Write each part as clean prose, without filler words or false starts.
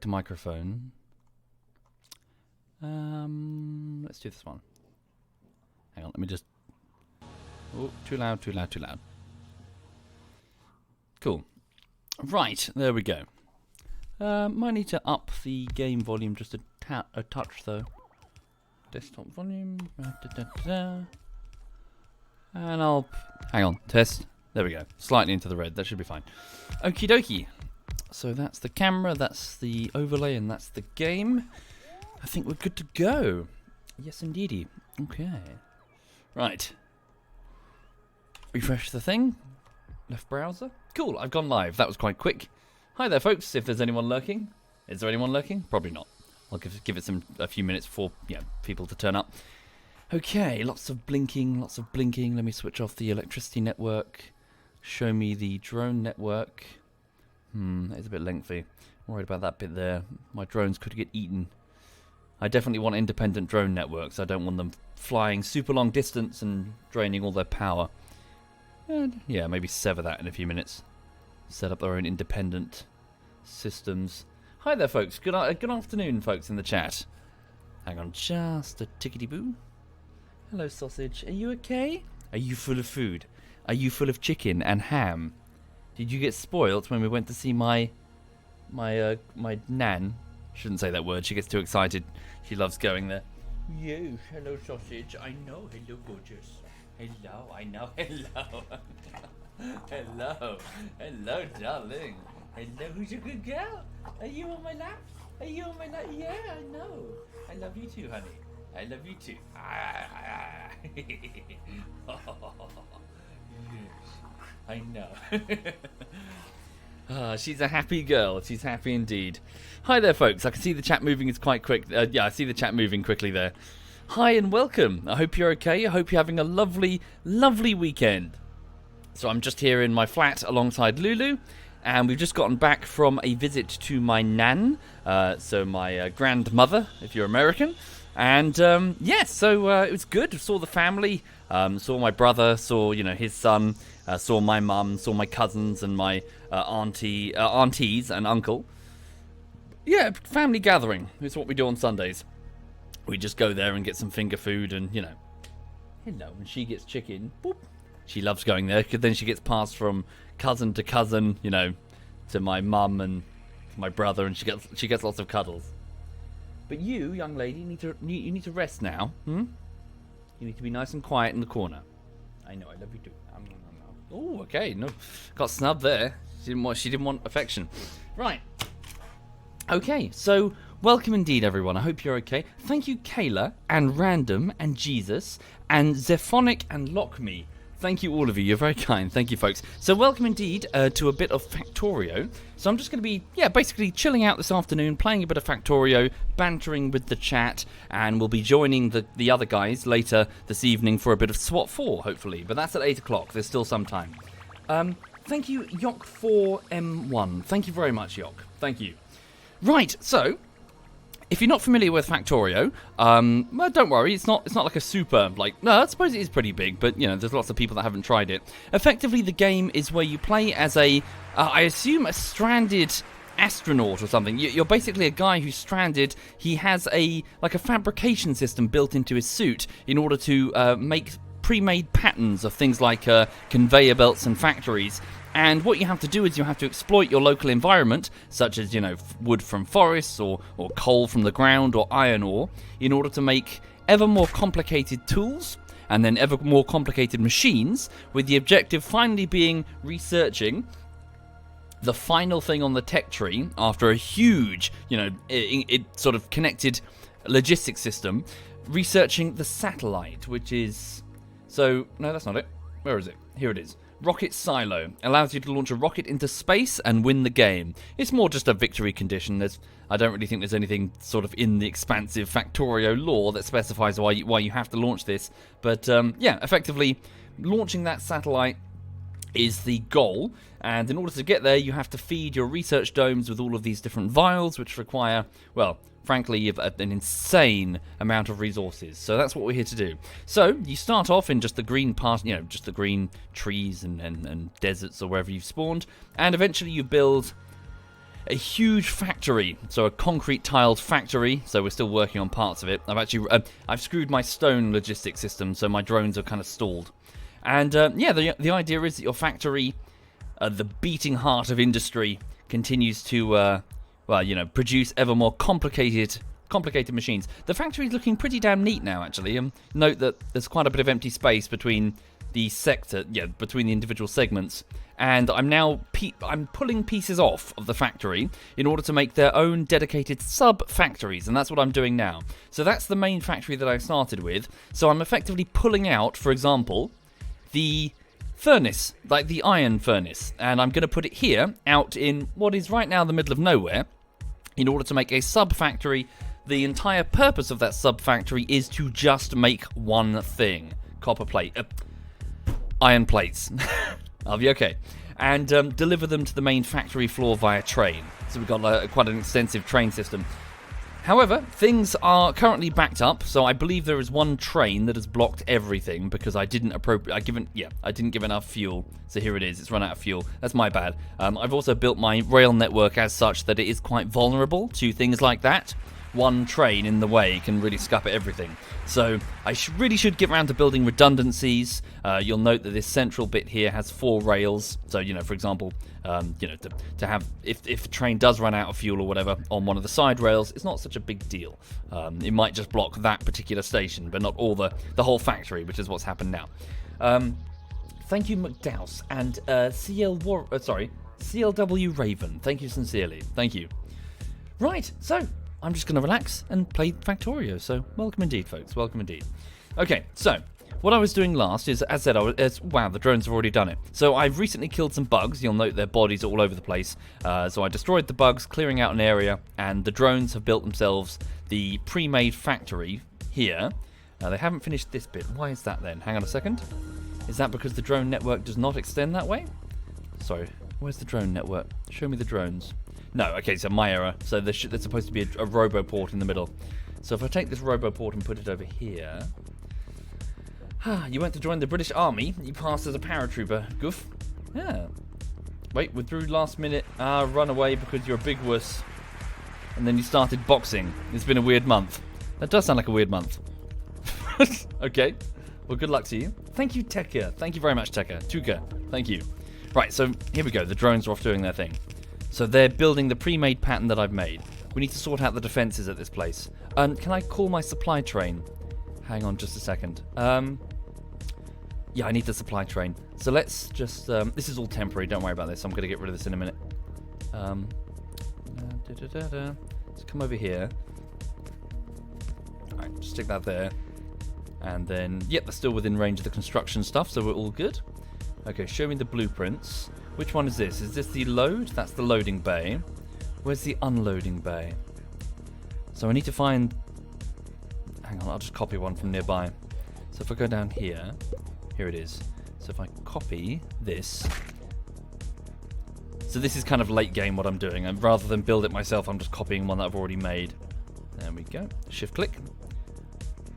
direct microphone. Let's do this one. Hang on, let me just... Oh, too loud, too loud, too loud. Cool. Right, there we go. Might need to up the game volume just a touch, though. Desktop volume. And I'll... Hang on, test. There we go. Slightly into the red. That should be fine. Okie dokie. So that's the camera, that's the overlay, and that's the game. I think we're good to go. Yes, indeedy. Okay. Right. Refresh the thing. Left browser. Cool, I've gone live. That was quite quick. Hi there, folks, if there's anyone lurking. Is there anyone lurking? Probably not. I'll give it a few minutes for people to turn up. Okay, lots of blinking, lots of blinking. Let me switch off the electricity network. Show me the drone network. It's a bit lengthy. Worried about that bit there. My drones could get eaten. I definitely want independent drone networks. I don't want them flying super long distance and draining all their power. Yeah, maybe sever that in a few minutes. Set up their own independent systems. Hi there, folks. Good afternoon, folks in the chat. Hang on just a tickety-boo. Hello, sausage. Are you okay? Are you full of food? Are you full of chicken and ham? Did you get spoilt when we went to see my nan? Shouldn't say that word. She gets too excited. She loves going there. Yes, hello, sausage. I know. Hello, gorgeous. Hello, I know. Hello. Hello. Hello, darling. Hello, who's a good girl? Are you on my lap? Are you on my lap? Yeah, I know. I love you too, honey. I love you too. Yes, I know. She's a happy girl. She's happy indeed. Hi there, folks. I can see the chat moving is quite quick. Yeah, I see the chat moving quickly there. Hi and welcome. I hope you're okay. I hope you're having a lovely, lovely weekend. So I'm just here in my flat alongside Lulu, and we've just gotten back from a visit to my nan, so my grandmother, if you're American. And yes, so it was good. Saw the family, saw my brother, saw his son, saw my mum, saw my cousins and my aunties and uncle. Yeah, family gathering is what we do on Sundays. We just go there and get some finger food and, hello. When she gets chicken, boop. She loves going there because then she gets passed from cousin to cousin, to my mum and my brother, and she gets lots of cuddles. But you, young lady, you need to rest now. You need to be nice and quiet in the corner. I know, I love you too. Oh, okay, no, got snubbed there. She didn't want affection. Right. Okay, so welcome indeed, everyone. I hope you're okay. Thank you, Kayla and Random and Jesus and Zephonic and Lockme. Thank you, all of you. You're very kind. Thank you, folks. So welcome indeed to a bit of Factorio. So I'm just going to be, basically chilling out this afternoon, playing a bit of Factorio, bantering with the chat, and we'll be joining the other guys later this evening for a bit of SWAT 4, hopefully. But that's at 8 o'clock. There's still some time. Thank you, Yok4M1. Thank you very much, Yok. Thank you. Right, so... if you're not familiar with Factorio, well, don't worry, it's not like a super, no, I suppose it is pretty big, but, there's lots of people that haven't tried it. Effectively, the game is where you play as I assume a stranded astronaut or something. You're basically a guy who's stranded. He has a fabrication system built into his suit in order to make pre-made patterns of things like conveyor belts and factories. And what you have to do is you have to exploit your local environment, such as, wood from forests or coal from the ground or iron ore, in order to make ever more complicated tools and then ever more complicated machines, with the objective finally being researching the final thing on the tech tree after a huge, it sort of connected logistics system, researching the satellite, which is... So, no, that's not it. Where is it? Here it is. Rocket Silo allows you to launch a rocket into space and win the game. It's more just a victory condition. I don't really think there's anything sort of in the expansive Factorio lore that specifies why you have to launch this. But effectively, launching that satellite is the goal. And in order to get there, you have to feed your research domes with all of these different vials, which require, well, frankly, an insane amount of resources. So that's what we're here to do. So you start off in just the green part, just the green trees and deserts or wherever you've spawned, and eventually you build a huge factory, so a concrete tiled factory. So we're still working on parts of it. I've screwed my stone logistics system, so my drones are kind of stalled. And yeah, the idea is that your factory, the beating heart of industry, continues to well, you know, produce ever more complicated machines. The factory's looking pretty damn neat now, actually. Note that there's quite a bit of empty space between the between the individual segments. And I'm pulling pieces off of the factory in order to make their own dedicated sub-factories, and that's what I'm doing now. So that's the main factory that I started with. So I'm effectively pulling out, for example, the furnace, like the iron furnace, and I'm going to put it here, out in what is right now the middle of nowhere, in order to make a sub-factory. The entire purpose of that sub-factory is to just make one thing. Iron plates. I'll be okay. And deliver them to the main factory floor via train. So we've got quite an extensive train system. However, things are currently backed up, so I believe there is one train that has blocked everything because I didn't give enough fuel. So here it is, it's run out of fuel. That's my bad. I've also built my rail network as such that it is quite vulnerable to things like that. One train in the way can really scupper everything. So I really should get around to building redundancies. You'll note that this central bit here has 4 rails. So, you know, for example, you know, to have, if a train does run out of fuel or whatever on one of the side rails, it's not such a big deal. It might just block that particular station, but not all the whole factory, which is what's happened now. Thank you, McDowse, and CLW Raven. Thank you sincerely. Thank you. Right, so I'm just going to relax and play Factorio, so welcome indeed, folks, welcome indeed. Okay, so what I was doing last is, as I said, wow, the drones have already done it. So I've recently killed some bugs. You'll note their bodies all over the place. So I destroyed the bugs, clearing out an area, and the drones have built themselves the pre-made factory here. They haven't finished this bit. Why is that then? Hang on a second. Is that because the drone network does not extend that way? Sorry, where's the drone network? Show me the drones. No, okay, so my error. So there's supposed to be a roboport in the middle. So if I take this roboport and put it over here. You went to join the British Army. You passed as a paratrooper. Goof. Yeah. Wait, withdrew last minute. Run away because you're a big wuss. And then you started boxing. It's been a weird month. That does sound like a weird month. Okay. Well, good luck to you. Thank you, Tekka. Thank you very much, Tekka. Tuka. Thank you. Right, so here we go. The drones are off doing their thing. So they're building the pre-made pattern that I've made. We need to sort out the defenses at this place. Can I call my supply train? Hang on just a second. Yeah, I need the supply train. So let's just... this is all temporary. Don't worry about this. I'm going to get rid of this in a minute. Let's come over here. Alright, stick that there. And then... Yep, they're still within range of the construction stuff, so we're all good. Okay, show me the blueprints. Which one is this? Is this the load? That's the loading bay. Where's the unloading bay? So I need to find... Hang on, I'll just copy one from nearby. So if I go down here, here it is. So if I copy this... So this is kind of late game what I'm doing. And rather than build it myself, I'm just copying one that I've already made. There we go. Shift click.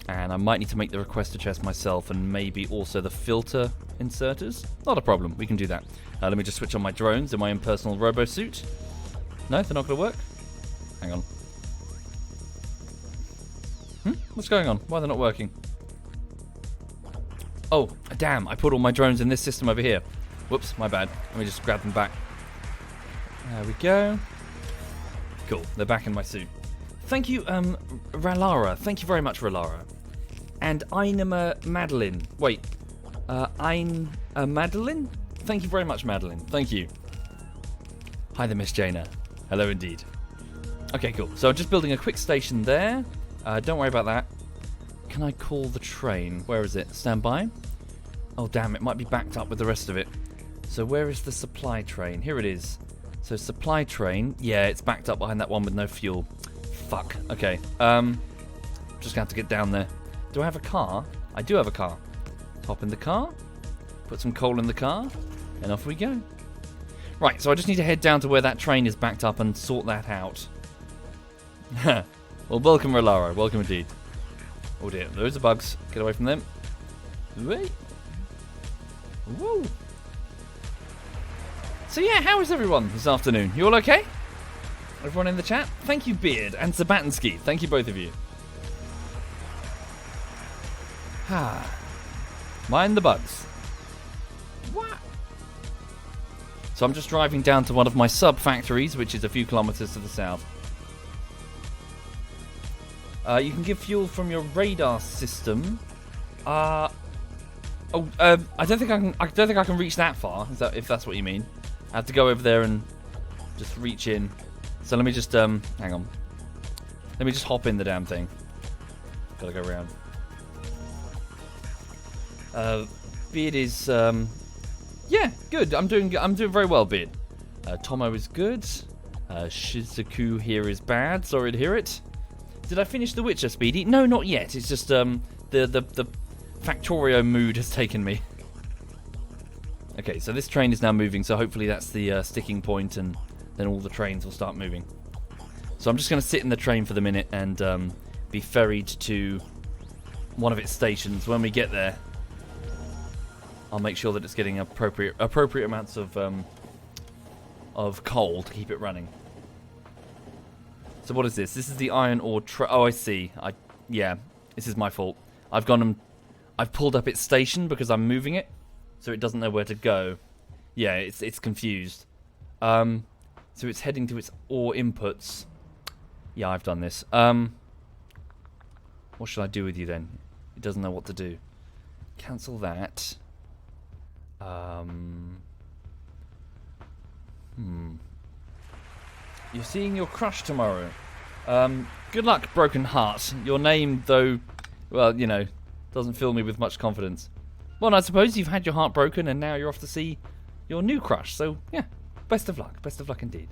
And I might need to make the requester chest myself and maybe also the filter inserters. Not a problem, we can do that. Let me just switch on my drones in my own personal robo suit. No, they're not going to work. Hang on. What's going on? Why are they not working? Oh, damn, I put all my drones in this system over here. Whoops, my bad. Let me just grab them back. There we go. Cool, they're back in my suit. Thank you, Ralara. Thank you very much, Ralara. And Einema Madeline. Wait, Madeline? Thank you very much, Madeline. Thank you. Hi there, Miss Jaina. Hello indeed. Okay, cool. So I'm just building a quick station there. Don't worry about that. Can I call the train? Where is it? Stand by. Oh, damn, it might be backed up with the rest of it. So where is the supply train? Here it is. So supply train. Yeah, it's backed up behind that one with no fuel. Fuck. Okay. Just gonna have to get down there. Do I have a car? I do have a car. Hop in the car. Put some coal in the car. And off we go. Right, so I just need to head down to where that train is backed up and sort that out. Well, welcome, Rolara. Welcome indeed. Oh dear, those are bugs. Get away from them. Wait. Woo. So yeah, how is everyone this afternoon? You all okay? Everyone in the chat? Thank you, Beard and Sabatinsky. Thank you, both of you. Mind the bugs. What? So I'm just driving down to one of my sub-factories, which is a few kilometers to the south. You can give fuel from your radar system. I don't think I can reach that far. If that's what you mean. I have to go over there and just reach in. So let me just hang on. Let me just hop in the damn thing. Gotta go around. Beard is yeah, good. I'm doing very well, Beard. Tomo is good. Shizuku here is bad. Sorry to hear it. Did I finish The Witcher, Speedy? No, not yet. It's just the Factorio mood has taken me. Okay, so this train is now moving, so hopefully that's the sticking point, and then all the trains will start moving. So I'm just going to sit in the train for the minute and be ferried to one of its stations. When we get there, I'll make sure that it's getting appropriate amounts of coal to keep it running. So what is this? This is the iron ore oh, I see. Yeah, this is my fault. I've pulled up its station because I'm moving it, so it doesn't know where to go. Yeah, it's confused. So it's heading to its ore inputs. Yeah, I've done this. What should I do with you then? It doesn't know what to do. Cancel that. You're seeing your crush tomorrow. Good luck, Broken Heart. Your name, though, well, you know, doesn't fill me with much confidence. Well, I suppose you've had your heart broken and now you're off to see your new crush. So, yeah, best of luck. Best of luck indeed.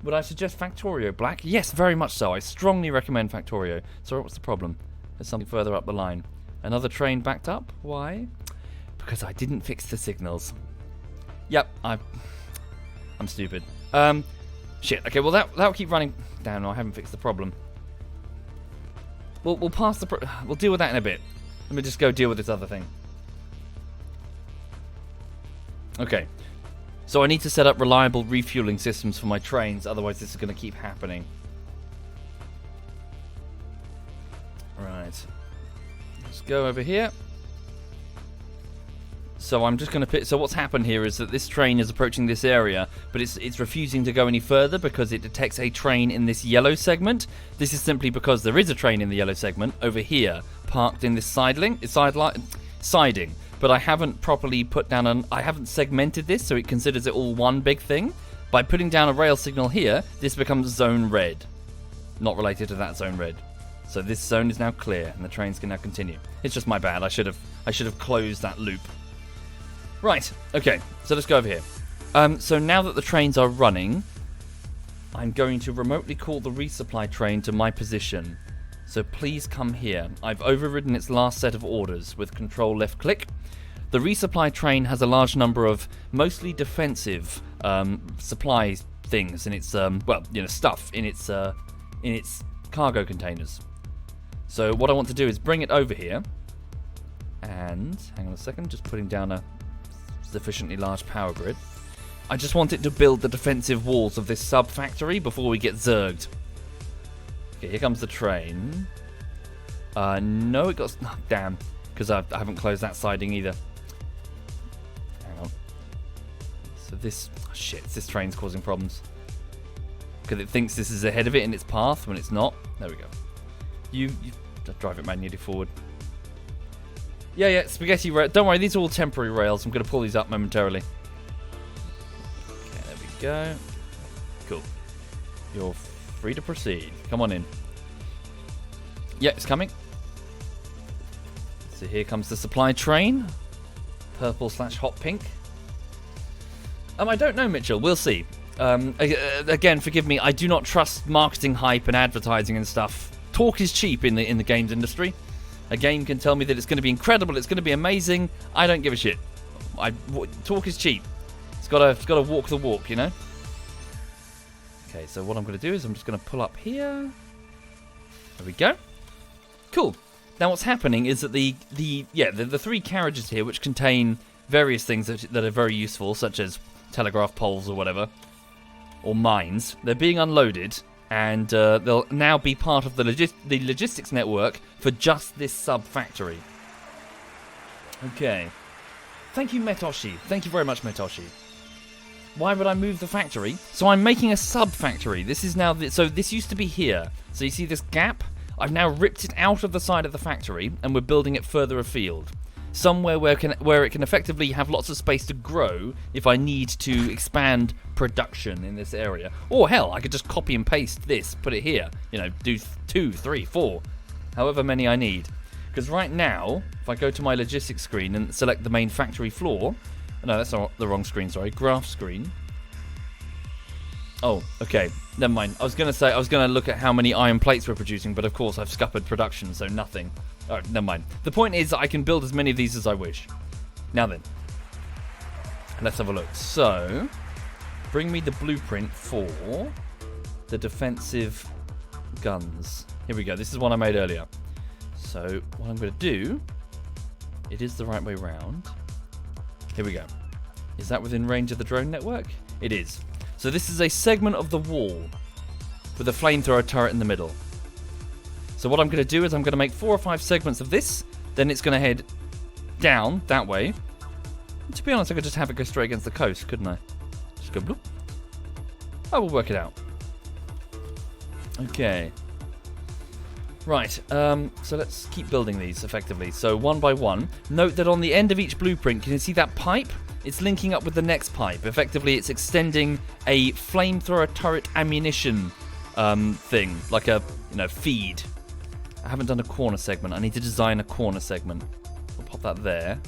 Would I suggest Factorio, Black? Yes, very much so. I strongly recommend Factorio. Sorry, what's the problem? There's something further up the line. Another train backed up? Why? Because I didn't fix the signals. Yep, I'm stupid. Shit. Okay, well that'll keep running. Damn, no, I haven't fixed the problem. We'll pass the. We'll deal with that in a bit. Let me just go deal with this other thing. Okay. So I need to set up reliable refueling systems for my trains, otherwise this is going to keep happening. Right. Let's go over here. So I'm just going to pick. So what's happened here is that this train is approaching this area, but it's refusing to go any further because it detects a train in this yellow segment. This is simply because there is a train in the yellow segment over here, parked in this siding. But I haven't properly put down I haven't segmented this, so it considers it all one big thing. By putting down a rail signal here, this becomes zone red. Not related to that zone red. So this zone is now clear, and the trains can now continue. It's just my bad. I should have closed that loop. Right, okay, so let's go over here. So now that the trains are running, I'm going to remotely call the resupply train to my position. So please come here. I've overridden its last set of orders with control left click. The resupply train has a large number of mostly defensive supply things in its, stuff in its cargo containers. So what I want to do is bring it over here. And, hang on a second, just putting down a sufficiently large power grid. I just want it to build the defensive walls of this sub-factory before we get zerged. Okay, here comes the train. No, it got... Oh, damn, because I haven't closed that siding either. Hang on. So this... Oh, shit, this train's causing problems. Because it thinks this is ahead of it in its path when it's not. There we go. You drive it manually forward. Yeah, spaghetti rail. Don't worry, these are all temporary rails. I'm going to pull these up momentarily. Okay, there we go. Cool. You're free to proceed. Come on in. Yeah, it's coming. So here comes the supply train. Purple/hot pink. I don't know, Mitchell. We'll see. Again, forgive me. I do not trust marketing hype and advertising and stuff. Talk is cheap in the games industry. A game can tell me that it's going to be incredible, it's going to be amazing. I don't give a shit. Talk is cheap. It's got to walk the walk, you know. Okay, so what I'm going to do is I'm just going to pull up here. There we go. Cool. Now what's happening is that the three carriages here, which contain various things that are very useful, such as telegraph poles or whatever. or mines. They're being unloaded, and they'll now be part of the logistics network for just this sub-factory. Okay. Thank you, Metoshi. Thank you very much, Metoshi. Why would I move the factory? So I'm making a sub-factory. This is now... So this used to be here. So you see this gap? I've now ripped it out of the side of the factory, and we're building it further afield. Somewhere where it can effectively have lots of space to grow if I need to expand production in this area. Or hell, I could just copy and paste this, put it here. You know, do 2, 3, 4, however many I need. Because right now, if I go to my logistics screen and select the main factory floor... No, that's not the wrong screen, sorry. Graph screen. Oh, okay. Never mind. I was going to look at how many iron plates we're producing, but of course I've scuppered production, so nothing. Alright, never mind. The point is that I can build as many of these as I wish. Now then. Let's have a look. So, bring me the blueprint for the defensive guns. Here we go. This is one I made earlier. So, what I'm going to do, it is the right way round. Here we go. Is that within range of the drone network? It is. So this is a segment of the wall with a flamethrower turret in the middle. So what I'm going to do is I'm going to make 4 or 5 segments of this. Then it's going to head down that way. And to be honest, I could just have it go straight against the coast, couldn't I? Just go bloop. I will work it out. Okay. Right, so let's keep building these effectively. So one by one. Note that on the end of each blueprint, can you see that pipe? It's linking up with the next pipe. Effectively, it's extending a flamethrower turret ammunition thing, like a feed. I haven't done a corner segment. I need to design a corner segment. We'll pop that there.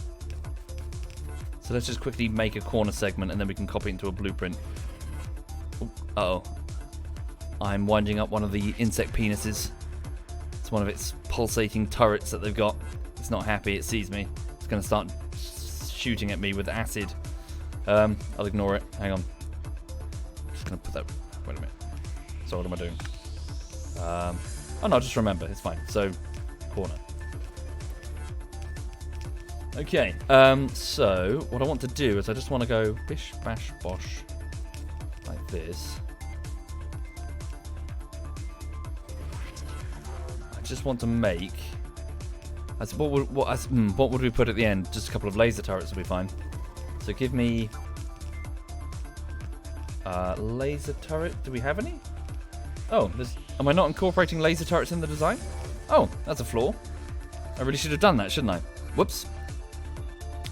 So let's just quickly make a corner segment, and then we can copy it into a blueprint. Uh-oh. I'm winding up one of the insect penises. It's one of its pulsating turrets that they've got. It's not happy, it sees me. It's going to start shooting at me with acid. I'll ignore it. Hang on. Just going to put that... Wait a minute. So what am I doing? Oh no, just remember. It's fine. So, corner. Okay. So, what I want to do is I just want to go bish, bash, bosh. Like this. Just want to make what would we put at the end? Just a couple of laser turrets will be fine. So give me laser turret. Do we have any? Oh, am I not incorporating laser turrets in the design? Oh, that's a flaw. I really should have done that, shouldn't I? Whoops.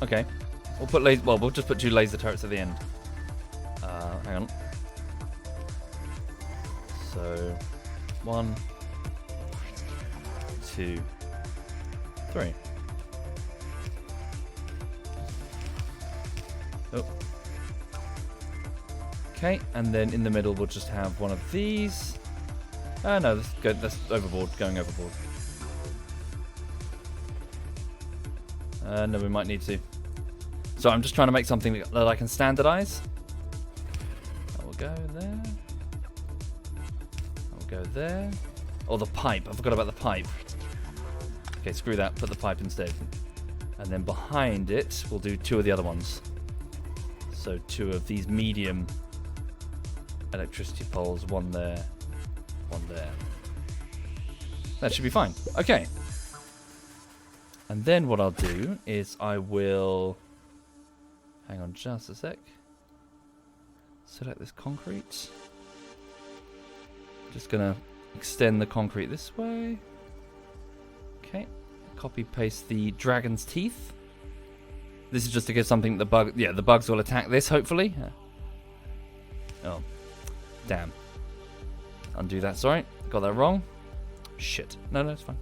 Okay, we'll just put 2 laser turrets at the end. Hang on. So 1, 2, 3. Oh. Okay, and then in the middle we'll just have one of these. No, that's good. That's overboard. Going overboard. No, we might need to. So I'm just trying to make something that I can standardize. That will go there. That will go there. Oh, the pipe. I forgot about the pipe. Okay, screw that. Put the pipe instead. And then behind it, we'll do 2 of the other ones. So 2 of these medium electricity poles. 1 there. 1 there. That should be fine. Okay. And then what I'll do is I will... Hang on just a sec. Select this concrete. Just going to extend the concrete this way. Okay. Copy paste the dragon's teeth. This is just to give something the bugs will attack this, hopefully. Oh. Damn. Undo that, sorry. Got that wrong. Shit. No, it's fine.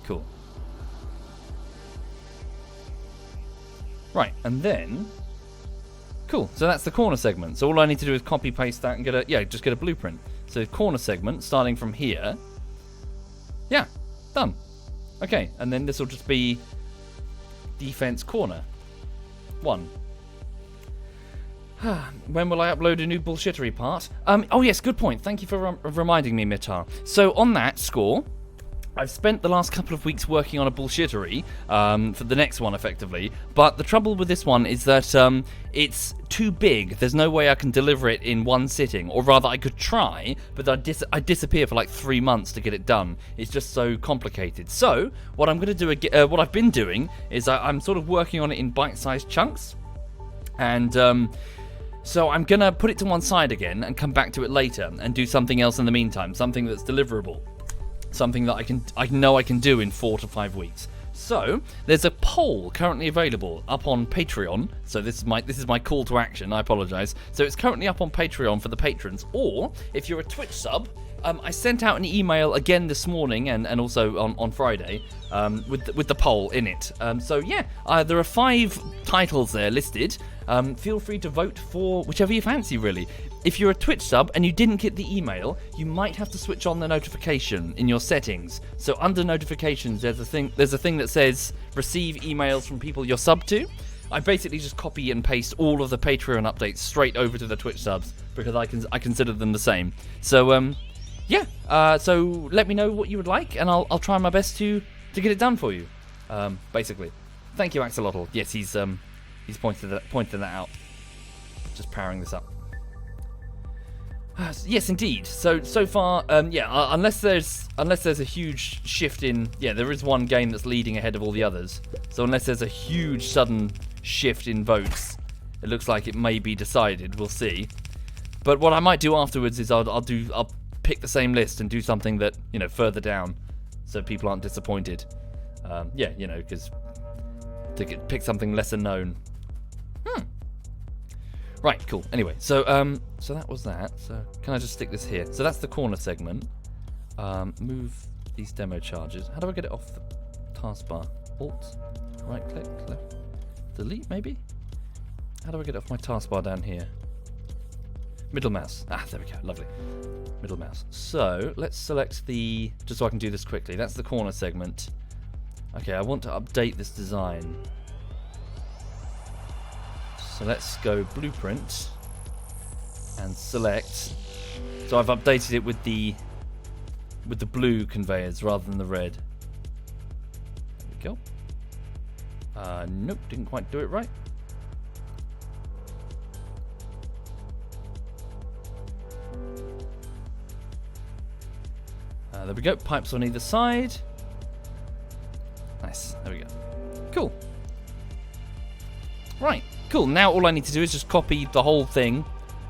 Cool. Right, and then... Cool, so that's the corner segment. So all I need to do is copy paste that and just get a blueprint. So corner segment, starting from here. Yeah, done. Okay, and then this will just be defense corner. 1. When will I upload a new bullshittery part? Oh yes, good point. Thank you for reminding me, Mitar. So on that score, I've spent the last couple of weeks working on a bullshittery for the next one, effectively. But the trouble with this one is that it's too big. There's no way I can deliver it in one sitting. Or rather, I could try, but I'd disappear for like 3 months to get it done. It's just so complicated. So, what I'm going to do, what I've been doing, is I'm sort of working on it in bite-sized chunks. And so I'm going to put it to one side again and come back to it later and do something else in the meantime. Something that's deliverable. Something that I know I can do in 4 to 5 weeks. So there's a poll currently available up on Patreon. So this is my call to action. I apologise. So it's currently up on Patreon for the patrons. Or if you're a Twitch sub, I sent out an email again this morning and also on Friday with the poll in it. So yeah, there are 5 titles there listed. Feel free to vote for whichever you fancy, really. If you're a Twitch sub and you didn't get the email, you might have to switch on the notification in your settings. So under notifications, there's a thing that says receive emails from people you're sub to. I basically just copy and paste all of the Patreon updates straight over to the Twitch subs because I consider them the same. So yeah. So let me know what you would like, and I'll try my best to get it done for you. Basically, thank you, Axolotl. Yes, he's pointed that out. Just powering this up. Yes, indeed. So far, yeah. Unless there's a huge shift in, yeah, there is one game that's leading ahead of all the others. So unless there's a huge sudden shift in votes, it looks like it may be decided. We'll see. But what I might do afterwards is I'll pick the same list and do something that, you know, further down, so people aren't disappointed. Yeah, you know, because to pick something lesser known. Right, cool. Anyway, so that was that. So can I just stick this here? So that's the corner segment. Move these demo charges. How do I get it off the taskbar? Alt, right click, left, delete maybe? How do I get it off my taskbar down here? Middle mouse. Ah, there we go. Lovely. Middle mouse. So let's select just so I can do this quickly. That's the corner segment. Okay, I want to update this design. So let's go blueprint and select. So I've updated it with the blue conveyors rather than the red. There we go. Nope, didn't quite do it right. There we go. Pipes on either side. Nice. There we go. Cool. Right. Cool. Now all I need to do is just copy the whole thing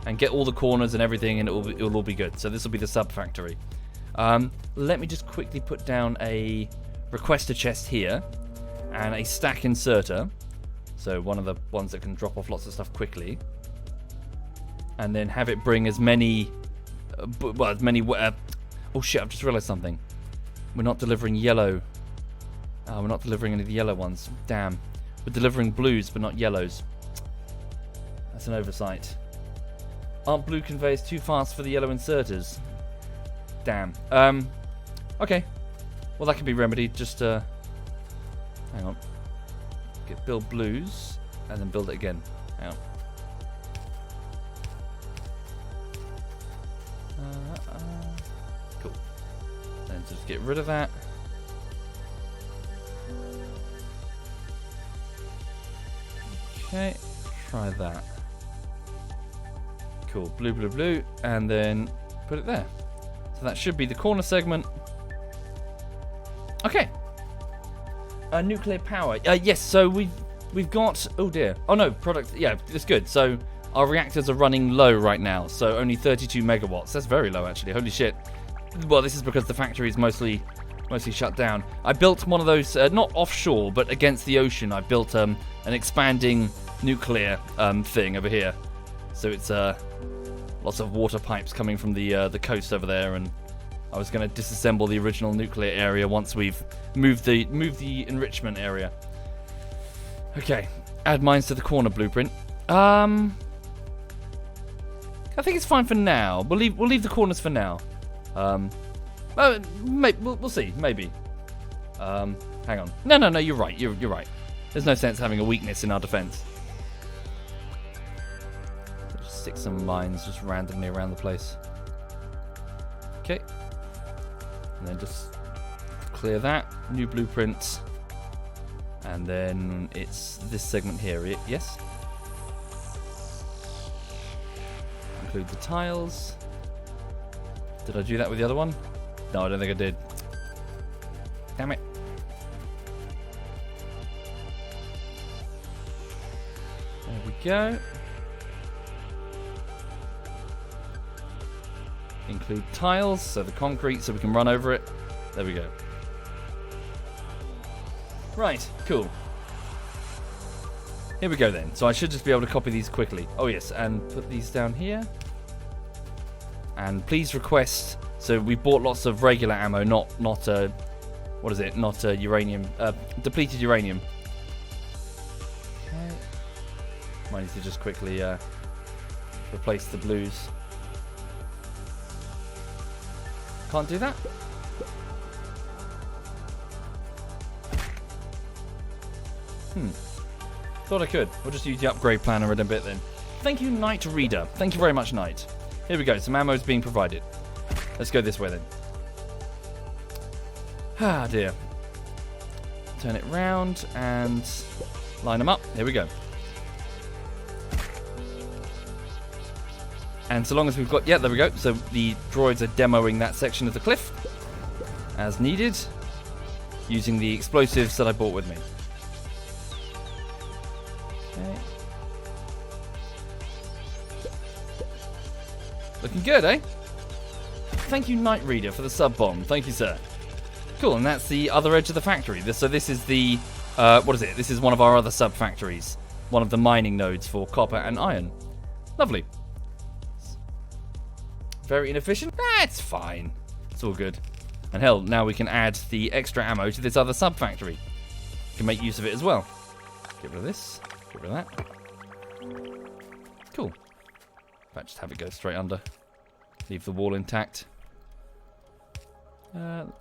and get all the corners and everything, and it'll all be good. So this will be the sub factory. Let me just quickly put down a requester chest here and a stack inserter. So one of the ones that can drop off lots of stuff quickly, and then have it bring as many. Oh shit! I've just realised something. We're not delivering yellow. We're not delivering any of the yellow ones. Damn. We're delivering blues, but not yellows. That's an oversight. Aren't blue conveyors too fast for the yellow inserters? Damn. Okay. Well, that can be remedied. Just, hang on. Build blues, and then build it again. Hang on. Cool. Then just get rid of that. Okay, try that. Cool, blue, blue, blue, and then put it there. So that should be the corner segment. Okay. Nuclear power. Yes, so we've got. Oh dear. Oh no, product. Yeah, that's good. So our reactors are running low right now. So only 32 megawatts. That's very low, actually. Holy shit. Well, this is because the factory is mostly shut down. I built one of those, not offshore, but against the ocean. I built an expanding nuclear thing over here. So it's lots of water pipes coming from the coast over there, and I was going to disassemble the original nuclear area once we've moved the enrichment area. Okay, add mines to the corner blueprint. I think it's fine for now. We'll leave the corners for now. We'll see. Maybe. Hang on. No. You're right. You're right. There's no sense having a weakness in our defense. Just stick some mines just randomly around the place. Okay. And then just clear that. New blueprint. And then it's this segment here, yes? Include the tiles. Did I do that with the other one? No, I don't think I did. Damn it. There we go. Include tiles, so the concrete, so we can run over it. There we go. Right, cool. Here we go then. So I should just be able to copy these quickly. Oh yes, and put these down here. And please request. So we bought lots of regular ammo, not what is it? Not uranium, depleted uranium. Okay. Might need to just quickly replace the blues. Can't do that? Thought I could. We'll just use the upgrade planner in a bit then. Thank you, Night Reader. Thank you very much, Night. Here we go. Some ammo's being provided. Let's go this way then. Ah, dear. Turn it round and line them up. Here we go. And so long as we've got... Yeah, there we go. So the droids are demoing that section of the cliff as needed using the explosives that I brought with me. Okay. Looking good, eh? Thank you, Night Reader, for the sub-bomb. Thank you, sir. Cool, and that's the other edge of the factory. So this is the... what is it? This is one of our other sub-factories. One of the mining nodes for copper and iron. Lovely. Very inefficient? That's fine. It's all good. And hell, now we can add the extra ammo to this other sub-factory. We can make use of it as well. Get rid of this. Get rid of that. Cool. In fact, just have it go straight under. Leave the wall intact.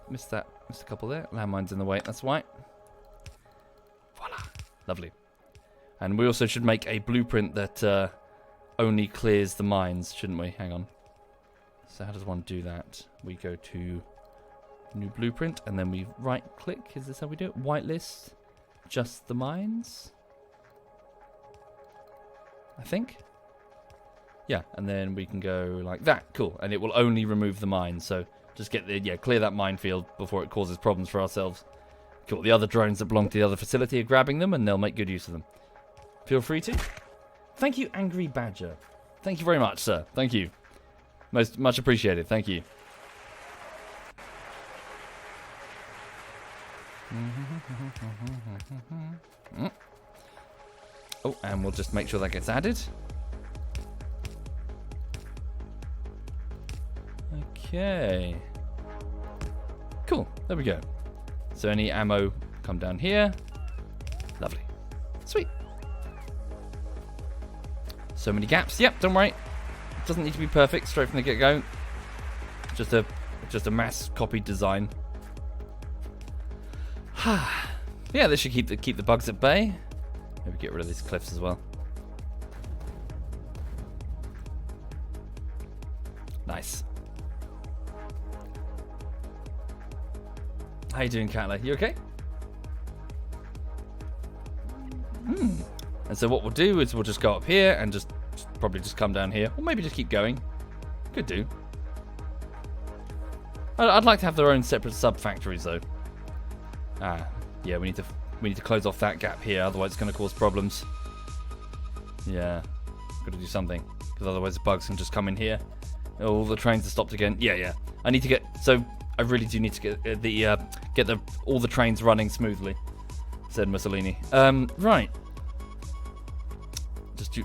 Missed that. Missed a couple there. Landmines in the way. That's why. Voila. Lovely. And we also should make a blueprint that only clears the mines, shouldn't we? Hang on. So how does one do that? We go to new blueprint and then we right click. Is this how we do it? Whitelist. Just the mines. I think. Yeah, and then we can go like that. Cool. And it will only remove the mines. So just get the, clear that minefield before it causes problems for ourselves. Cool. The other drones that belong to the other facility are grabbing them and they'll make good use of them. Feel free to. Thank you, Angry Badger. Thank you very much, sir. Thank you. Much appreciated. Thank you. Oh, and we'll just make sure that gets added. Okay. Cool. There we go. So any ammo come down here. Lovely. Sweet. So many gaps. Yep, don't worry. Doesn't need to be perfect straight from the get-go. Just a mass copied design. Yeah, this should keep the bugs at bay. Maybe get rid of these cliffs as well. Nice. How you doing, Catler? You okay? And so what we'll do is we'll just go up here and just probably just come down here, or maybe just keep going. Could do. I'd like to have their own separate sub-factories though. Yeah, we need to close off that gap here, otherwise it's going to cause problems. Yeah, got to do something, because otherwise the bugs can just come in here. All the trains are stopped again. Yeah. I need to get. So I really do need to get all the trains running smoothly. Said Mussolini. Right.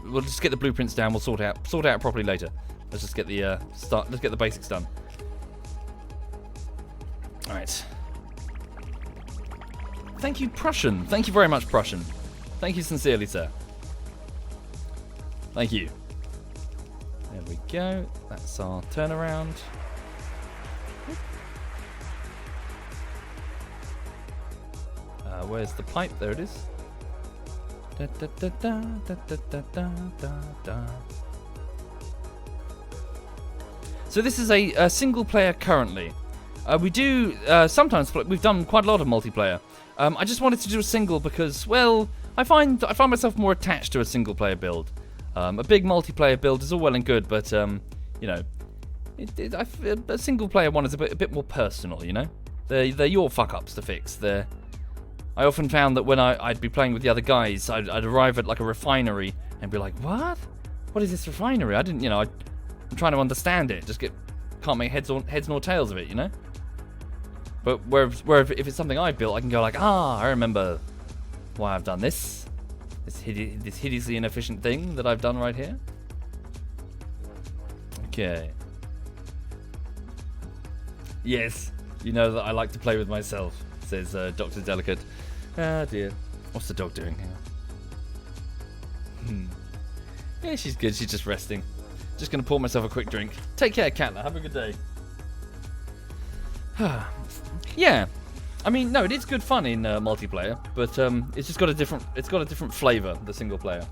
We'll just get the blueprints down. We'll sort it out properly later. Let's just get the Let's get the basics done. All right. Thank you, Prussian. Thank you very much, Prussian. Thank you sincerely, sir. Thank you. There we go. That's our turnaround. Where's the pipe? There it is. Da, da, da, da, da, da, da, da, da. So this is a single player currently. We do sometimes. We've done quite a lot of multiplayer. I just wanted to do a single because, well, I find myself more attached to a single player build. A big multiplayer build is all well and good, but you know, a single player one is a bit more personal. You know, they're your fuck ups to fix. I often found that when I'd be playing with the other guys, I'd arrive at like a refinery and be like, what? What is this refinery? I didn't, you know, I'm trying to understand it. Just can't make heads nor tails of it, you know? But where if it's something I built, I can go like, I remember why I've done this. This hideously inefficient thing that I've done right here. Okay. Yes, you know that I like to play with myself, says Dr. Delicate. Ah, dear. What's the dog doing here? Yeah, she's good. She's just resting. Just going to pour myself a quick drink. Take care, Katla. Have a good day. Yeah. I mean, no, it is good fun in multiplayer, but it's just got a different flavour, the single player.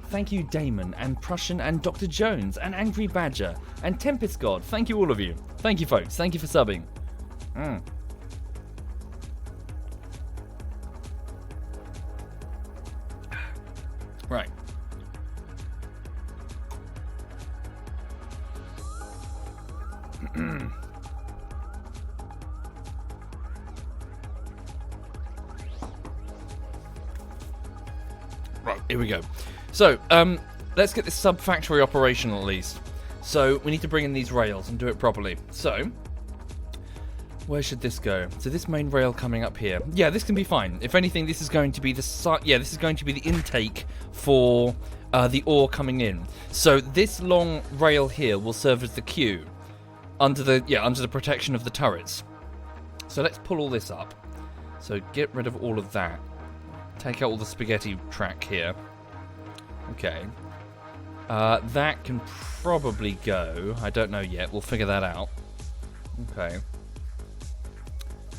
Thank you, Damon, and Prussian, and Dr. Jones, and Angry Badger, and Tempest God. Thank you, all of you. Thank you, folks. Thank you for subbing. Right. Right, here we go. So, let's get this sub-factory operational at least. So, we need to bring in these rails and do it properly. So, where should this go? So this main rail coming up here. Yeah, this can be fine. If anything, this is going to be the intake for the ore coming in. So this long rail here will serve as the queue under the protection of the turrets. So let's pull all this up. So get rid of all of that. Take out all the spaghetti track here. Okay. That can probably go. I don't know yet. We'll figure that out. Okay.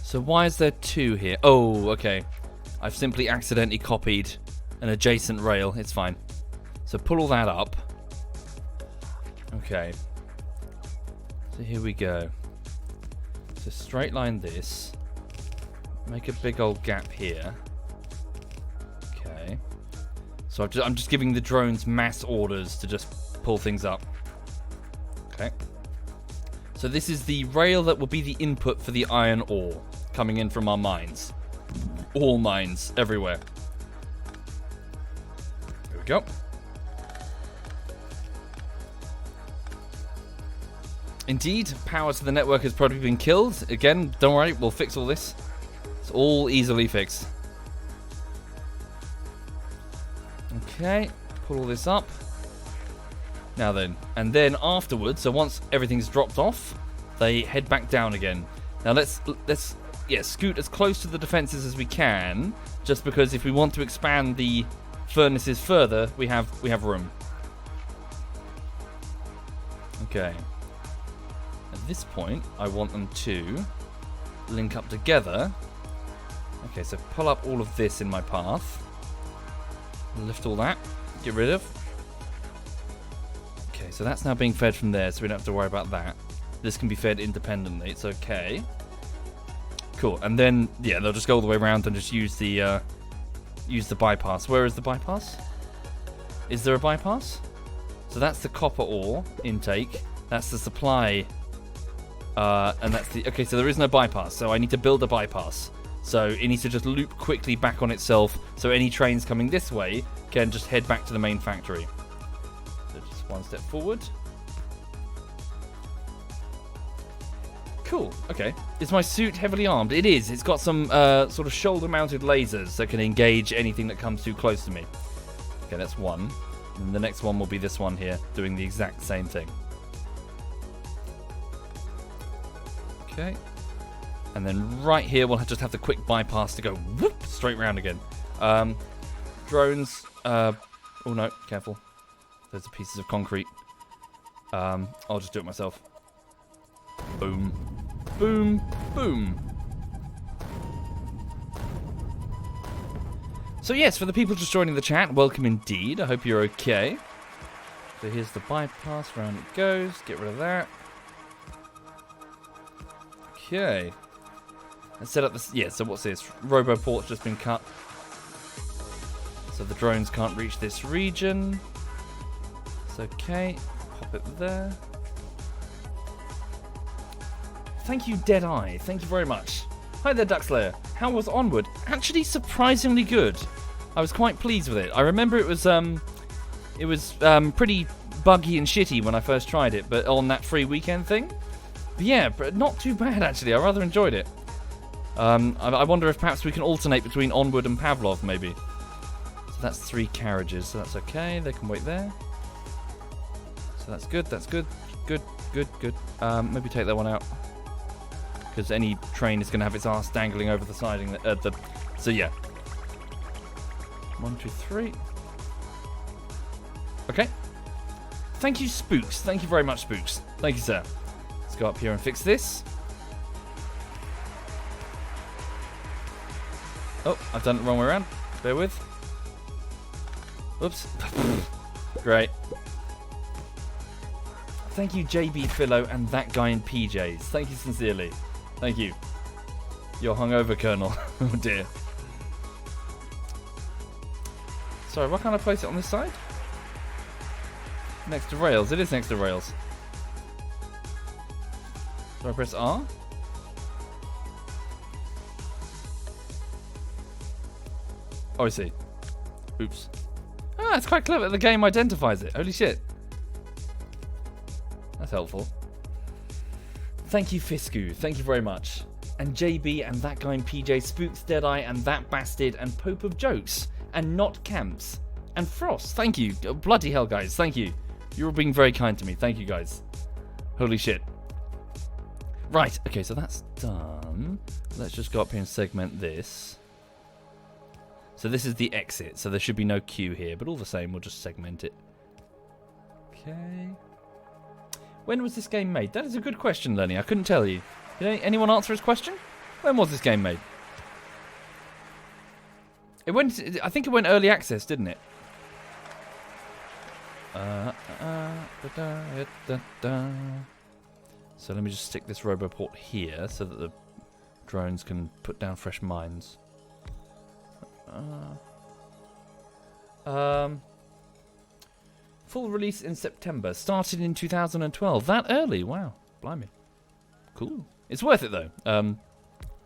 So why is there two here? Oh, okay. I've simply accidentally copied an adjacent rail. It's fine. So pull all that up. Okay. So here we go. So straight line this. Make a big old gap here. Okay. So I'm just giving the drones mass orders to just pull things up. Okay. So this is the rail that will be the input for the iron ore coming in from our mines. All mines, everywhere. There we go. Indeed, power to the network has probably been killed. Again, don't worry, we'll fix all this. It's all easily fixed. Okay, pull all this up. Now then, and then afterwards, so once everything's dropped off, they head back down again. Now let's scoot as close to the defenses as we can, just because if we want to expand the furnaces further, we have room. Okay. At this point, I want them to link up together. Okay, so pull up all of this in my path. Lift all that. Get rid of. Okay, so that's now being fed from there, so we don't have to worry about that. This can be fed independently. It's okay. Cool. And then, yeah, they'll just go all the way around and just use the bypass. Where is the bypass? Is there a bypass? So that's the copper ore intake. That's the supply. And that's the... Okay, so there is no bypass. So I need to build a bypass. So it needs to just loop quickly back on itself. So any trains coming this way can just head back to the main factory. So just one step forward. Cool. Okay. Is my suit heavily armed? It is. It's got some sort of shoulder-mounted lasers that can engage anything that comes too close to me. Okay, that's one. And the next one will be this one here, doing the exact same thing. Okay. And then right here, we'll just have the quick bypass to go whoop, straight round again. Drones. Oh no, careful. Those are pieces of concrete. I'll just do it myself. Boom. Boom. Boom. So yes, for the people just joining the chat, welcome indeed. I hope you're okay. So here's the bypass, round it goes, get rid of that. Okay. Let's set up this, yeah, so what's this? Roboport's just been cut. So the drones can't reach this region. It's okay, pop it there. Thank you, Deadeye, thank you very much. Hi there, Duckslayer. How was Onward? Actually, surprisingly good. I was quite pleased with it. I remember it was pretty buggy and shitty when I first tried it, but on that free weekend thing. But yeah, but not too bad actually. I rather enjoyed it. I wonder if perhaps we can alternate between Onward and Pavlov, maybe. So that's 3 carriages, so that's okay. They can wait there. So that's good. That's good. Good. Good. Good. Maybe take that one out. Because any train is going to have its arse dangling over the siding. So yeah. 1, 2, 3. Okay. Thank you, Spooks. Thank you very much, Spooks. Thank you, sir. Let's go up here and fix this. Oh, I've done it the wrong way around. Bear with. Oops. Great. Thank you, JB Philo and that guy in PJs. Thank you sincerely. Thank you. You're hungover, Colonel. Oh dear. Sorry, why can't I place it on this side? Next to rails. It is next to rails. Do I press R? Oh, I see. Oops. Ah, it's quite clever. The game identifies it. Holy shit. That's helpful. Thank you, Fisku. Thank you very much. And JB and that guy in PJ, Spooks, Deadeye and that bastard and Pope of Jokes. And Not Camps. And Frost. Thank you. Oh, bloody hell, guys. Thank you. You're all being very kind to me. Thank you, guys. Holy shit. Right. Okay, so that's done. Let's just go up here and segment this. So this is the exit. So there should be no queue here. But all the same, we'll just segment it. Okay. When was this game made? That is a good question, Lenny. I couldn't tell you. Did anyone answer his question? When was this game made? It went. I think it went early access, didn't it? So let me just stick this Roboport here so that the drones can put down fresh mines. Full release in September. Started in 2012. That early? Wow. Blimey. Cool. It's worth it though.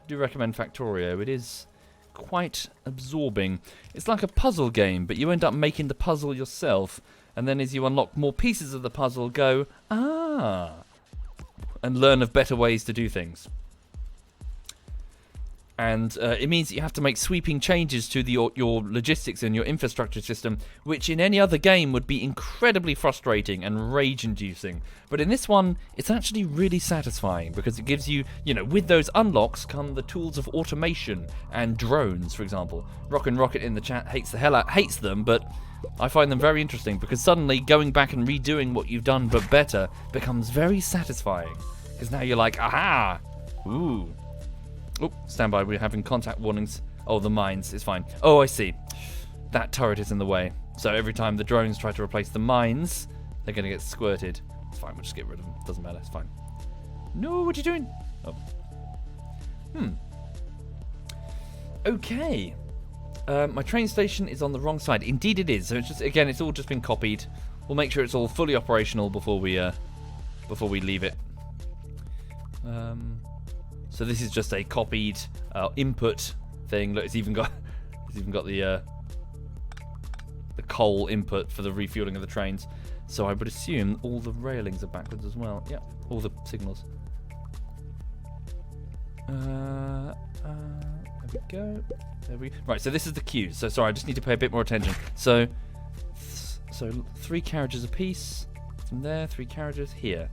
Do recommend Factorio. It is quite absorbing. It's like a puzzle game, but you end up making the puzzle yourself, and then as you unlock more pieces of the puzzle, go, and learn of better ways to do things. And it means that you have to make sweeping changes to your logistics and your infrastructure system, which in any other game would be incredibly frustrating and rage-inducing. But in this one, it's actually really satisfying because it gives you, with those unlocks come the tools of automation and drones, for example. Rockin' Rocket in the chat hates them, but I find them very interesting because suddenly going back and redoing what you've done but better becomes very satisfying. Because now you're like, aha! Ooh. Oh, stand by, we're having contact warnings. Oh, the mines, it's fine. Oh, I see. That turret is in the way. So every time the drones try to replace the mines, they're going to get squirted. It's fine, we'll just get rid of them. Doesn't matter, it's fine. No, what are you doing? Oh. Okay. My train station is on the wrong side. Indeed it is. So it's just, again, it's all just been copied. We'll make sure it's all fully operational before we leave it. So this is just a copied input thing. Look, it's even got the coal input for the refueling of the trains. So I would assume all the railings are backwards as well. Yeah, all the signals. There we go. Right. So this is the queue. So sorry, I just need to pay a bit more attention. So 3 carriages apiece. From there, 3 carriages here.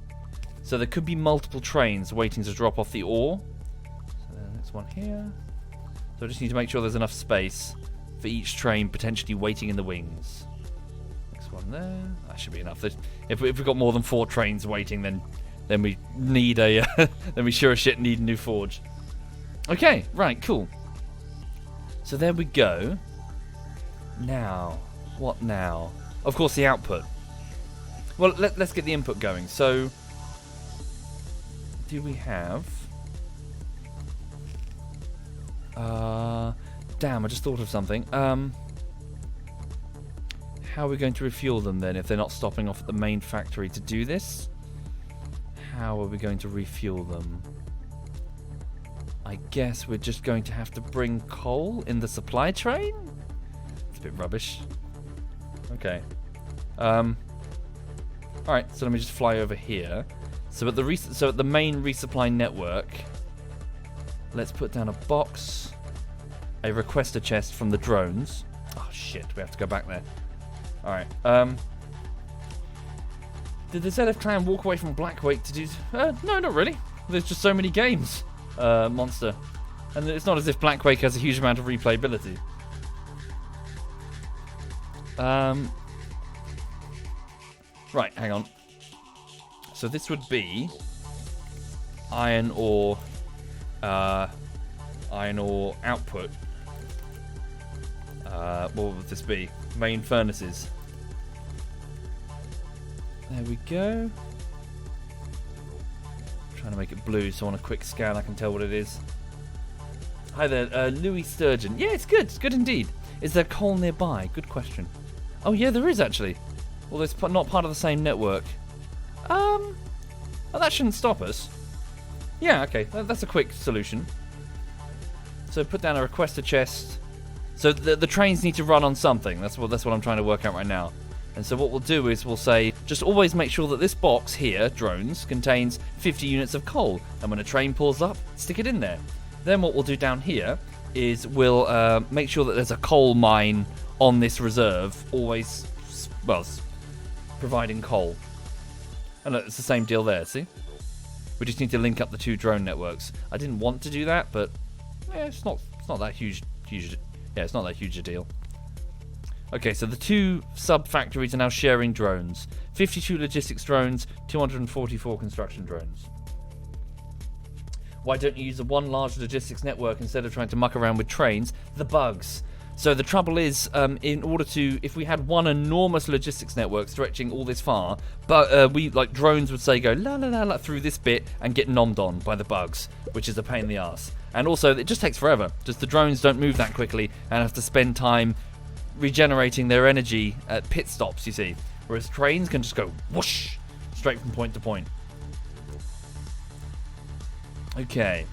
So there could be multiple trains waiting to drop off the ore. So there's one here. So I just need to make sure there's enough space for each train potentially waiting in the wings. Next one there. That should be enough. If we've got more than 4 trains waiting, then we need a then we sure as shit need a new forge. Okay, right, cool. So there we go. Now, what now? Of course, the output. Well, let's get the input going. So, do we have... damn, I just thought of something. How are we going to refuel them then if they're not stopping off at the main factory to do this? How are we going to refuel them? I guess we're just going to have to bring coal in the supply train? It's a bit rubbish. Okay. Alright, so let me just fly over here. So at the main resupply network, let's put down a box, a requester chest from the drones. Oh shit, we have to go back there. Alright, did the ZF clan walk away from Blackwake to do... no, not really. There's just so many games, Monster. And it's not as if Blackwake has a huge amount of replayability. Right, hang on. So this would be iron ore output. What would this be? Main furnaces. There we go. Trying to make it blue, so on a quick scan I can tell what it is. Hi there, Louis Sturgeon. Yeah, it's good. It's good indeed. Is there coal nearby? Good question. Oh yeah, there is actually. Well, it's not part of the same network. Oh, that shouldn't stop us. Yeah, okay, that's a quick solution. So put down a requester chest. So the trains need to run on something. That's what I'm trying to work out right now. And so what we'll do is we'll say, just always make sure that this box here, drones, contains 50 units of coal. And when a train pulls up, stick it in there. Then what we'll do down here is we'll make sure that there's a coal mine on this reserve, always, well, providing coal. And look, it's the same deal there, see? We just need to link up the two drone networks. I didn't want to do that, but yeah, it's not that huge. Yeah, it's not that huge a deal. Okay, so the two sub-factories are now sharing drones. 52 logistics drones, 244 construction drones. Why don't you use one large logistics network instead of trying to muck around with trains? The bugs. So the trouble is, in order to, if we had one enormous logistics network stretching all this far, but we, like, drones would say go la la la la through this bit and get nommed on by the bugs, which is a pain in the ass. And also, it just takes forever. Just the drones don't move that quickly and have to spend time regenerating their energy at pit stops, you see. Whereas trains can just go whoosh, straight from point to point. Okay.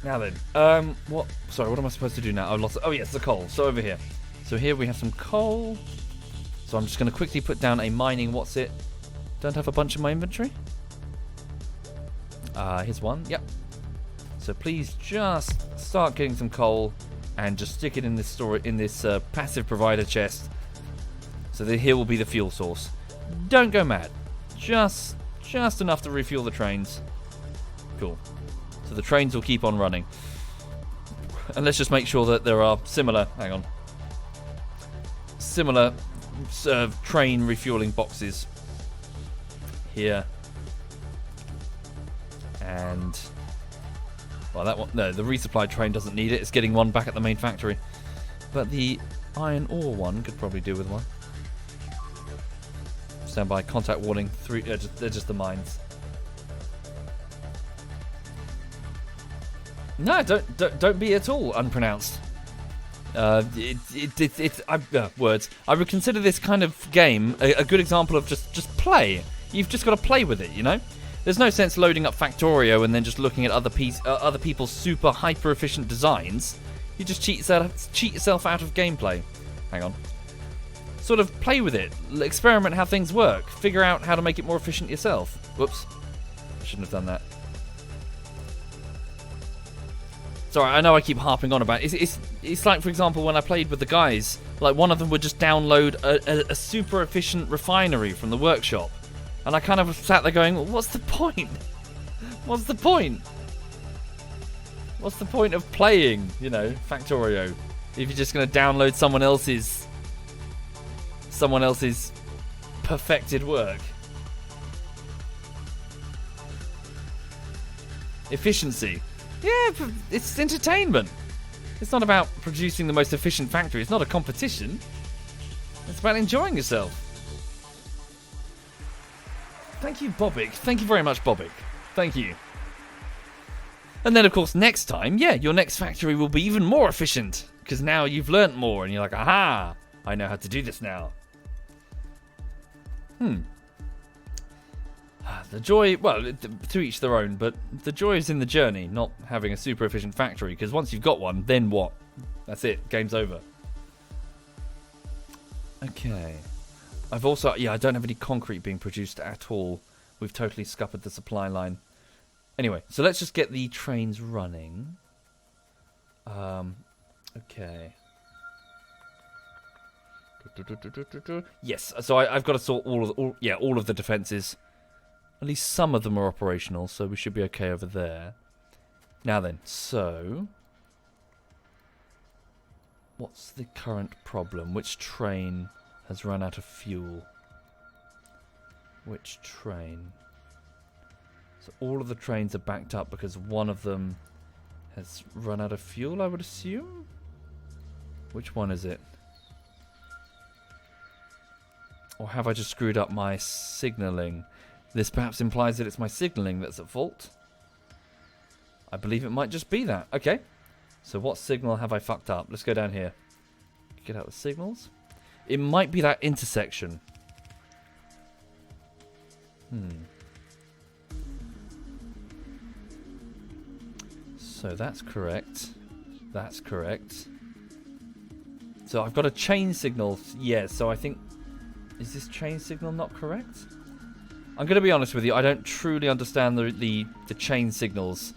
Now then, what? Sorry, what am I supposed to do now? I've lost it. Oh yes, the coal. So over here. So here we have some coal. So I'm just going to quickly put down a mining. What's it? Don't have a bunch in my inventory. Here's one. Yep. So please just start getting some coal and just stick it in this passive provider chest. So that here will be the fuel source. Don't go mad. Just enough to refuel the trains. Cool. So the trains will keep on running. And let's just make sure that there are similar train refueling boxes here. And well, that one, no, the resupply train doesn't need it. It's getting one back at the main factory. But the iron ore one could probably do with one. Stand by, contact warning. They're just the mines. No, don't be at all unpronounced. Words. I would consider this kind of game a good example of just play. You've just got to play with it, you know. There's no sense loading up Factorio and then just looking at other people's super hyper efficient designs. You just cheat yourself out of gameplay. Hang on. Sort of play with it. Experiment how things work. Figure out how to make it more efficient yourself. Whoops. I shouldn't have done that. Sorry, I know I keep harping on about it. It's like, for example, when I played with the guys, like one of them would just download a super efficient refinery from the workshop. And I kind of sat there going, well, what's the point? What's the point? What's the point of playing, you know, Factorio, if you're just going to download someone else's perfected work? Efficiency. Yeah, it's entertainment. It's not about producing the most efficient factory. It's not a competition. It's about enjoying yourself. Thank you, Bobic. Thank you very much, Bobic. Thank you. And then, of course, next time, yeah, your next factory will be even more efficient. Because now you've learnt more and you're like, aha, I know how to do this now. The joy, well, to each their own, but the joy is in the journey, not having a super efficient factory. Because once you've got one, then what? That's it. Game's over. Okay. I've also, yeah, I don't have any concrete being produced at all. We've totally scuppered the supply line. Anyway, so let's just get the trains running. Okay. Yes, so I've got to sort all of the defences. At least some of them are operational, so we should be okay over there. Now then, so what's the current problem? Which train has run out of fuel? Which train? So all of the trains are backed up because one of them has run out of fuel, I would assume? Which one is it? Or have I just screwed up my signalling? This perhaps implies that it's my signalling that's at fault. I believe it might just be that. Okay. So what signal have I fucked up? Let's go down here. Get out the signals. It might be that intersection. So that's correct. That's correct. So I've got a chain signal. Yeah, so I think... Is this chain signal not correct? I'm going to be honest with you. I don't truly understand the chain signals.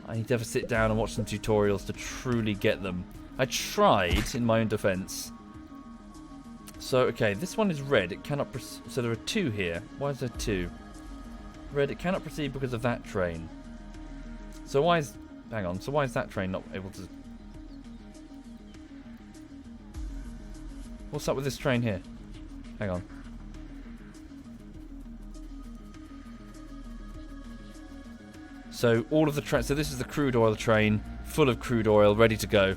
I need to have a sit down and watch some tutorials to truly get them. I tried, in my own defense. So, okay, this one is red. It cannot proceed. So there are two here. Why is there two? Red, it cannot proceed because of that train. So why is... Hang on. So why is that train not able to... What's up with this train here? Hang on. So all of the trains... So this is the crude oil train. Full of crude oil. Ready to go.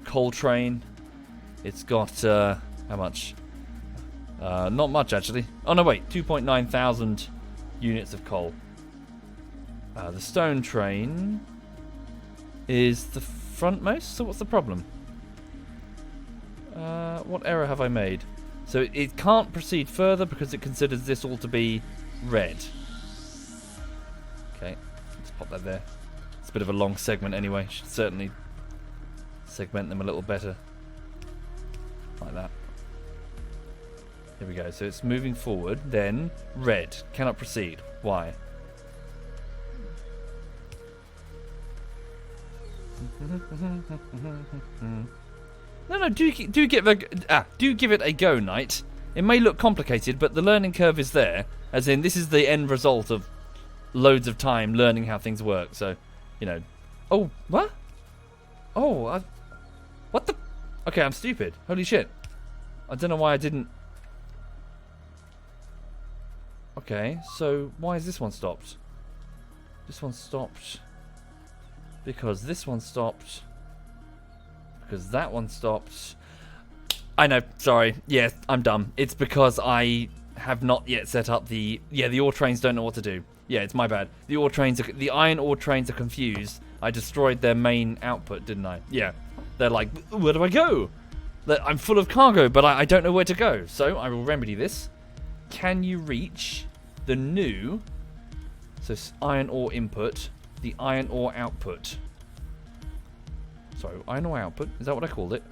Coal train. It's got... how much? Not much, actually. Oh, no, wait. 2.9 thousand units of coal. The stone train is the frontmost. So what's the problem? What error have I made? So it can't proceed further because it considers this all to be red. Okay, let's pop that there. It's a bit of a long segment anyway. Should certainly segment them a little better. Like that. Here we go. So it's moving forward. Then red. Cannot proceed. Why? No, do give it a go, Knight. It may look complicated, but the learning curve is there. As in, this is the end result of loads of time learning how things work. So, you know. Oh, what? Oh, what the? Okay, I'm stupid. Holy shit. I don't know why I didn't. Okay, so why is this one stopped? This one stopped. Because this one stopped. Because that one stopped. I know, sorry. Yeah, I'm dumb. It's because I have not yet set up the... Yeah, the ore trains don't know what to do. Yeah, it's my bad. The iron ore trains are confused. I destroyed their main output, didn't I? Yeah. They're like, where do I go? I'm full of cargo, but I don't know where to go. So, I will remedy this. Can you reach the new... So, iron ore input, the iron ore output. Sorry, iron ore output? Is that what I called it?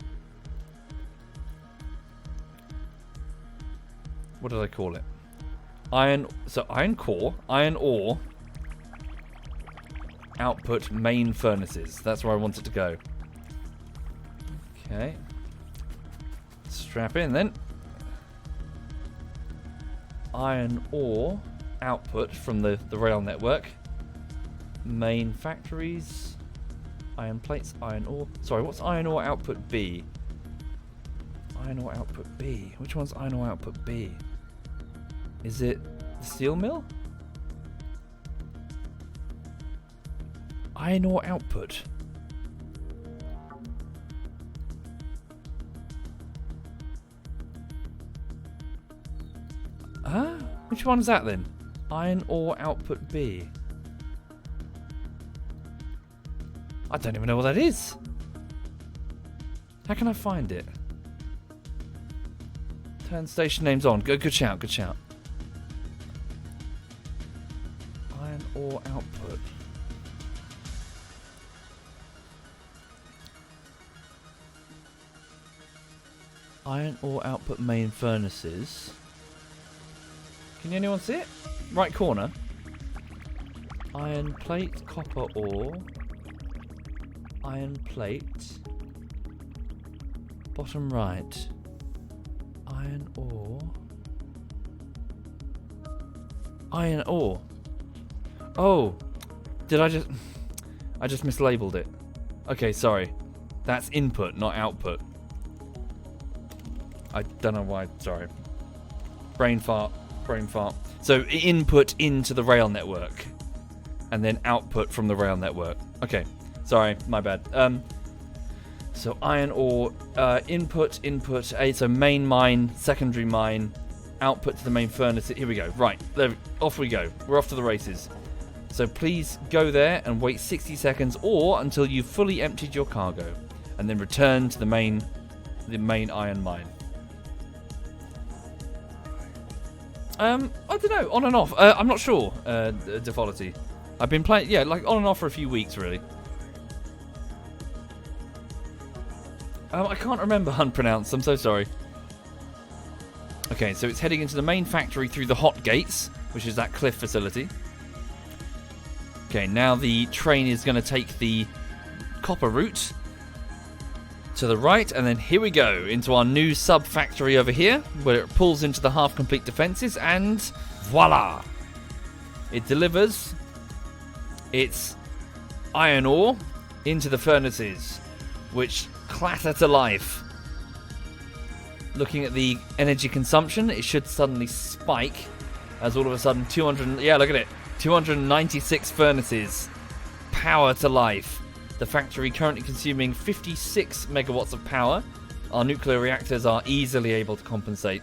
What did I call it? Iron core, iron ore output main furnaces. That's where I want it to go. Okay. Strap in then. Iron ore output from the rail network. Main factories. Iron plates, iron ore. Sorry, what's iron ore output B? Iron ore output B. Which one's iron ore output B? Is it the steel mill? Iron ore output. Which one is that then? Iron ore output B. I don't even know what that is. How can I find it? Turn station names on. Good shout, good shout. Iron ore output. Iron ore output main furnaces. Can anyone see it? Right corner. Iron plate, copper ore. Iron plate. Bottom right. Iron ore. Iron ore. Oh. Did I just... I just mislabeled it. Okay, sorry. That's input, not output. I don't know why. Sorry. Brain fart. Brain fart. So input into the rail network. And then output from the rail network. Okay. Sorry. My bad. So iron ore, input, so main mine, secondary mine, output to the main furnace. Here we go. Right, there, off we go. We're off to the races. So please go there and wait 60 seconds or until you've fully emptied your cargo. And then return to the main iron mine. I don't know, on and off. I'm not sure, Defaulty. I've been playing, yeah, like on and off for a few weeks, really. I can't remember unpronounced, I'm so sorry. Okay, so it's heading into the main factory through the hot gates, which is that cliff facility. Okay, now the train is going to take the copper route to the right, and then here we go into our new sub-factory over here, where it pulls into the half-complete defences, and voila! It delivers its iron ore into the furnaces, which clatter to life. Looking at the energy consumption, it should suddenly spike as all of a sudden 200, yeah, look at it, 296 furnaces power to life. The factory currently consuming 56 megawatts of power. Our nuclear reactors are easily able to compensate.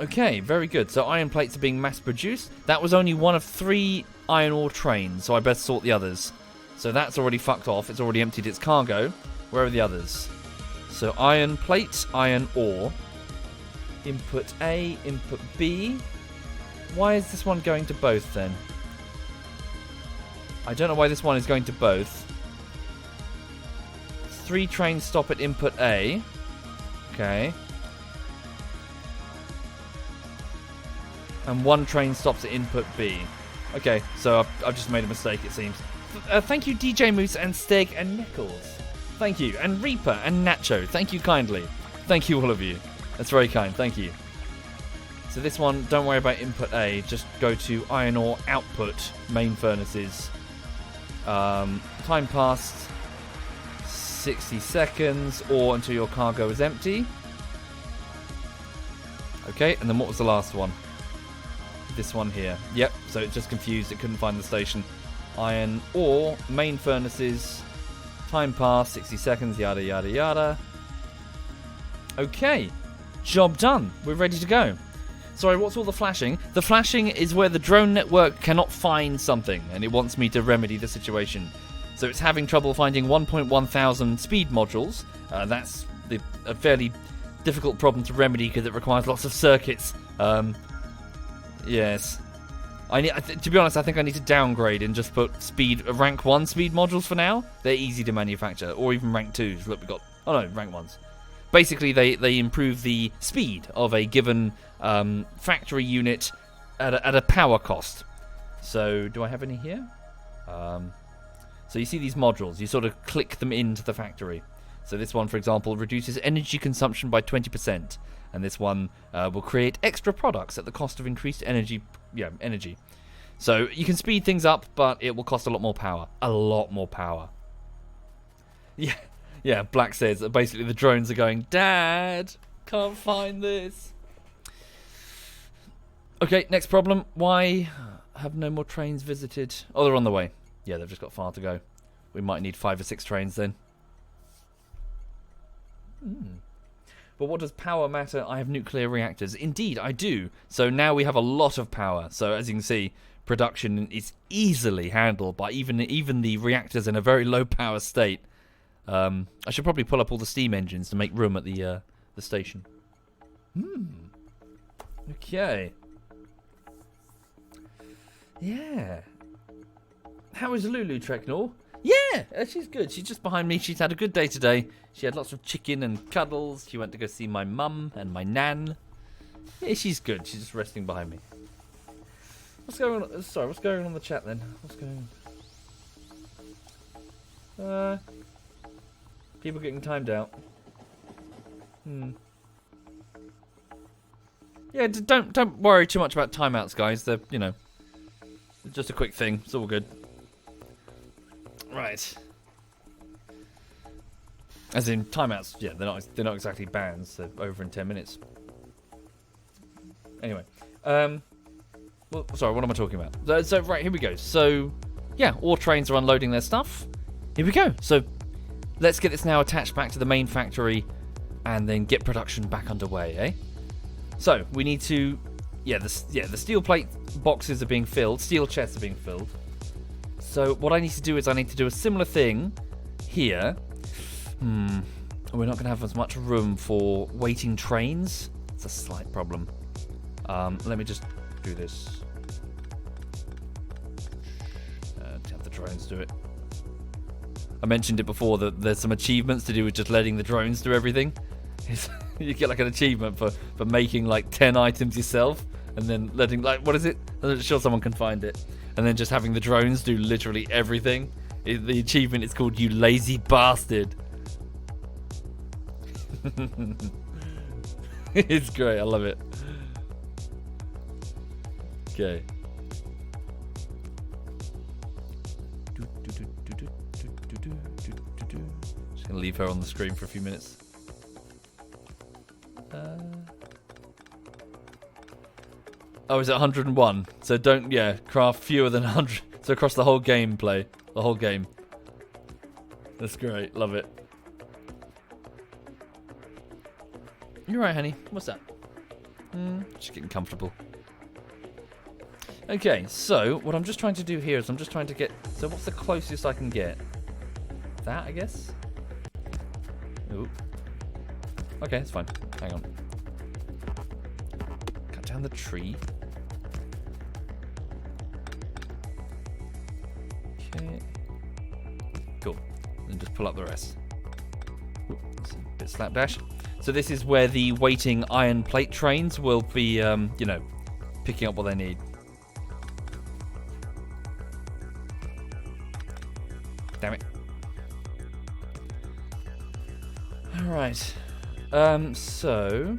Okay, very good. So iron plates are being mass produced. That was only one of 3 iron ore trains, so I best sort the others. So that's already fucked off. It's already emptied its cargo. Where are the others? So iron plate, iron ore. Input A, input B. Why is this one going to both then? I don't know why this one is going to both. 3 trains stop at input A. Okay. And 1 train stops at input B. Okay, so I've just made a mistake, it seems. Thank you, DJ Moose and Steg and Nichols. Thank you. And Reaper and Nacho. Thank you kindly. Thank you, all of you. That's very kind. Thank you. So this one, don't worry about input A. Just go to iron ore output, main furnaces. Time passed 60 seconds or until your cargo is empty. Okay, and then what was the last one? This one here. Yep, so it's just confused. It couldn't find the station. Iron ore, main furnaces. Time passed, 60 seconds, yada, yada, yada. Okay, job done. We're ready to go. Sorry, what's all the flashing? The flashing is where the drone network cannot find something, and it wants me to remedy the situation. So it's having trouble finding 1.1 thousand speed modules. That's a fairly difficult problem to remedy because it requires lots of circuits. Yes. To be honest, I think I need to downgrade and just put rank 1 speed modules for now. They're easy to manufacture, or even rank 2s. Look, we got... Oh no, rank 1s. Basically, they improve the speed of a given factory unit at a power cost. So, do I have any here? So you see these modules. You sort of click them into the factory. So this one, for example, reduces energy consumption by 20%. And this one will create extra products at the cost of increased energy. Yeah, energy. So you can speed things up, but it will cost a lot more power. A lot more power. Yeah. Yeah, Black says that basically the drones are going, Dad, can't find this. Okay, next problem. Why have no more trains visited? Oh, they're on the way. Yeah, they've just got far to go. We might need 5 or 6 trains then. But what does power matter? I have nuclear reactors. Indeed, I do. So now we have a lot of power. So as you can see, production is easily handled by even the reactors in a very low power state. I should probably pull up all the steam engines to make room at the station. Okay. Yeah. How is Lulu, Treknor? Yeah, she's good. She's just behind me. She's had a good day today. She had lots of chicken and cuddles. She went to go see my mum and my nan. Yeah, she's good. She's just resting behind me. What's going on? Sorry, what's going on in the chat then? What's going on? People getting timed out. Yeah, don't worry too much about timeouts, guys. They're, you know, just a quick thing. It's all good. Right. As in timeouts, yeah, they're not exactly bans. They're over in 10 minutes. Anyway, well, sorry, what am I talking about? So right, here we go. So, yeah, all trains are unloading their stuff. Here we go. So, let's get this now attached back to the main factory, and then get production back underway, eh? So we need to, the steel plate boxes are being filled, steel chests are being filled. So what I need to do is I need to do a similar thing here. We're not going to have as much room for waiting trains. It's a slight problem. Let me just do this. Have the drones do it. I mentioned it before that there's some achievements to do with just letting the drones do everything. You get like an achievement for making like 10 items yourself and then letting, like, what is it? I'm sure someone can find it. And then just having the drones do literally everything. The achievement is called "You Lazy Bastard." It's great. I love it. Okay. Just gonna leave her on the screen for a few minutes. Oh, is it 101? So don't, craft fewer than 100. So across the whole gameplay. The whole game. That's great. Love it. You're right, honey. What's that? Just getting comfortable. Okay, so what I'm just trying to do here is I'm just trying to get... So what's the closest I can get? That, I guess? Ooh. Okay, it's fine. Hang on. Cut down the tree. Okay. Cool. And just pull up the rest. Ooh, that's a bit slapdash. So this is where the waiting iron plate trains will be, picking up what they need. Damn it. Alright. So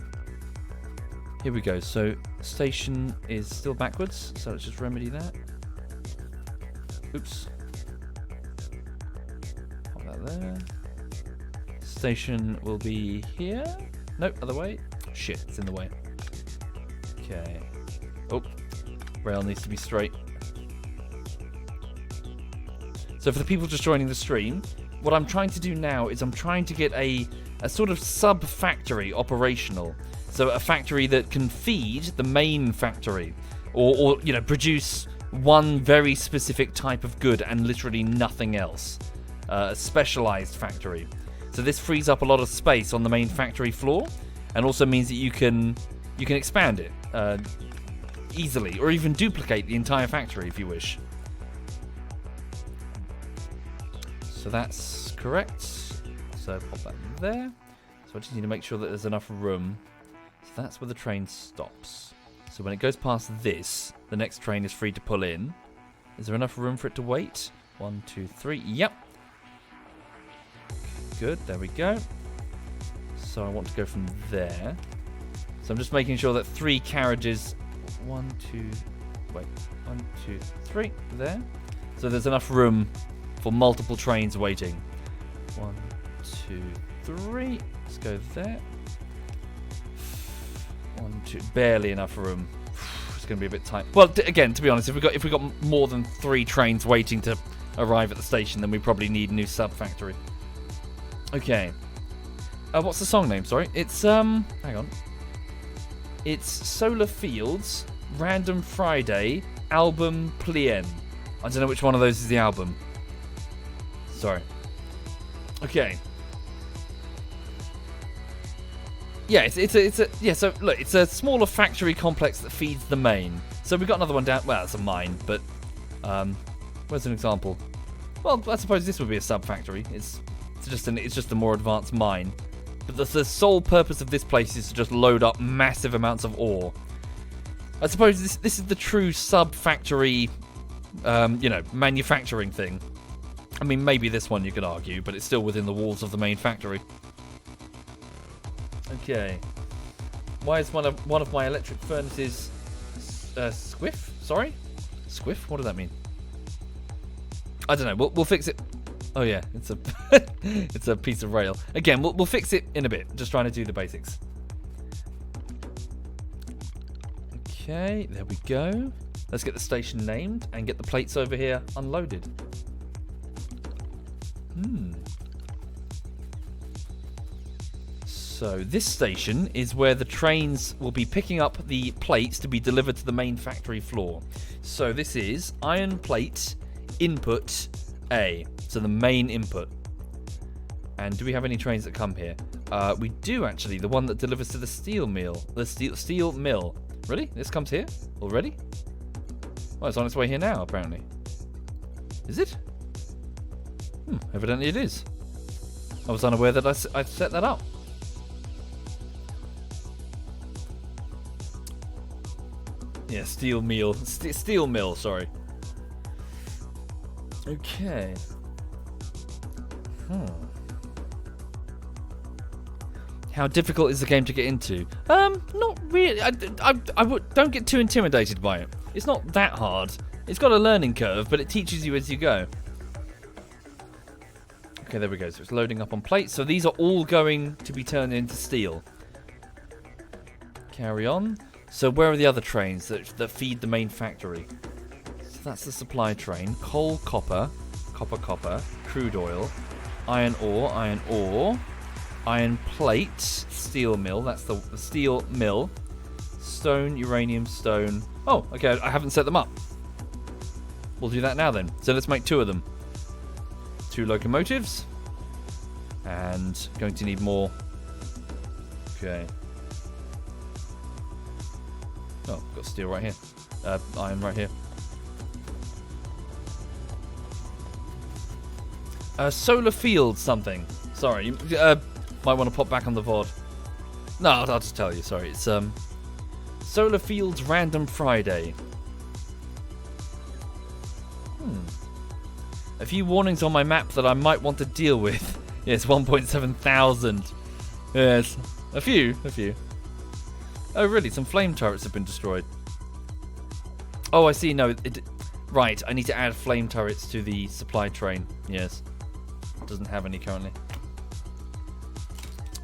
here we go. So station is still backwards, so let's just remedy that. Oops. Pop that there. Station will be here. Nope, other way. Shit, it's in the way. Okay. Oh, rail needs to be straight. So for the people just joining the stream, what I'm trying to do now is I'm trying to get a sort of sub-factory operational. So a factory that can feed the main factory or produce one very specific type of good and literally nothing else. A specialized factory. So this frees up a lot of space on the main factory floor and also means that you can expand it easily or even duplicate the entire factory if you wish. So that's correct. So pop that there. So I just need to make sure that there's enough room. So that's where the train stops. So when it goes past this, the next train is free to pull in. Is there enough room for it to wait? 1, 2, 3. Yep. Good. There we go. So I want to go from there. So I'm just making sure that 3 carriages. 1, 2. Wait. 1, 2, 3. There. So there's enough room for multiple trains waiting. 1, 2, 3. Let's go there. 1, 2. Barely enough room. It's going to be a bit tight. Well, again, to be honest, if we got more than 3 trains waiting to arrive at the station, then we probably need a new sub factory. Okay. What's the song name? Sorry, it's hang on. It's Solar Fields Random Friday Album Plien. I don't know which one of those is the album. Sorry. Okay. Yeah, it's a yeah. So look, it's a smaller factory complex that feeds the main. So we've got another one down. Well, it's a mine, but where's an example? Well, I suppose this would be a sub-factory. It's just a more advanced mine. But the sole purpose of this place is to just load up massive amounts of ore. I suppose this is the true sub-factory, manufacturing thing. I mean, maybe this one you could argue, but it's still within the walls of the main factory. Okay. Why is one of my electric furnaces squiff? Sorry? Squiff? What does that mean? I don't know. We'll fix it. Oh yeah, it's a it's a piece of rail. Again, we'll fix it in a bit. Just trying to do the basics. Okay, there we go. Let's get the station named and get the plates over here unloaded. So this station is where the trains will be picking up the plates to be delivered to the main factory floor. So this is iron plate input A. So the main input. And do we have any trains that come here? We do actually. The one that delivers to the steel mill. The steel mill. Really? This comes here already? Well, it's on its way here now, apparently. Is it? Evidently it is. I was unaware that I set that up. Yeah, steel mill, sorry. Okay. How difficult is the game to get into? Not really. Don't get too intimidated by it. It's not that hard. It's got a learning curve, but it teaches you as you go. Okay, there we go. So it's loading up on plates. So these are all going to be turned into steel. Carry on. So where are the other trains that feed the main factory? So that's the supply train. Coal, copper, crude oil, iron ore, iron plate, steel mill. That's the steel mill. Stone, uranium, stone. Oh, okay. I haven't set them up. We'll do that now then. So let's make 2 of them. 2 locomotives. And going to need more. Okay. Oh, got steel right here. Iron right here. Solar Fields something. Sorry, you might want to pop back on the VOD. No, I'll just tell you. Sorry, it's Solar Fields Random Friday. A few warnings on my map that I might want to deal with. Yes, 1.7 thousand. Yes, a few. Oh, really? Some flame turrets have been destroyed. Oh, I see. No, right. I need to add flame turrets to the supply train. Yes. It doesn't have any currently.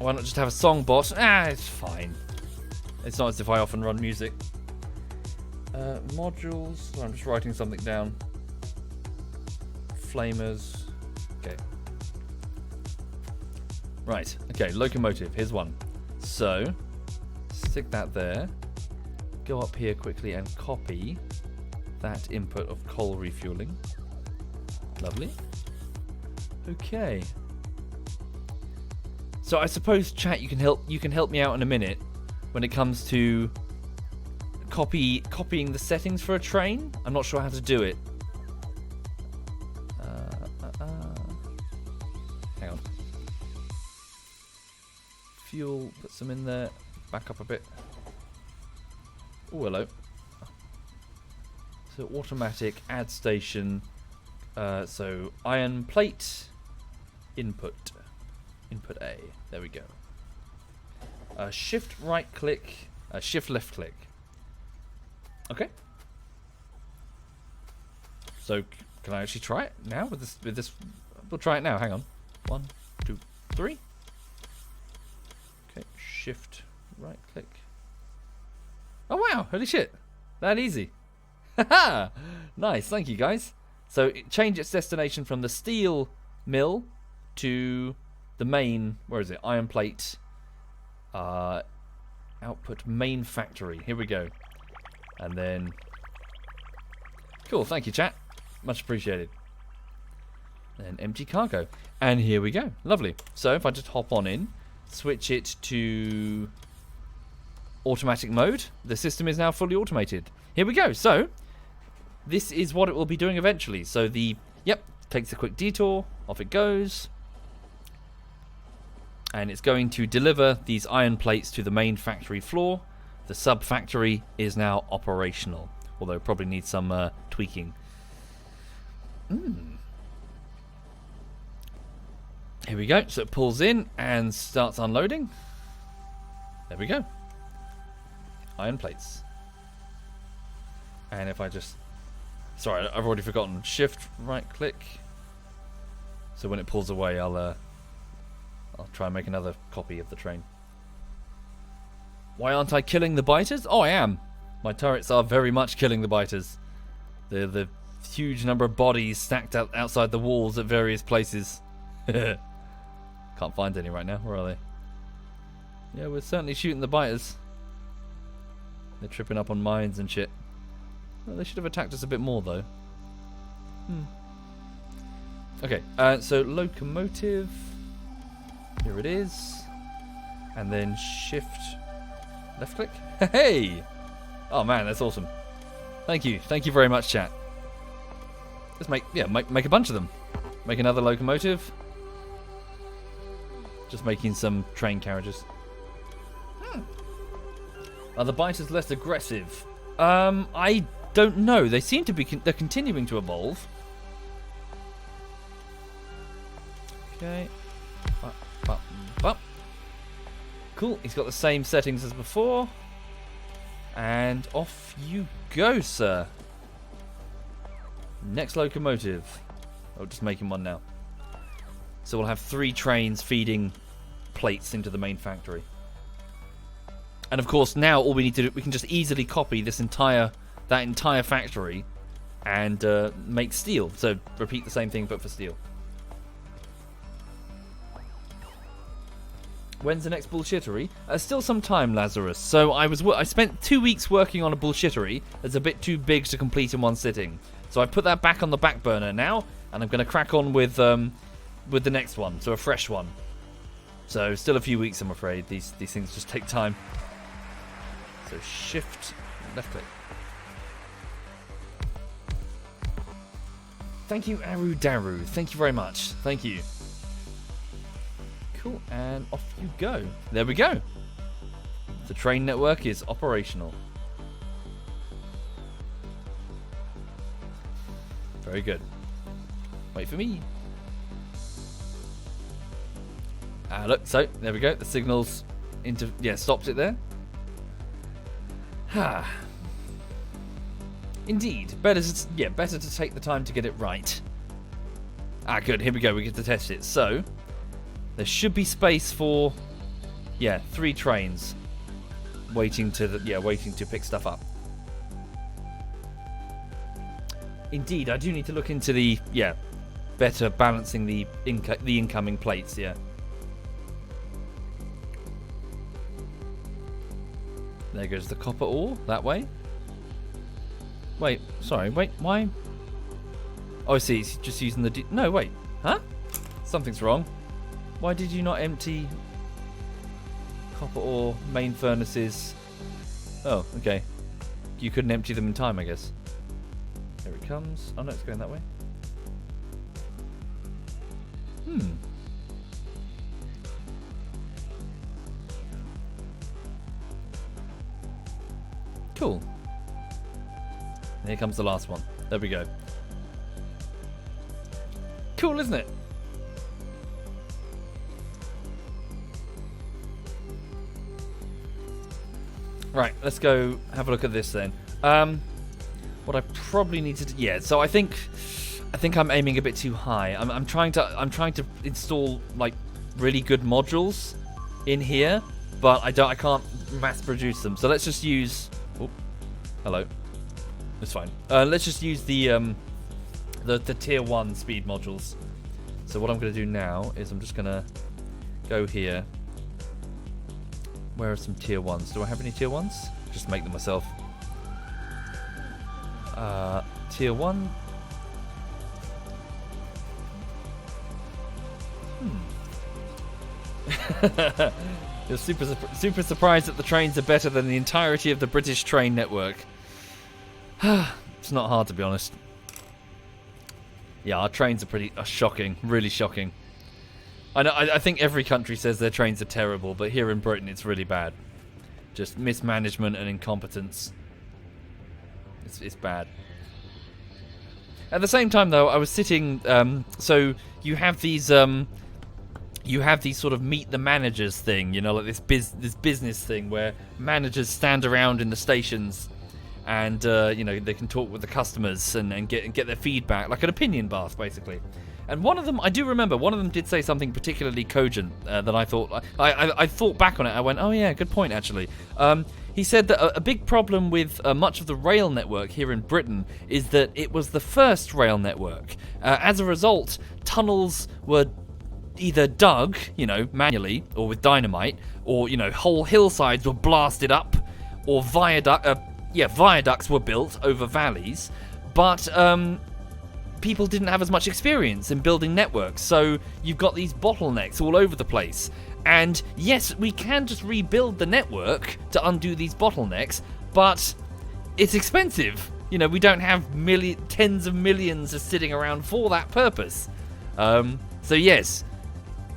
Why not just have a song bot? It's fine. It's not as if I often run music. Modules. Oh, I'm just writing something down. Flamers. Okay. Right. Okay, locomotive. Here's one. So, stick that there. Go up here quickly and copy that input of coal refueling. Lovely. Okay. So I suppose, chat, you can help me out in a minute when it comes to copying the settings for a train. I'm not sure how to do it. Hang on. Fuel, put some in there. Back up a bit. Oh, hello. So automatic, add station. So iron plate, input A. There we go. Shift right click, shift left click. Okay. So can I actually try it now with this? We'll try it now. Hang on. 1, 2, 3. Okay. Shift right click. Oh wow! Holy shit! That easy. Haha! Nice. Thank you guys. So change its destination from the steel mill to the main, where is it? Iron plate, output main factory. Here we go. And then, cool, thank you, chat. Much appreciated. Then empty cargo. And here we go. Lovely. So if I just hop on in, switch it to automatic mode, the system is now fully automated. Here we go. So this is what it will be doing eventually. So the, yep, takes a quick detour, off it goes. And it's going to deliver these iron plates to the main factory floor. The sub-factory is now operational, although it probably needs some tweaking. Here we go. So it pulls in and starts unloading. There we go. Iron plates. And if I just... Sorry, I've already forgotten. Shift, right click. So when it pulls away, I'll try and make another copy of the train. Why aren't I killing the biters? Oh, I am. My turrets are very much killing the biters. The huge number of bodies stacked outside the walls at various places. Can't find any right now. Where are they? Yeah, we're certainly shooting the biters. They're tripping up on mines and shit. Well, they should have attacked us a bit more, though. Okay, so locomotive. Here it is. And then shift, left click. Hey! Oh man, that's awesome. Thank you. Thank you very much, chat. Let's make a bunch of them. Make another locomotive. Just making some train carriages. Are the biters less aggressive? I don't know. They seem to be. They're continuing to evolve. Okay. Cool. He's got the same settings as before. And off you go, sir. Next locomotive. Oh, just making one now. So we'll have 3 trains feeding plates into the main factory. And of course, now all we need to do, we can just easily copy that entire factory and make steel. So repeat the same thing, but for steel. When's the next bullshittery? Still some time, Lazarus. So I spent 2 weeks working on a bullshittery that's a bit too big to complete in one sitting. So I put that back on the back burner now, and I'm going to crack on with the next one, so a fresh one. So still a few weeks, I'm afraid. These things just take time. So shift, left click. Thank you, Aru Daru. Thank you very much. Thank you. Cool, and off you go. There we go. The train network is operational. Very good. Wait for me. Look, so there we go. The signal's stopped it there. Indeed, better to take the time to get it right. Good. Here we go. We get to test it. So there should be space for 3 trains waiting to pick stuff up. Indeed, I do need to look into the better balancing the incoming plates. Yeah. There goes the copper ore that way. Wait, sorry. Wait, why? Oh, I see. He's just using the. No, wait. Huh? Something's wrong. Why did you not empty copper ore main furnaces? Oh, okay. You couldn't empty them in time, I guess. Here it comes. Oh no, it's going that way. Cool. And here comes the last one. There we go. Cool, isn't it? Right, let's go have a look at this then. What I probably need to do, so I think I'm aiming a bit too high. I'm trying to install like really good modules in here, but I can't mass produce them. So let's just use. Oh, hello. It's fine. Let's just use the tier 1 speed modules. So what I'm going to do now is I'm just going to go here. Where are some tier 1s? Do I have any tier 1s? Just make them myself. Tier 1. You're super surprised that the trains are better than the entirety of the British train network. It's not hard, to be honest. Yeah, our trains are shocking, really shocking. I think every country says their trains are terrible, but here in Britain it's really bad. Just mismanagement and incompetence. It's bad. At the same time, though, I was sitting. So you have these sort of meet the managers thing, you know, like this business thing where managers stand around in the stations, and you know, they can talk with the customers and get their feedback, like an opinion bath, basically. And one of them, I do remember, one of them did say something particularly cogent that I thought, I thought back on it. I went, oh yeah, good point, actually. He said that a big problem with much of the rail network here in Britain is that it was the first rail network. As a result, tunnels were either dug, you know, manually or with dynamite, or, you know, whole hillsides were blasted up, or viaducts were built over valleys. But people didn't have as much experience in building networks, so you've got these bottlenecks all over the place. And yes, we can just rebuild the network to undo these bottlenecks, but it's expensive. You know, we don't have tens of millions just sitting around for that purpose. So yes,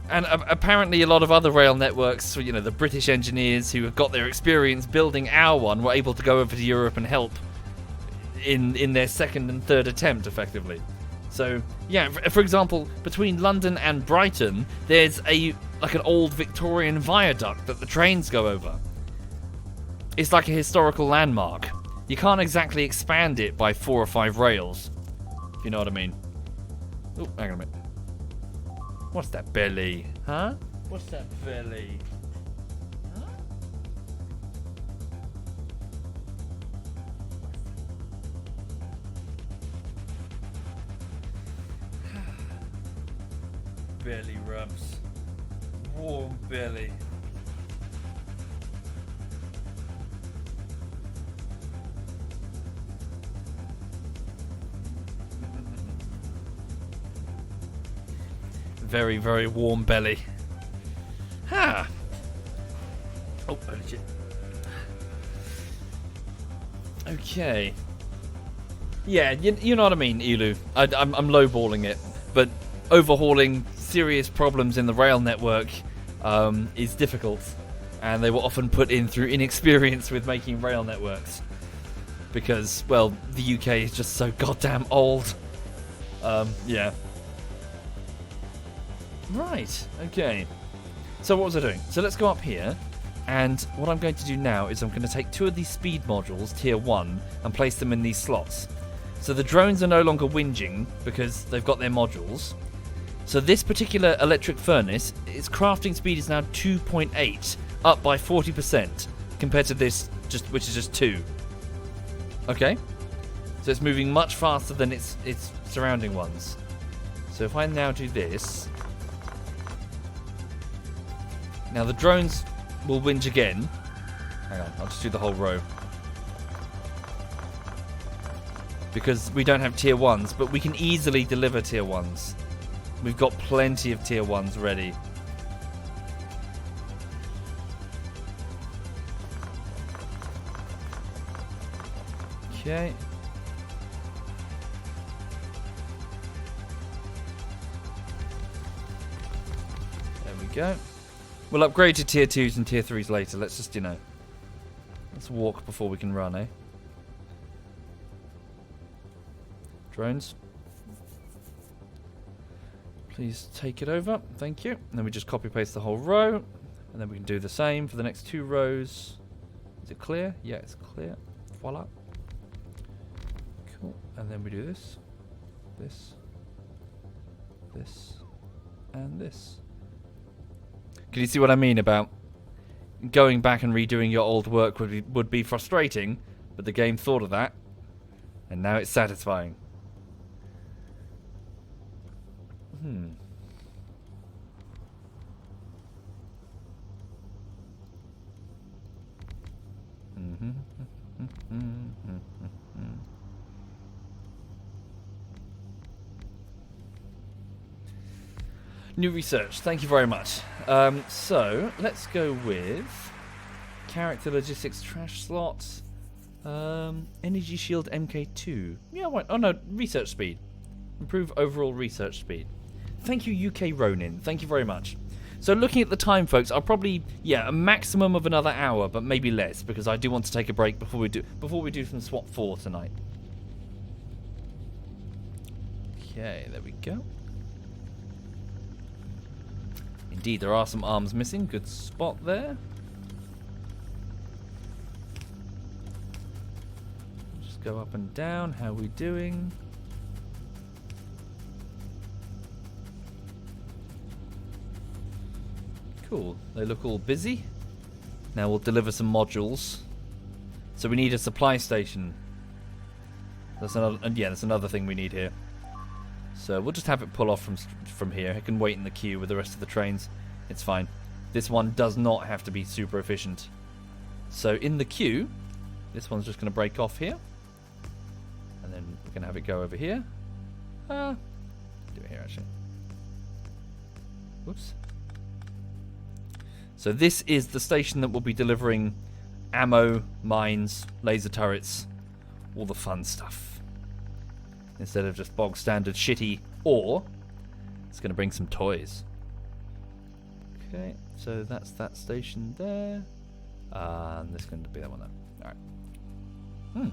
and apparently a lot of other rail networks, you know, the British engineers who have got their experience building our one were able to go over to Europe and help in their second and third attempt, effectively. So yeah, for example, between London and Brighton, there's like an old Victorian viaduct that the trains go over. It's like a historical landmark. You can't exactly expand it by 4 or 5 rails, if you know what I mean. Oh, hang on a minute. What's that belly? Huh? What's that belly? Huh? Belly rubs. Warm belly. Very, very warm belly. Ha! Oh, holy shit. Okay. Yeah, you know what I mean, Elu. I'm lowballing it, but overhauling serious problems in the rail network is difficult, and they were often put in through inexperience with making rail networks, because, well, the UK is just so goddamn old. Yeah. Right, okay. So what was I doing? So let's go up here, and what I'm going to do now is I'm going to take 2 of these speed modules, tier 1, and place them in these slots. So the drones are no longer whinging because they've got their modules. So this particular electric furnace, its crafting speed is now 2.8, up by 40% compared to this, which is just 2. Okay? So it's moving much faster than its surrounding ones. So if I now do this... Now the drones will whinge again. Hang on, I'll just do the whole row. Because we don't have tier 1s, but we can easily deliver tier 1s. We've got plenty of tier 1s ready. Okay. There we go. We'll upgrade to tier 2s and tier 3s later. Let's just, you know, let's walk before we can run, eh? Drones. Please take it over. Thank you. And then we just copy paste the whole row. And then we can do the same for the next 2 rows. Is it clear? Yeah, it's clear. Voila. Cool. And then we do this. This. This. And this. Can you see what I mean about going back and redoing your old work would be frustrating, but the game thought of that, and now it's satisfying. New research. Thank you very much. So let's go with character logistics trash slots. Energy shield MK2. Yeah, why? Oh no, research speed. Improve overall research speed. Thank you, UK Ronin. Thank you very much. So looking at the time, folks, I'll probably a maximum of another hour, but maybe less because I do want to take a break before we do some SWAT 4 tonight. Okay, there we go. Indeed, there are some arms missing. Good spot there. Just go up and down. How are we doing? Cool. They look all busy. Now we'll deliver some modules. So we need a supply station. That's another thing we need here. So we'll just have it pull off from here. It can wait in the queue with the rest of the trains. It's fine. This one does not have to be super efficient. So in the queue, this one's just going to break off here. And then we're going to have it go over here. Do it here, actually. Whoops. So this is the station that will be delivering ammo, mines, laser turrets, all the fun stuff. Instead of just bog standard shitty ore, it's going to bring some toys. Okay, so that's that station there. And this is going to be that one there. Alright.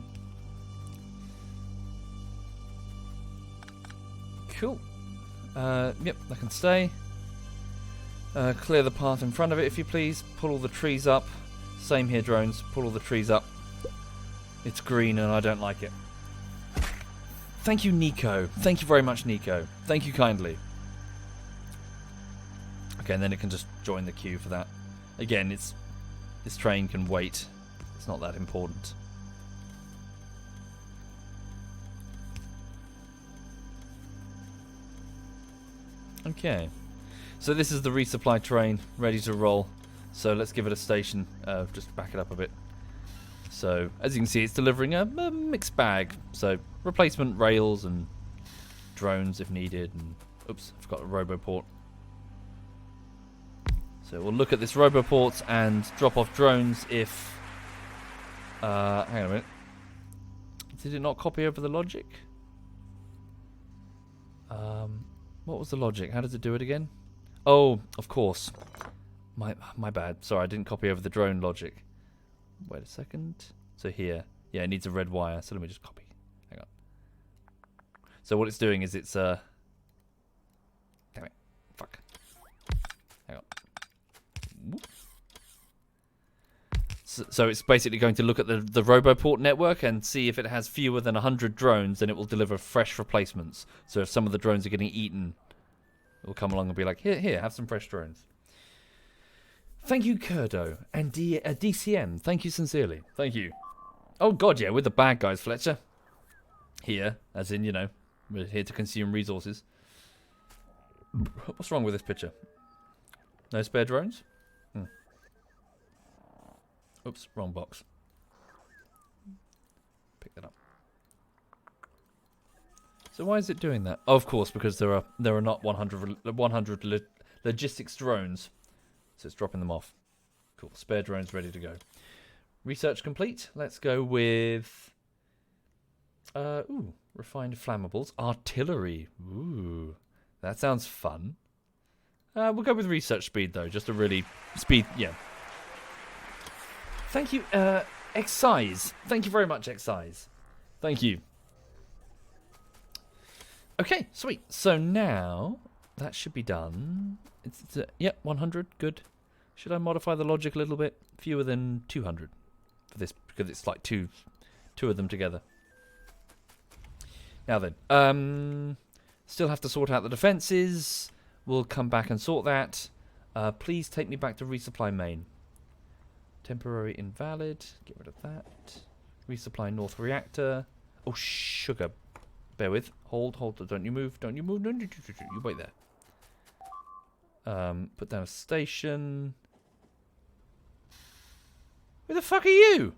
Cool. Yep, that can stay. Clear the path in front of it if you please. Pull all the trees up. Same here, drones. Pull all the trees up. It's green and I don't like it. Thank you, Nico. Thank you very much, Nico. Thank you kindly. Okay, and then it can just join the queue for that. Again, this train can wait. It's not that important. Okay. So this is the resupply train, ready to roll. So let's give it a station, just to back it up a bit. So, as you can see, it's delivering a mixed bag. So, replacement rails and drones if needed. And oops, I forgot a roboport. So we'll look at this roboport and drop off drones if... hang on a minute. Did it not copy over the logic? What was the logic? How does it do it again? Oh, of course. My bad. Sorry, I didn't copy over the drone logic. Wait a second. So here. Yeah, it needs a red wire. So let me just copy. Hang on. So what it's doing is it's... Damn it. Fuck. Hang on. Whoop. So it's basically going to look at the roboport network and see if it has fewer than 100 drones, then it will deliver fresh replacements. So if some of the drones are getting eaten, it will come along and be like, here, have some fresh drones. Thank you, Kurdo. And DCM, thank you sincerely. Thank you. Oh, God, yeah, we're the bad guys, Fletcher. Here, as in, you know, we're here to consume resources. What's wrong with this picture? No spare drones? Oops, wrong box. Pick that up. So why is it doing that? Oh, of course, because there are not 100 logistics drones. So it's dropping them off. Cool. Spare drones ready to go. Research complete. Let's go with... refined flammables. Artillery. Ooh. That sounds fun. We'll go with research speed, though. Just a really... Speed, yeah. Thank you, Excise. Thank you very much, Excise. Thank you. Okay, sweet. So now, that should be done. Yep, 100, good. Should I modify the logic a little bit? Fewer than 200 for this, because it's like two of them together. Now then, still have to sort out the defences. We'll come back and sort that. Please take me back to resupply main. Temporary invalid. Get rid of that. Resupply north reactor. Oh, sugar. Bear with. Hold. Don't you move. Don't you move. No, you wait there. Put down a station. Who the fuck are you?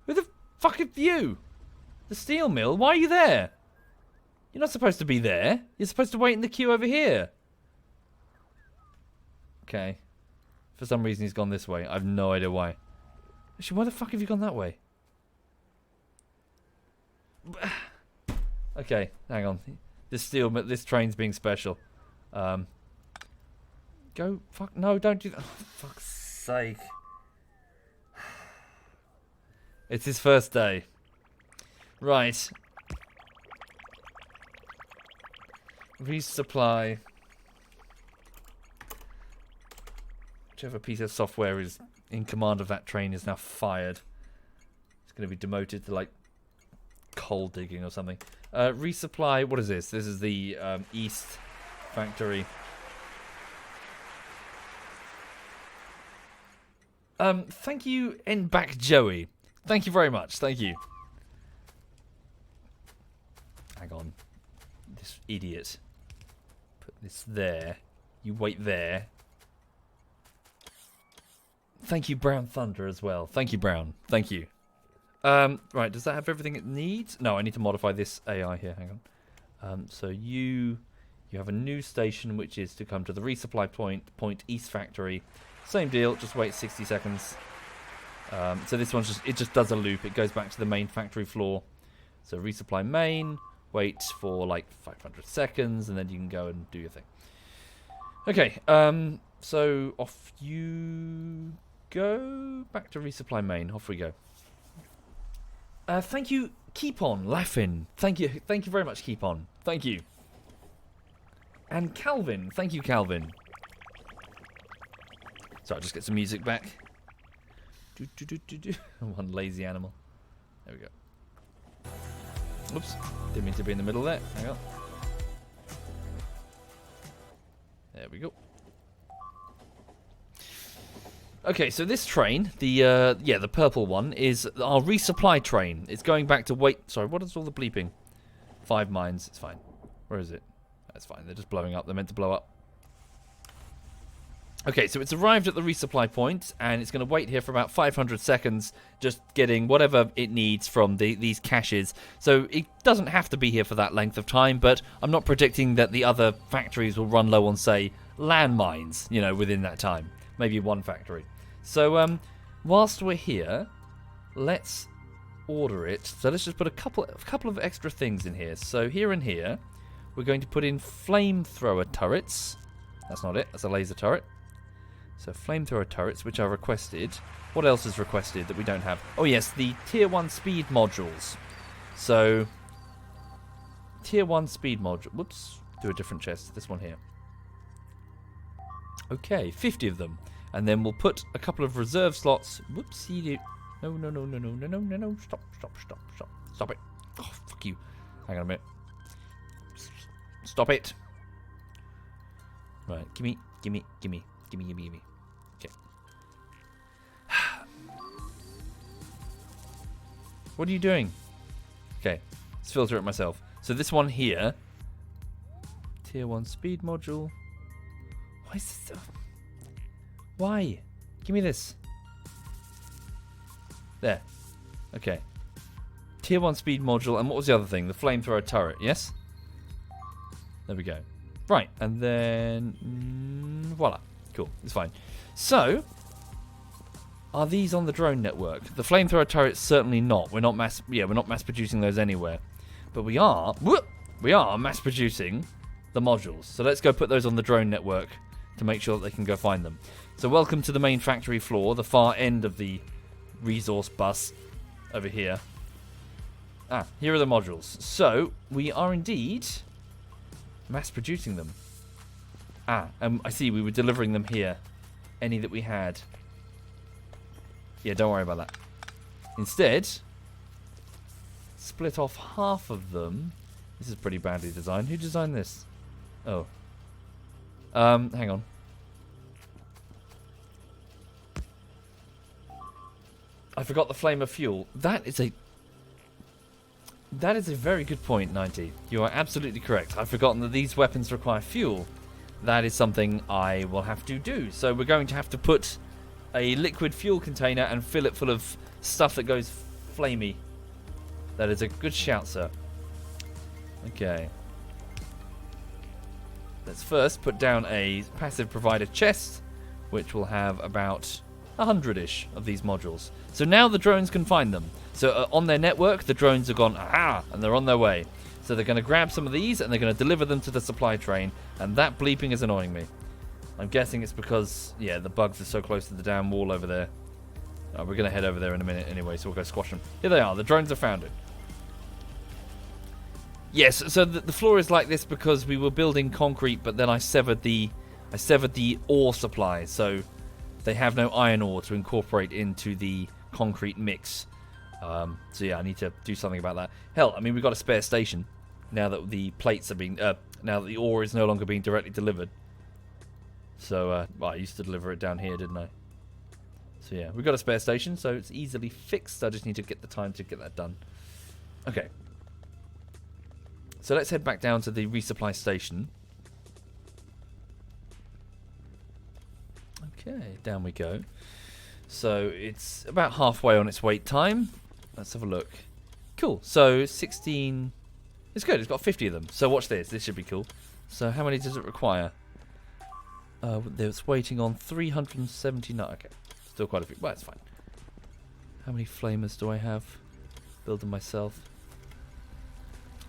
Who the fuck are you? The steel mill? Why are you there? You're not supposed to be there. You're supposed to wait in the queue over here. Okay. For some reason he's gone this way. I have no idea why. Actually, why the fuck have you gone that way? Okay, hang on. This train's being special. Go, fuck, no, don't do that. Oh, for fuck's sake. It's his first day. Right. Resupply. Whichever piece of software is in command of that train is now fired. It's going to be demoted to, like, coal digging or something. Resupply, what is this? This is the East Factory. Thank you, Back Joey. Thank you very much. Thank you. Hang on. This idiot. Put this there. You wait there. Thank you, Brown Thunder, as well. Thank you, Brown. Thank you. Right, does that have everything it needs? No, I need to modify this AI here. Hang on. So you have a new station, which is to come to the resupply point East Factory. Same deal, just wait 60 seconds. So this one's just does a loop. It goes back to the main factory floor. So resupply main, wait for like 500 seconds, and then you can go and do your thing. Okay, so off you go. Back to resupply main. Off we go. Thank you, Keep On Laughing. Thank you very much, Keep On. Thank you. And Calvin, thank you, Calvin. So I'll just get some music back. One lazy animal. There we go. Oops, didn't mean to be in the middle there. Hang on. There we go. Okay, so this train, the purple one, is our resupply train. It's going back to Sorry, what is all the bleeping? 5 mines. It's fine. Where is it? That's fine. They're just blowing up. They're meant to blow up. Okay, so it's arrived at the resupply point, and it's going to wait here for about 500 seconds, just getting whatever it needs from these caches. So it doesn't have to be here for that length of time, but I'm not predicting that the other factories will run low on, say, landmines, within that time. Maybe one factory. So whilst we're here, let's order it. So let's just put a couple of extra things in here. So here and here, we're going to put in flamethrower turrets. That's not it. That's a laser turret. So flamethrower turrets, which are requested. What else is requested that we don't have? Oh yes, the tier 1 speed modules. So tier 1 speed module. Whoops. Do a different chest. This one here. Okay, 50 of them. And then we'll put a couple of reserve slots. Whoopsie. No. Stop it. Oh, fuck you. Hang on a minute. Stop it. Right, gimme. Okay. What are you doing? Okay, let's filter it myself. So this one here. Tier 1 speed module. Why is this? Why? Give me this. There. Okay. Tier 1 speed module. And what was the other thing? The flamethrower turret, yes? There we go. Right. And then... voila. Cool. It's fine. So... are these on the drone network? The flamethrower turrets certainly not. We're not mass producing those anywhere. But we are mass producing the modules. So let's go put those on the drone network to make sure that they can go find them. So welcome to the main factory floor, the far end of the resource bus over here. Here are the modules. So we are indeed mass producing them. I see we were delivering them here. Any that we had. Yeah, don't worry about that. Instead, split off half of them. This is pretty badly designed. Who designed this? Oh. Hang on. I forgot the flame of fuel. That is a very good point, 90. You are absolutely correct. I've forgotten that these weapons require fuel. That is something I will have to do. So we're going to have to put a liquid fuel container and fill it full of stuff that goes flamey. That is a good shout, sir. Okay. Let's first put down a passive provider chest, which will have about 100-ish of these modules. So now the drones can find them. So on their network, the drones have gone, aha, and they're on their way. So they're going to grab some of these and they're going to deliver them to the supply train. And that bleeping is annoying me. I'm guessing it's because, yeah, the bugs are so close to the damn wall over there. We're going to head over there in a minute anyway, so we'll go squash them. Here they are. The drones have found it. Yes, so the floor is like this because we were building concrete, but then I severed the ore supply, so they have no iron ore to incorporate into the concrete mix. So yeah, I need to do something about that. Hell, I mean, we've got a spare station now that the plates are being, now that the ore is no longer being directly delivered. So, well, I used to deliver it down here, didn't I? So yeah, we've got a spare station, so it's easily fixed. I just need to get the time to get that done. Okay. So let's head back down to the resupply station. Okay, down we go. So it's about halfway on its wait time. Let's have a look. Cool. So 16. It's good. It's got 50 of them. So watch this. This should be cool. So how many does it require? It's waiting on 379. Okay. Still quite a few. Well, it's fine. How many flamers do I have? Build them myself.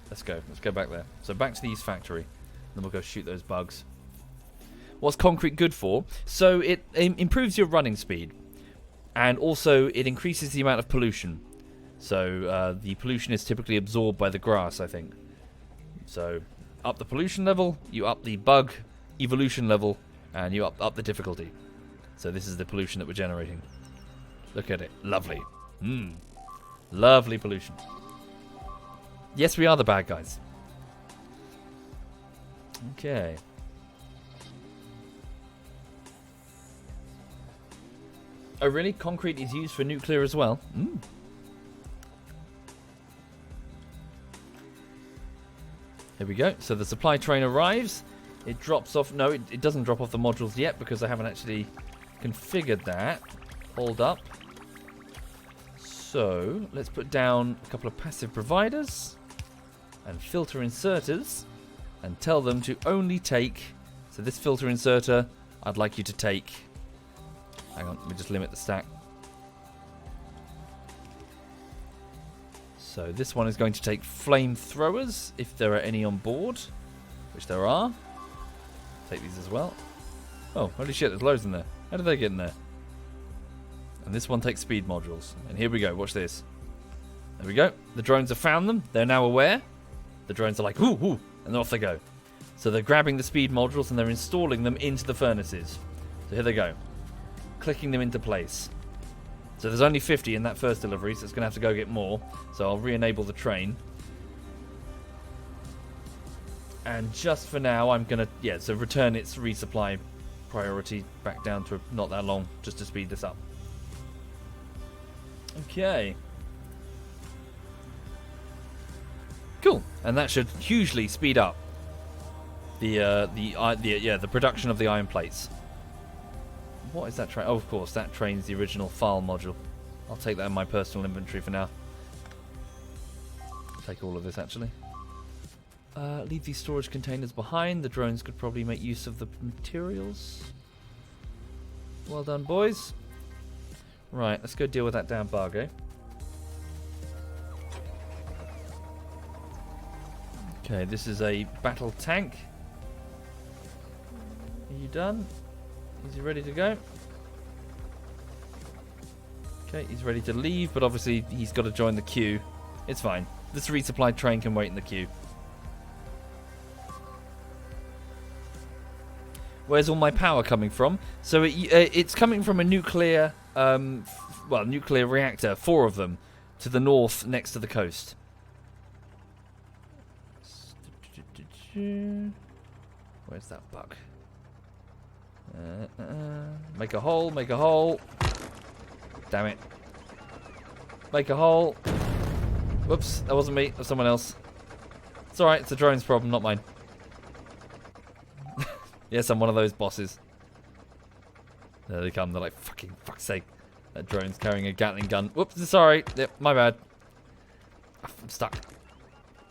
Let's go. Let's go back there. So back to the East Factory. Then we'll go shoot those bugs. What's concrete good for? So it improves your running speed. And also it increases the amount of pollution. So the pollution is typically absorbed by the grass, I think. So up the pollution level, you up the bug evolution level, and you up the difficulty. So this is the pollution that we're generating. Look at it. Lovely. Lovely pollution. Yes, we are the bad guys. Okay. Oh, really? Concrete is used for nuclear as well? Here we go. So the supply train arrives. It drops off. No, it doesn't drop off the modules yet because I haven't actually configured that. Hold up. So let's put down a couple of passive providers and filter inserters and tell them to only take. So this filter inserter, I'd like you to take. Hang on, let me just limit the stack. So this one is going to take flamethrowers, if there are any on board, which there are. Take these as well. Oh, holy shit, there's loads in there. How did they get in there? And this one takes speed modules. And here we go, watch this. There we go. The drones have found them. They're now aware. The drones are like, ooh, ooh, and off they go. So they're grabbing the speed modules and they're installing them into the furnaces. So here they go. Clicking them into place. So there's only 50 in that first delivery, so it's going to have to go get more. So I'll re-enable the train. And just for now, I'm going to, yeah, so return its resupply priority back down to not that long, just to speed this up. Okay. Cool. And that should hugely speed up the production of the iron plates. What is that train? Oh, of course, that train's the original file module. I'll take that in my personal inventory for now. I'll take all of this, actually. Leave these storage containers behind. The drones could probably make use of the materials. Well done, boys. Right, let's go deal with that damn bug, eh? Okay, this is a battle tank. Are you done? Is he ready to go? Okay, he's ready to leave, but obviously he's got to join the queue. It's fine. This resupply train can wait in the queue. Where's all my power coming from? So it's coming from a nuclear, nuclear reactor, 4 of them, to the north next to the coast. Where's that bug? Make a hole, make a hole. Damn it. Make a hole. Whoops, that wasn't me, that was someone else. It's alright, it's the drone's problem, not mine. Yes, I'm one of those bosses. There they come, they're like, fuck's sake. That drone's carrying a Gatling gun. Whoops, sorry. Yep, my bad. I'm stuck.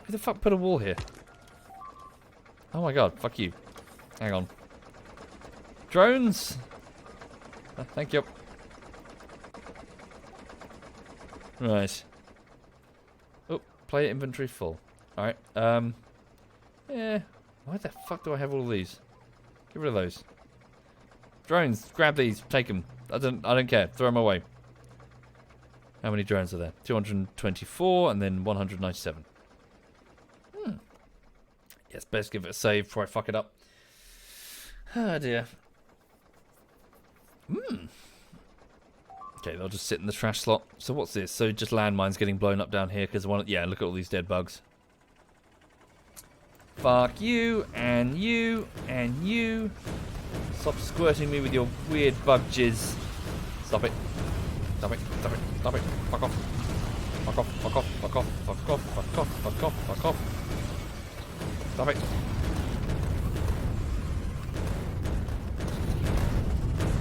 Who the fuck put a wall here? Oh my god, fuck you. Hang on. Drones? Thank you. Right. Oh, player inventory full. Alright. Yeah. Why the fuck do I have all these? Get rid of those. Drones, grab these, take them. I don't care. Throw them away. How many drones are there? 224 and then 197. Yes, best give it a save before I fuck it up. Oh dear. Okay, they'll just sit in the trash slot. So what's this? So just landmines getting blown up down here because one. Yeah, look at all these dead bugs. Fuck you and you and you. Stop squirting me with your weird bug jizz. Stop it. Stop it. Stop it. Stop it. Fuck off. Fuck off. Fuck off. Fuck off. Fuck off. Fuck off. Fuck off. Fuck off. Stop it.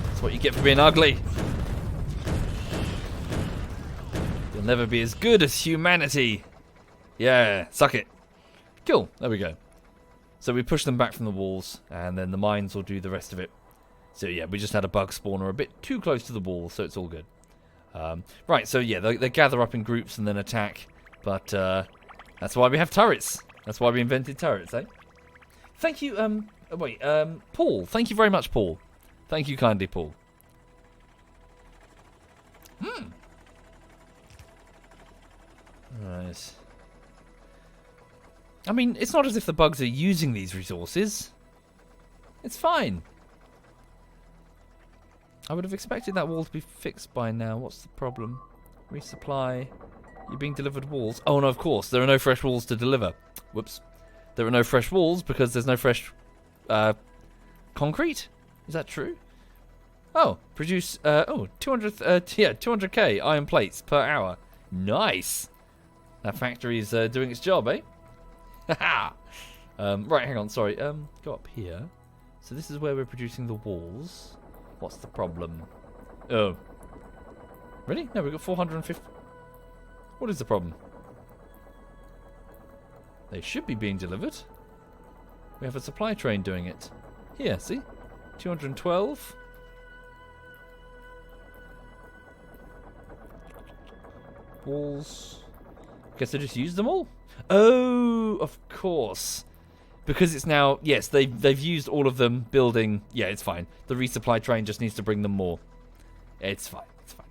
That's what you get for being ugly. You'll never be as good as humanity. Yeah, suck it. Cool, there we go. So we push them back from the walls, and then the mines will do the rest of it. So yeah, we just had a bug spawner a bit too close to the wall, so it's all good. Right, so yeah, they gather up in groups and then attack, but that's why we have turrets. That's why we invented turrets, eh? Thank you, Paul. Thank you very much, Paul. Thank you kindly, Paul. Right. I mean, it's not as if the bugs are using these resources. It's fine. I would have expected that wall to be fixed by now. What's the problem? Resupply. You're being delivered walls. Oh, no, of course. There are no fresh walls to deliver. Whoops. There are no fresh walls because there's no fresh concrete? Is that true? Oh, produce 200k iron plates per hour. Nice. That factory is doing its job, eh? Haha. Right, hang on, sorry. Go up here. So this is where we're producing the walls. What's the problem? Oh. Really? No, we've got 450. What is the problem? They should be being delivered. We have a supply train doing it. Here, see? 212. Walls. Guess I just used them all. Oh, of course. Because it's now, yes, they've used all of them building. Yeah, it's fine. The resupply train just needs to bring them more. It's fine. It's fine.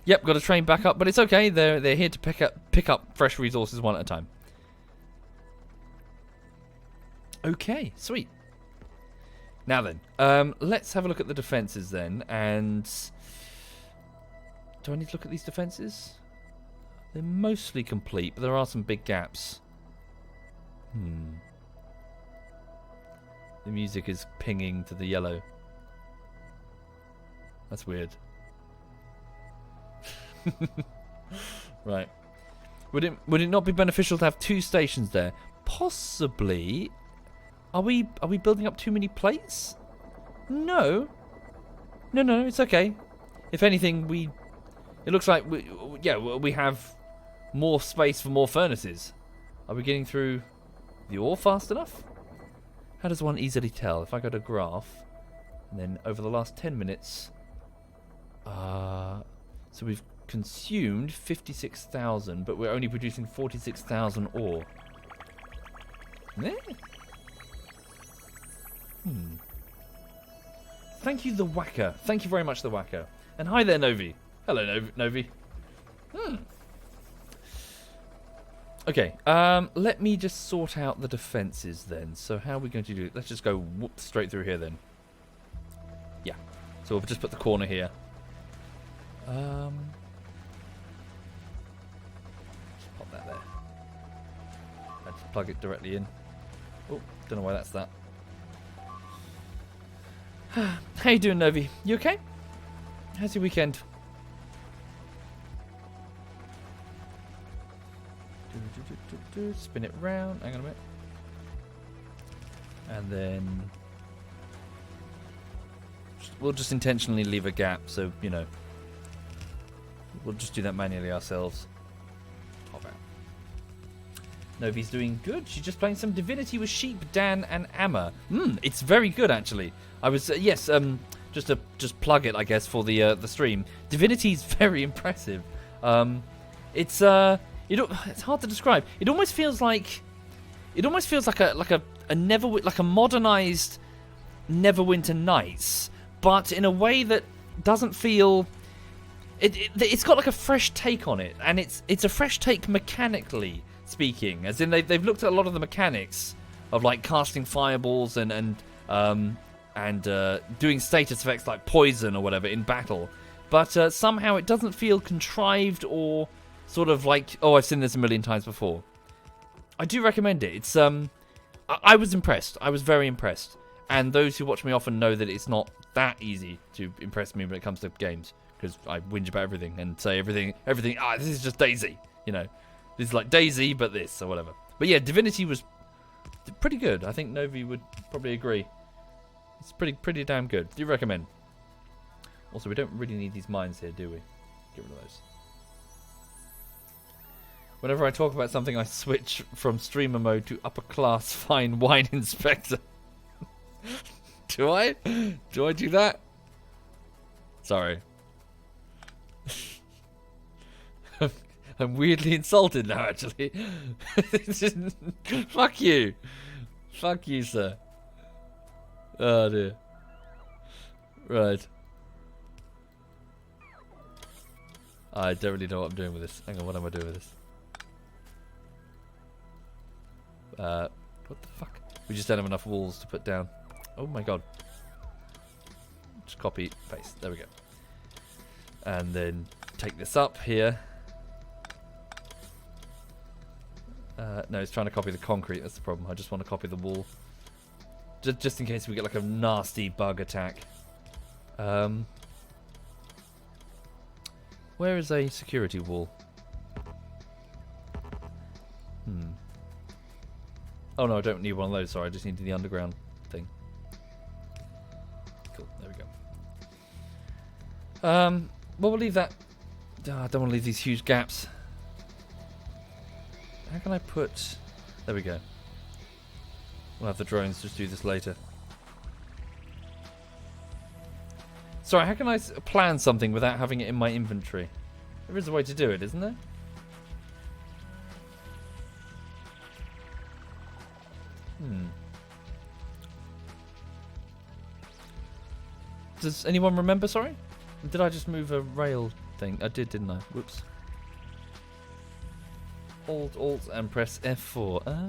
Yep, got a train back up, but it's okay. They're here to pick up fresh resources one at a time. Okay, sweet. Now then, let's have a look at the defenses then. And do I need to look at these defenses? They're mostly complete, but there are some big gaps. The music is pinging to the yellow. That's weird. Right. Would it not be beneficial to have two stations there? Possibly. Are we building up too many plates? No. No, it's okay. If anything, it looks like we have more space for more furnaces. Are we getting through the ore fast enough? How does one easily tell? If I go to graph, and then over the last 10 minutes, so we've consumed 56,000, but we're only producing 46,000 ore. Eh? Thank you, the Whacker. Thank you very much, the Whacker. And hi there, Novi. Hello, Novi. Okay, let me just sort out the defenses then. So how are we going to do it? Let's just go straight through here then. Yeah. So we'll just put the corner here. Just pop that there. I just plug it directly in. Oh, don't know why that's that. How you doing, Novi? You okay? How's your weekend? Spin it round. Hang on a minute. And then we'll just intentionally leave a gap, so you know. We'll just do that manually ourselves. Pop out. Novi's doing good. She's just playing some Divinity with Sheep, Dan, and Amma. It's very good actually. I was just to plug it, I guess, for the stream. Divinity's very impressive. It's hard to describe. It almost feels like a modernized Neverwinter Nights, but in a way that doesn't feel. It's got like a fresh take on it, and it's a fresh take mechanically speaking, as in they've looked at a lot of the mechanics of like casting fireballs and doing status effects like poison or whatever in battle, but somehow it doesn't feel contrived or sort of like, oh, I've seen this a million times before. I do recommend it. It's I was impressed. I was very impressed, and those who watch me often know that it's not that easy to impress me when it comes to games, because I whinge about everything and say everything. This is just Daisy, this is like Daisy, but this or whatever. But yeah, Divinity was pretty good. I think Novi would probably agree. It's pretty damn good. Do recommend. Also, we don't really need these mines here, do we? Get rid of those. Whenever I talk about something, I switch from streamer mode to upper class fine wine inspector. Do I? Do I do that? Sorry. I'm weirdly insulted now, actually. Fuck you. Fuck you, sir. Oh, dear. Right. I don't really know what I'm doing with this. Hang on, what am I doing with this? What the fuck? We just don't have enough walls to put down. Oh my god. Just copy, paste. There we go. And then take this up here. No, it's trying to copy the concrete. That's the problem. I just want to copy the wall. Just in case we get like a nasty bug attack. Where is a security wall? Oh no, I don't need one of those. Sorry, I just need the underground thing. Cool. There we go. Well, we'll leave that. I don't want to leave these huge gaps. How can I put... There we go. We'll have the drones just do this later. Sorry, how can I plan something without having it in my inventory? There is a way to do it, isn't there? Does anyone remember, sorry? Did I just move a rail thing? I did, didn't I? Whoops. Alt, and press F4. Ah.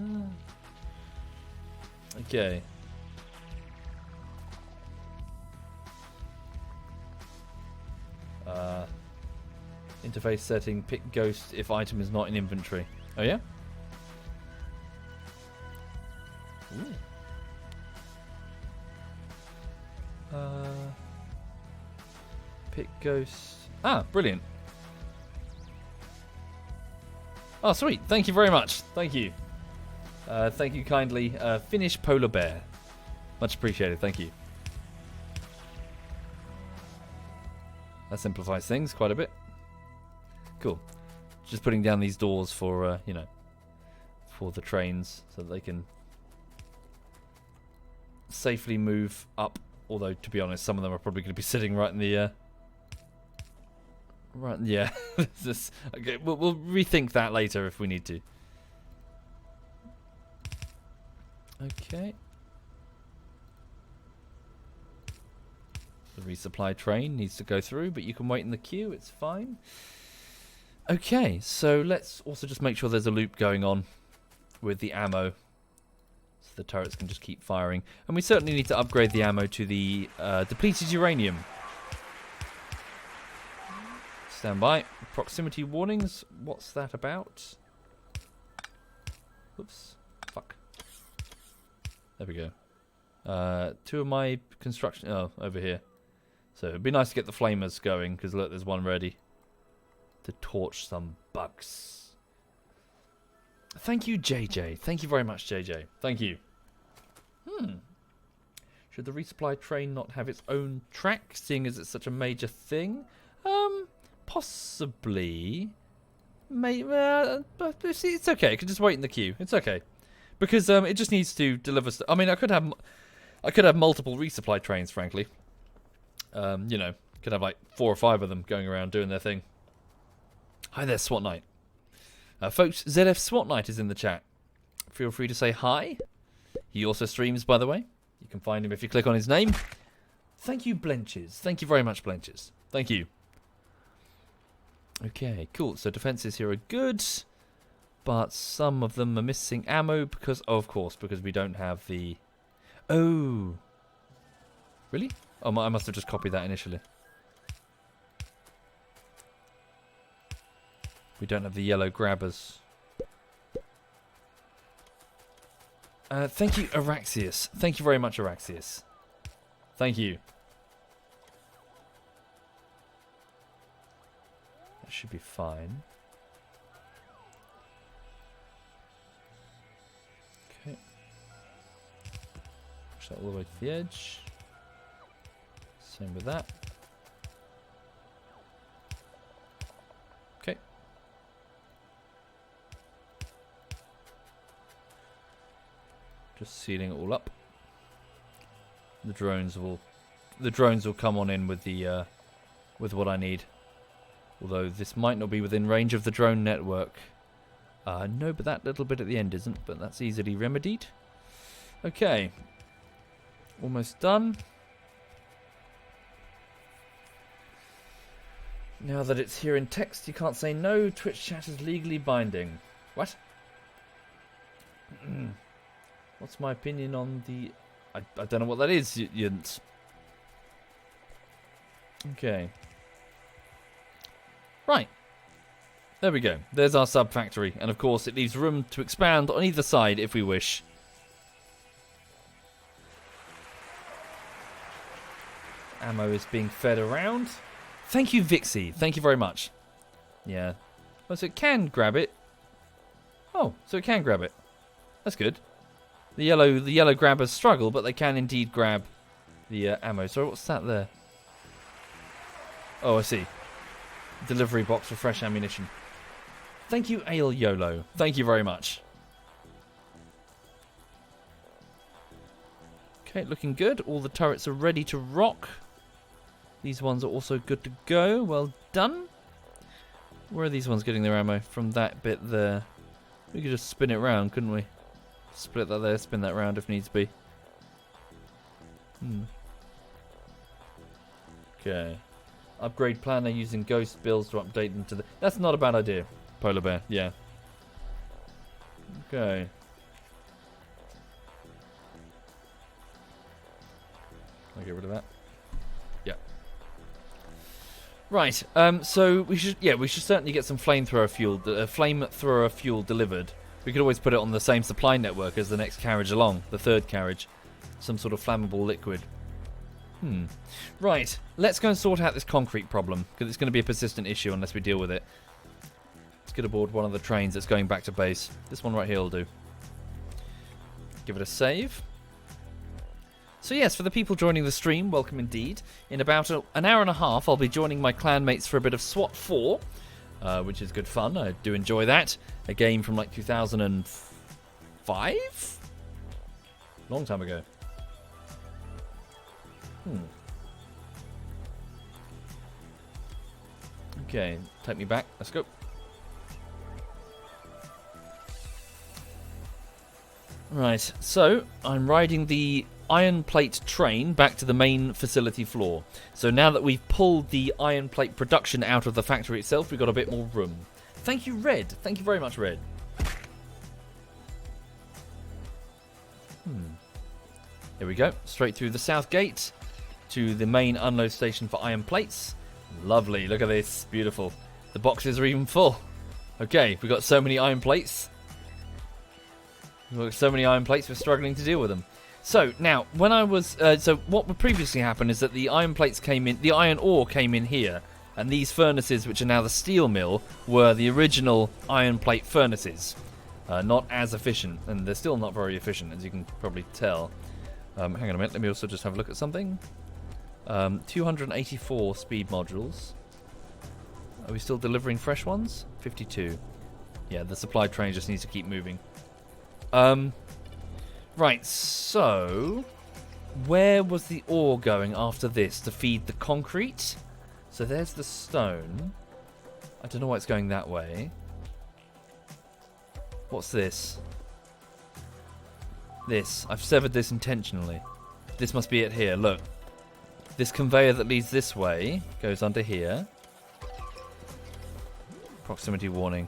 Okay. Interface setting, pick ghost if item is not in inventory. Oh yeah? Ooh. Pick ghost. Ah, brilliant. Oh, sweet. Thank you very much. Thank you. Thank you kindly. Finnish Polar Bear. Much appreciated. Thank you. That simplifies things quite a bit. Cool. Just putting down these doors for, for the trains so that they can safely move up. Although, to be honest, some of them are probably going to be sitting right in the... Right, yeah. Okay, we'll rethink that later if we need to. Okay. The resupply train needs to go through, but you can wait in the queue, it's fine. Okay, so let's also just make sure there's a loop going on with the ammo. So the turrets can just keep firing. And we certainly need to upgrade the ammo to the depleted uranium. Stand by. Proximity warnings. What's that about? Oops. Fuck. There we go. Two of my construction... Oh, over here. So it'd be nice to get the flamers going, because look, there's one ready to torch some bugs. Thank you, JJ. Thank you very much, JJ. Thank you. Should the resupply train not have its own track, seeing as it's such a major thing? Possibly. But it's okay. I can just wait in the queue. It's okay, because it just needs to deliver. I mean, I could have multiple resupply trains, frankly. You know, could have like 4 or 5 of them going around doing their thing. Hi there, SWAT Knight. Folks, ZF SWAT Knight is in the chat. Feel free to say hi. He also streams, by the way. You can find him if you click on his name. Thank you, Blenches. Thank you very much, Blenches. Thank you. Okay, cool. So defenses here are good, but some of them are missing ammo because, of course, because we don't have the... Oh. Really? Oh, I must have just copied that initially. We don't have the yellow grabbers. Thank you, Araxius. Thank you very much, Araxius. Thank you. That should be fine. Okay. Push that all the way to the edge. Same with that. Okay. Just sealing it all up. The drones will come on in with the with what I need. Although this might not be within range of the drone network. No, but that little bit at the end isn't, but that's easily remedied. Okay. Almost done. Now that it's here in text, you can't say no. Twitch chat is legally binding. What? What's my opinion on the... I don't know what that is, Jens. Okay. Right. There we go. There's our sub-factory. And of course, it leaves room to expand on either side if we wish. Ammo is being fed around. Thank you, Vixie. Thank you very much. Yeah. Oh, so it can grab it. Oh, so it can grab it. That's good. The yellow grabbers struggle, but they can indeed grab the ammo. Sorry, what's that there? Oh, I see. Delivery box for fresh ammunition. Thank you, Ale YOLO. Thank you very much. Okay, looking good. All the turrets are ready to rock. These ones are also good to go. Well done. Where are these ones getting their ammo? From that bit there. We could just spin it round, couldn't we? Split that there, spin that round if needs be. Okay. Upgrade planner using ghost builds to update them to the... That's not a bad idea, Polar Bear. Yeah. Okay. I'll get rid of that. Yeah. Right. So we should certainly get some flamethrower fuel delivered. We could always put it on the same supply network as the next carriage along, the third carriage. Some sort of flammable liquid. Right, let's go and sort out this concrete problem, because it's going to be a persistent issue unless we deal with it. Let's get aboard one of the trains that's going back to base. This one right here will do. Give it a save. So yes, for the people joining the stream, welcome indeed. In about an hour and a half, I'll be joining my clanmates for a bit of SWAT 4. Which is good fun. I do enjoy that. A game from like 2005? Long time ago. Okay, take me back. Let's go. Right, so I'm riding the iron plate train back to the main facility floor. So now that we've pulled the iron plate production out of the factory itself, we've got a bit more room. Thank you, Red. Thank you very much, Red. Here we go. Straight through the south gate to the main unload station for iron plates. Lovely. Look at this. Beautiful. The boxes are even full. Okay, we've got so many iron plates. We're struggling to deal with them. So now, when I was so what would previously happen is that the iron plates came in, the iron ore came in here, and these furnaces, which are now the steel mill, were the original iron plate furnaces. Not as efficient, and they're still not very efficient, as you can probably tell. Hang on a minute, let me also just have a look at something. 284 speed modules. Are we still delivering fresh ones? 52. Yeah, the supply train just needs to keep moving. Right, so where was the ore going after this to feed the concrete? So there's the stone. I don't know why it's going that way. What's this? This. I've severed this intentionally. This must be it here. Look. This conveyor that leads this way goes under here. Proximity warning.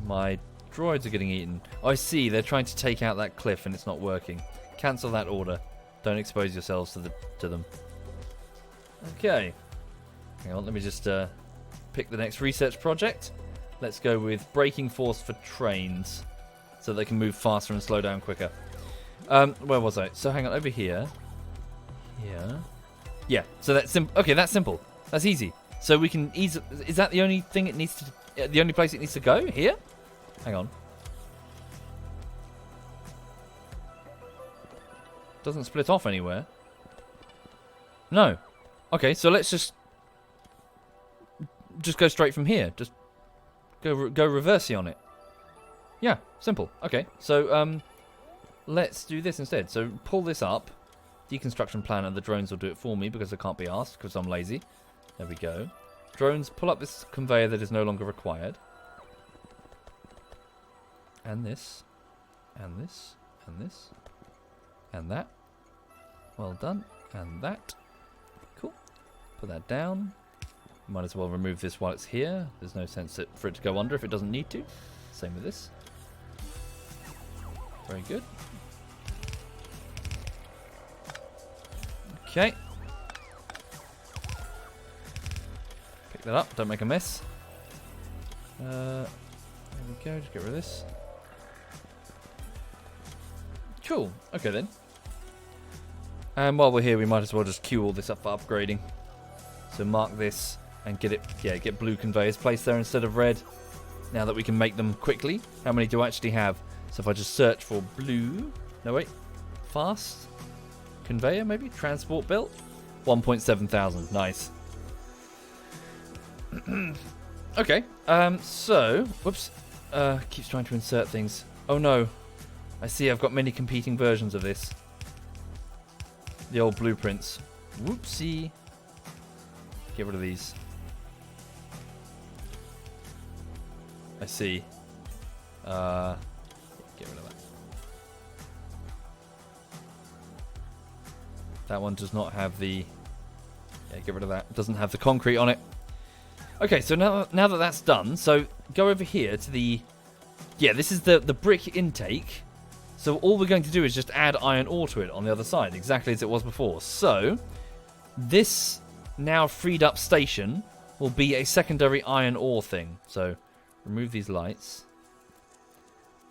My droids are getting eaten. Oh, I see. They're trying to take out that cliff and it's not working. Cancel that order. Don't expose yourselves to them. Okay. Hang on. Let me just pick the next research project. Let's go with braking force for trains, so they can move faster and slow down quicker. Where was I? So hang on, over here. Here. Yeah, so that's simple. Okay, that's simple. That's easy. So we can easily... Is that the only thing it needs to... the only place it needs to go? Here? Hang on. Doesn't split off anywhere. No. Okay, so let's just go straight from here. Just go reversey on it. Yeah, simple. Okay, so let's do this instead. So pull this up. Deconstruction plan, and the drones will do it for me because I can't be asked because I'm lazy. There we go. Drones, pull up this conveyor that is no longer required. And this. And this. And this. And that. Well done. And that. Cool. Put that down. Might as well remove this while it's here. There's no sense for it to go under if it doesn't need to. Same with this. Very good. Okay. Pick that up. Don't make a mess. There we go. Just get rid of this. Cool. Okay then. And while we're here, we might as well just queue all this up for upgrading. So mark this and get it. Yeah, get blue conveyors placed there instead of red. Now that we can make them quickly. How many do I actually have? So if I just search for blue. No wait. Fast. Conveyor maybe? Transport built? 1.7 thousand. Nice. Okay. So, whoops. Keeps trying to insert things. Oh no. I see I've got many competing versions of this. The old blueprints. Whoopsie. Get rid of these. I see. Get rid of that. That one does not have the... Yeah, get rid of that. It doesn't have the concrete on it. Okay, so now that that's done, so go over here to the... Yeah, this is the brick intake. So all we're going to do is just add iron ore to it on the other side, exactly as it was before. So, this now freed up station will be a secondary iron ore thing. So, remove these lights.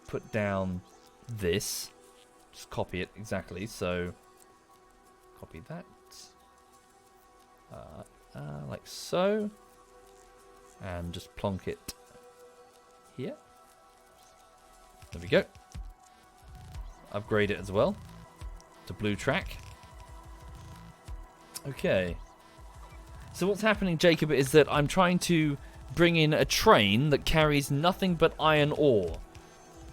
Put down this. Just copy it exactly. So, copy that. Like so. And just plonk it here. There we go. Upgrade it as well to blue track. Okay. So what's happening, Jacob, is that I'm trying to bring in a train that carries nothing but iron ore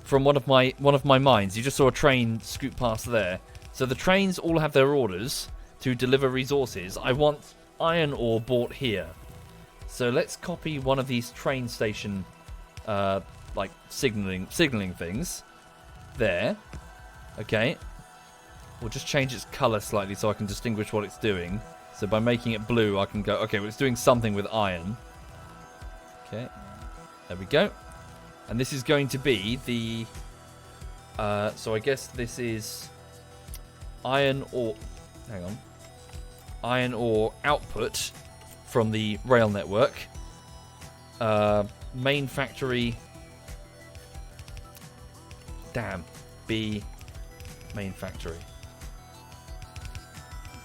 from one of my mines. You just saw a train scoot past there. So the trains all have their orders to deliver resources. I want iron ore bought here. So let's copy one of these train station like signaling things there. Okay. We'll just change its color slightly so I can distinguish what it's doing. So by making it blue, I can go, okay, well, it's doing something with iron. Okay. There we go. And this is going to be the... so I guess this is iron ore... Hang on. Iron ore output from the rail network. Main factory... Damn. B... Main factory.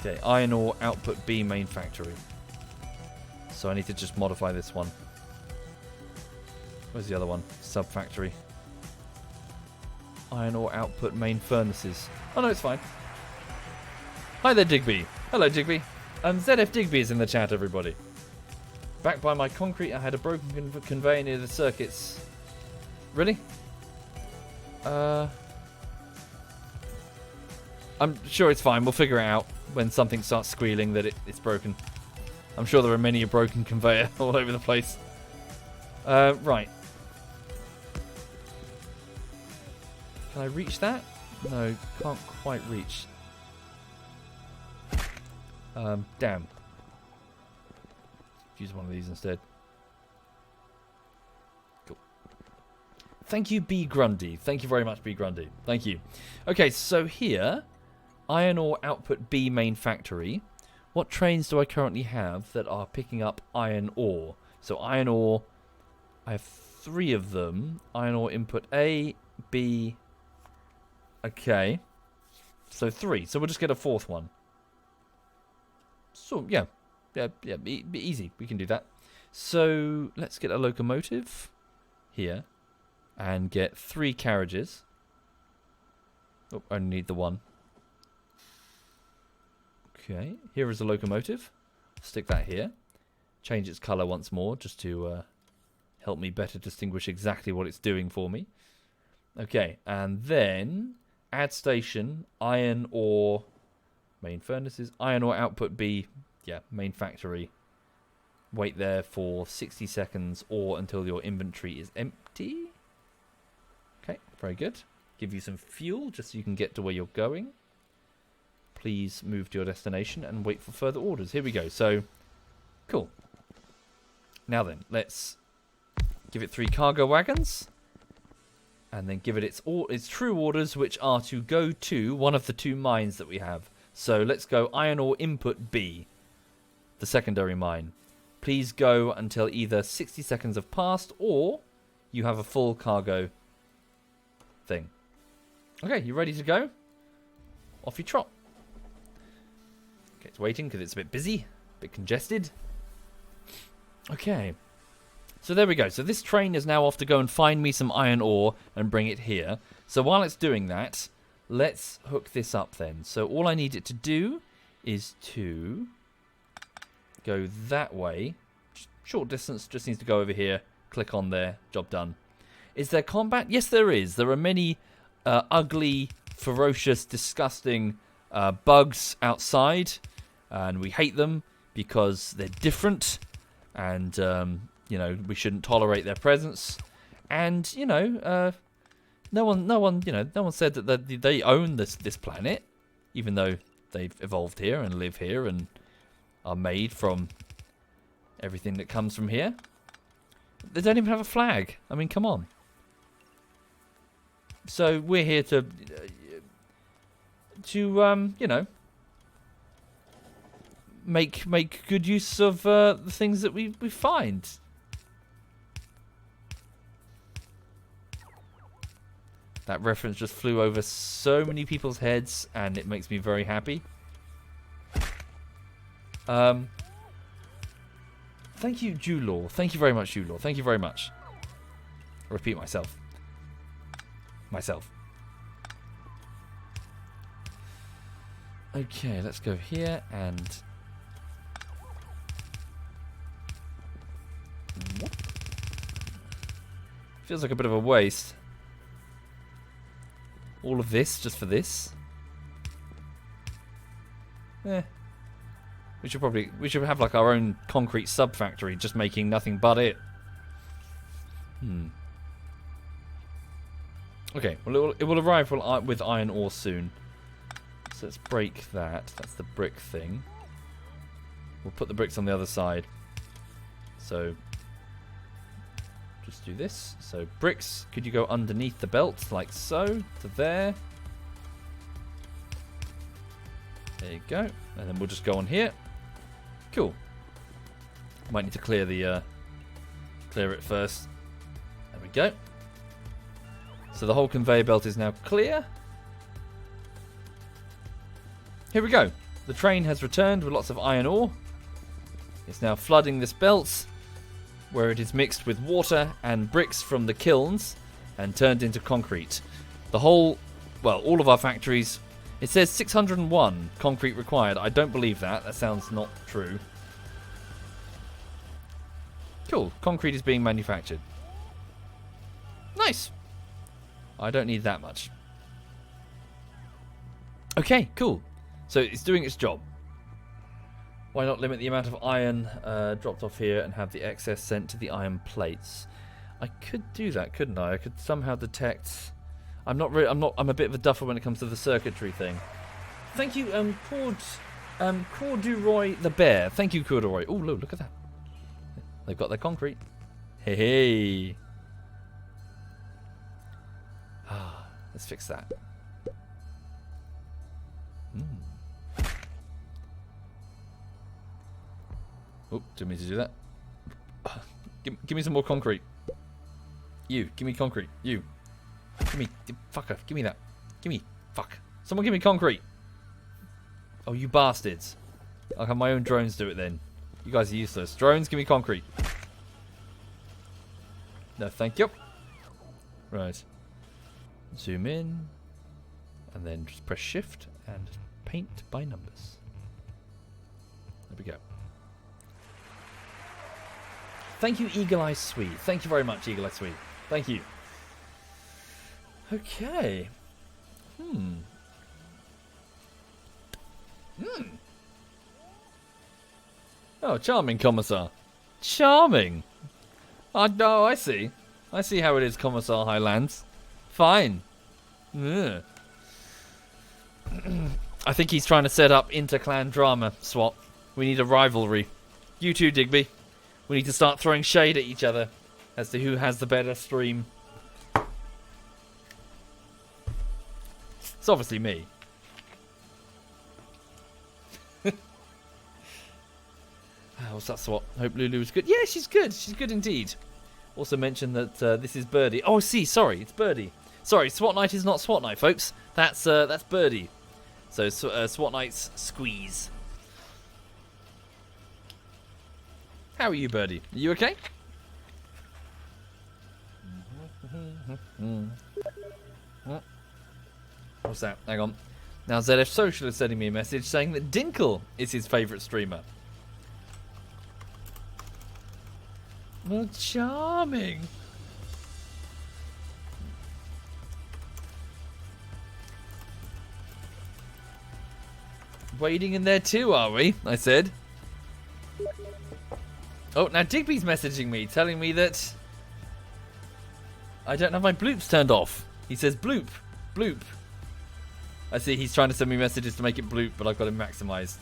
Okay, iron ore output B main factory. So I need to just modify this one. Where's the other one? Sub factory. Iron ore output main furnaces. Oh no, it's fine. Hi there, Digby. Hello, Digby. ZF Digby is in the chat, everybody. Back by my concrete, I had a broken conveyor near the circuits. Really? I'm sure it's fine. We'll figure it out when something starts squealing that it's broken. I'm sure there are many a broken conveyor all over the place. Right. Can I reach that? No, can't quite reach. Damn. Use one of these instead. Cool. Thank you, B. Grundy. Thank you very much, B. Grundy. Thank you. Okay, so here, iron ore output B main factory. What trains do I currently have that are picking up iron ore? So iron ore, I have 3 of them. Iron ore input A, B. Okay. So 3. So we'll just get a 4th one. So, yeah. Yeah, be easy. We can do that. So, let's get a locomotive here and get 3 carriages. Oh, I only need the 1. Okay, here is a locomotive. Stick that here. Change its colour once more just to help me better distinguish exactly what it's doing for me. Okay, and then add station, iron ore, main furnaces, iron ore output B. Yeah, main factory. Wait there for 60 seconds or until your inventory is empty. Okay, very good. Give you some fuel just so you can get to where you're going. Please move to your destination and wait for further orders. Here we go. So, cool. Now then, let's give it 3 cargo wagons. And then give it its true orders, which are to go to one of the 2 mines that we have. So, let's go iron ore input B. The secondary mine. Please go until either 60 seconds have passed or you have a full cargo thing. Okay, you ready to go? Off you trot. Okay, it's waiting because it's a bit busy, a bit congested. Okay. So there we go. So this train is now off to go and find me some iron ore and bring it here. So while it's doing that, let's hook this up then. So all I need it to do is to go that way. Short distance, just needs to go over here. Click on there. Job done. Is there combat? Yes, there is. There are many ugly, ferocious, disgusting bugs outside. And we hate them because they're different. And, you know, we shouldn't tolerate their presence. And, you know, no one said that they own this planet. Even though they've evolved here and live here and are made from everything that comes from here. They don't even have a flag. I mean, come on. So we're here to you know, make good use of the things that we find. That reference just flew over so many people's heads, and it makes me very happy. Thank you, Julaw. Thank you very much, Julaw. Thank you very much. I'll repeat myself. Okay, let's go here and... Feels like a bit of a waste. All of this just for this. We should have like our own concrete sub-factory just making nothing but it. Okay, well it will arrive with iron ore soon. So let's break that. That's the brick thing. We'll put the bricks on the other side. So just do this. So bricks, could you go underneath the belt like so to there? There you go. And then we'll just go on here. Cool. Might need to clear it first. There we go. So the whole conveyor belt is now clear. Here we go. The train has returned with lots of iron ore. It's now flooding this belt, where it is mixed with water and bricks from the kilns and turned into concrete. The whole, well, all of our factories. It says 601 concrete required. I don't believe that. That sounds not true. Cool. Concrete is being manufactured. Nice. I don't need that much. Okay, cool. So it's doing its job. Why not limit the amount of iron dropped off here and have the excess sent to the iron plates? I could do that, couldn't I? I could somehow detect. I'm a bit of a duffer when it comes to the circuitry thing. Thank you, Corduroy the bear. Thank you, Corduroy. Oh, look at that. They've got their concrete. Hey. Let's fix that. Oh, didn't mean to do that. Give me some more concrete. You, give me concrete. You. Give me, fucker, give me that. Give me, fuck. Someone give me concrete. Oh, you bastards. I'll have my own drones do it then. You guys are useless. Drones, give me concrete. No, thank you. Right. Zoom in. And then just press shift and paint by numbers. There we go. Thank you, Eagle Eye Swede. Thank you very much, Eagle Eye Swede. Thank you. Okay. Oh, charming, Commissar. Charming. No, I see. I see how it is, Commissar Highlands. Fine. I think he's trying to set up inter-clan drama, Swat. We need a rivalry. You too, Digby. We need to start throwing shade at each other as to who has the better stream. It's obviously me. What's that, Swat? Hope Lulu's good. Yeah, she's good. She's good indeed. Also mentioned that this is Birdie. Oh, see, sorry, it's Birdie. Sorry, SWAT Night is not SWAT Night, folks. That's Birdie. So SWAT Night's Squeeze. How are you, Birdie? Are you okay? What's that? Hang on. Now ZF Social is sending me a message saying that Dinkle is his favourite streamer. Well, charming. Waiting in there too, are we? I said. Oh, now Digby's messaging me, telling me that I don't have my bloops turned off. He says bloop, bloop. I see he's trying to send me messages to make it bloop, but I've got him maximized.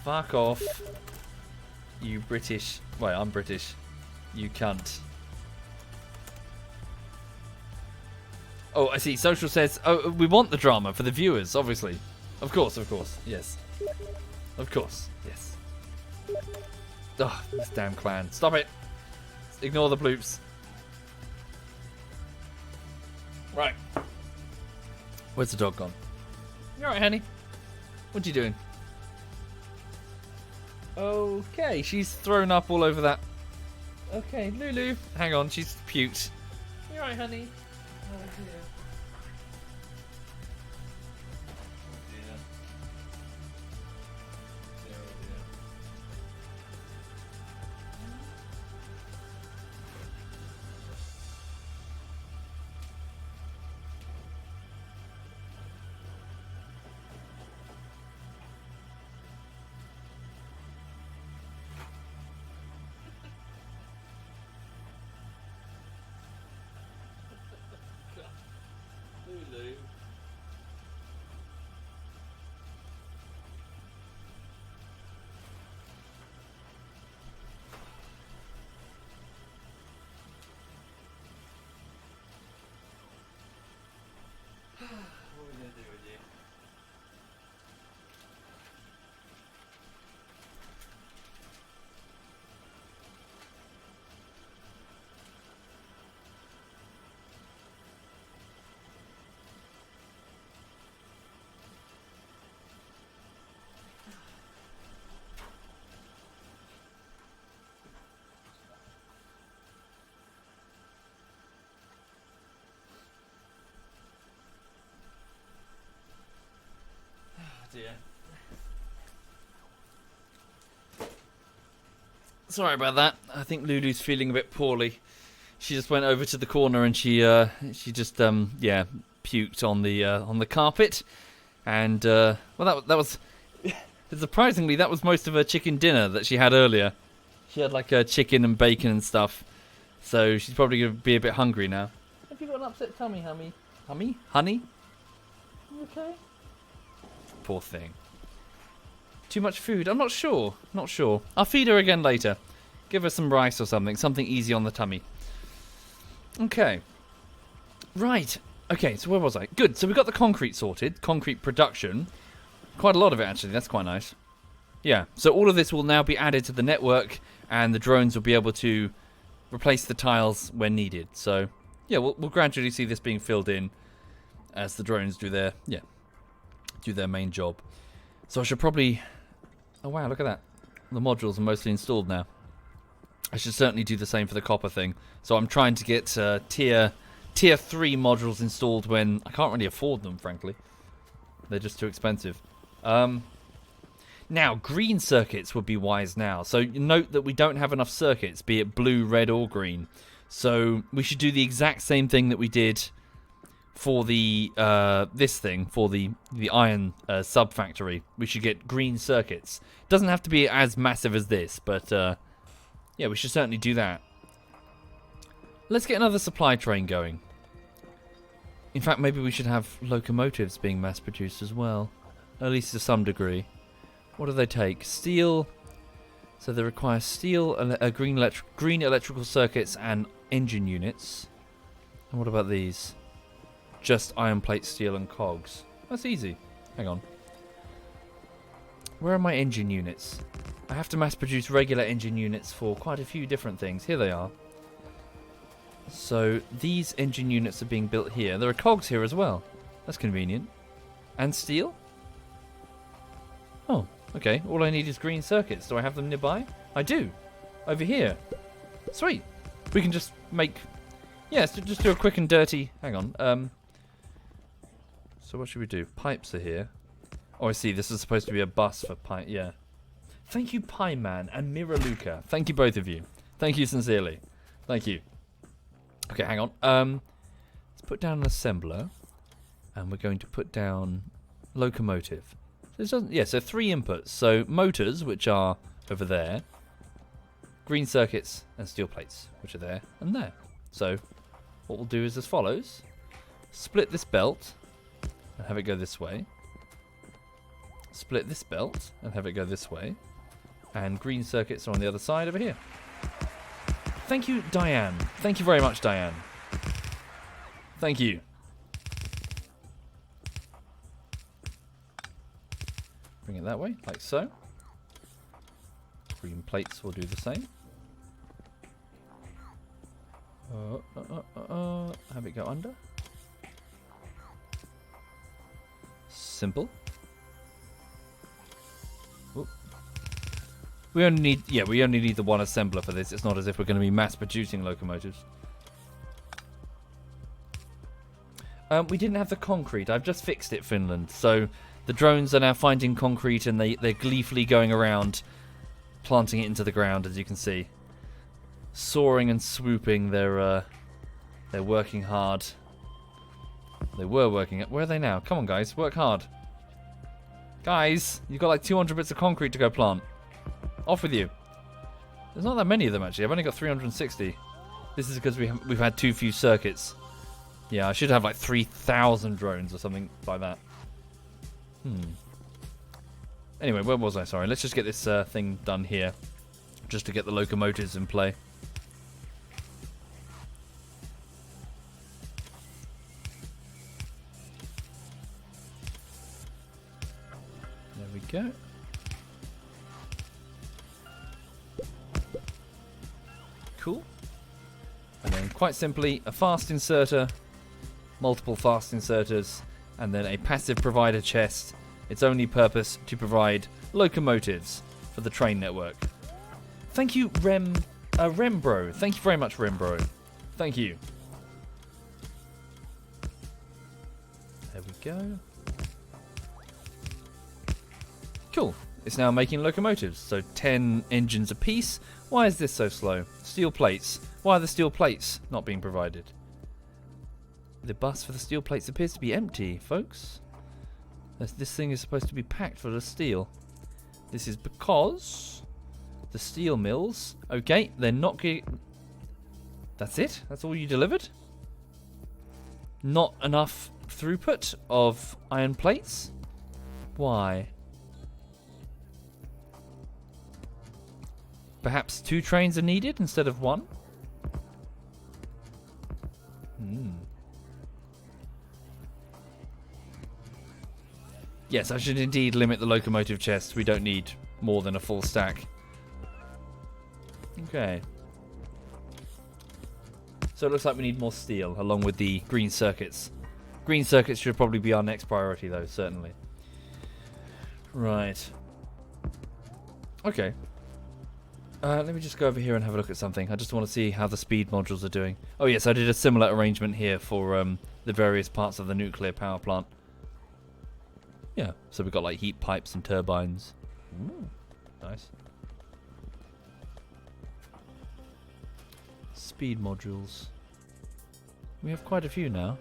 Fuck off. You British. Well, I'm British. You cunt. Oh, I see. Social says, oh, we want the drama for the viewers, obviously. Of course, yes. Of course, yes. Oh, this damn clan. Stop it. Ignore the bloops. Right. Where's the dog gone? You alright, honey? What you doing? Okay, she's thrown up all over that. Okay, Lulu. Hang on, she's puked. You alright, honey? Oh dear. Lulu. What are we going to do with you? Dear. Sorry about that. I think Lulu's feeling a bit poorly. She just went over to the corner and she just yeah, puked on the carpet, and well, that was surprisingly that was most of her chicken dinner that she had earlier. She had like chicken and bacon and stuff, so she's probably gonna be a bit hungry now. Have you got an upset tummy, honey? You okay? Poor thing. Too much food? I'm not sure. Not sure. I'll feed her again later. Give her some rice or something. Something easy on the tummy. Okay. Right. Okay, so where was I? Good. So we got the concrete sorted. Concrete production. Quite a lot of it, actually. That's quite nice. Yeah. So all of this will now be added to the network, and the drones will be able to replace the tiles when needed. So, yeah, we'll gradually see this being filled in as the drones do their main job. So I should probably... Oh, wow, look at that. The modules are mostly installed now. I should certainly do the same for the copper thing. So I'm trying to get tier 3 modules installed when I can't really afford them, frankly. They're just too expensive. Now, green circuits would be wise now. So note that we don't have enough circuits, be it blue, red, or green. So we should do the exact same thing that we did for the this thing, for the iron sub factory. We should get green circuits. Doesn't have to be as massive as this, but yeah, we should certainly do that. Let's get another supply train going. In fact, maybe we should have locomotives being mass produced as well, at least to some degree. What do they take? Steel. So they require steel, green electrical circuits, and engine units. And what about these? Just iron plate, steel, and cogs. That's easy. Hang on. Where are my engine units? I have to mass produce regular engine units for quite a few different things. Here they are. So these engine units are being built here. There are cogs here as well. That's convenient. And steel? Oh, okay. All I need is green circuits. Do I have them nearby? I do. Over here. Sweet. We can just make... Yeah, so just do a quick and dirty... Hang on. So what should we do? Pipes are here. Oh, I see. This is supposed to be a bus for pipe. Yeah. Thank you, Pie Man and Miraluka. Thank you, both of you. Thank you sincerely. Thank you. Okay, hang on. Let's put down an assembler. And we're going to put down locomotive. So 3 inputs. So motors, which are over there. Green circuits and steel plates, which are there and there. So what we'll do is as follows. Split this belt and have it go this way. Split this belt and have it go this way. And green circuits are on the other side over here. Thank you, Diane. Thank you very much, Diane. Thank you. Bring it that way, like so. Green plates will do the same. Have it go under. Simple. Oop. We only need the one assembler for this. It's not as if we're going to be mass producing locomotives. We didn't have the concrete. I've just fixed it, Finland. So the drones are now finding concrete and they're gleefully going around planting it into the ground, as you can see. Soaring and swooping, they're working hard. They were working. Where are they now? Come on, guys, work hard. Guys, you've got like 200 bits of concrete to go plant. Off with you. There's not that many of them, actually. I've only got 360. This is because we've had too few circuits. Yeah, I should have like 3,000 drones or something like that. Anyway, where was I? Sorry. Let's just get this thing done here. Just to get the locomotives in play. There we go. Cool. And then quite simply, a fast inserter, multiple fast inserters, and then a passive provider chest. Its only purpose to provide locomotives for the train network. Thank you, Rembro. Thank you very much, Rembro. Thank you. There we go. Cool. It's now making locomotives. So 10 engines apiece. Why is this so slow? Steel plates. Why are the steel plates not being provided? The bus for the steel plates appears to be empty, folks. This thing is supposed to be packed full of steel. This is because the steel mills... Okay, they're not getting... That's it? That's all you delivered? Not enough throughput of iron plates? Why? Perhaps 2 trains are needed instead of 1? Yes, I should indeed limit the locomotive chests. We don't need more than a full stack. Okay. So it looks like we need more steel, along with the green circuits. Green circuits should probably be our next priority, though, certainly. Right. Okay. Let me just go over here and have a look at something. I just want to see how the speed modules are doing. Oh yes, I did a similar arrangement here for the various parts of the nuclear power plant. Yeah, so we've got like heat pipes and turbines. Ooh, nice. Speed modules. We have quite a few now.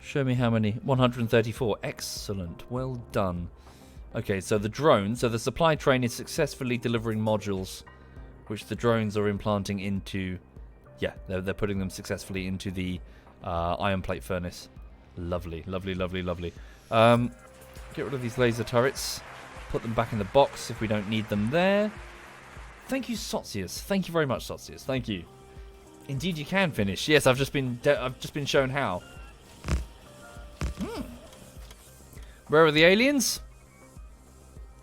Show me how many. 134. Excellent. Well done. Okay, so the drones. So the supply train is successfully delivering modules, which the drones are implanting into... Yeah, they're putting them successfully into the iron plate furnace. Lovely, lovely, lovely, lovely. Get rid of these laser turrets. Put them back in the box if we don't need them there. Thank you, Sotsius. Thank you very much, Sotsius. Thank you. Indeed, you can finish. Yes, I've just been shown how. Where are the aliens?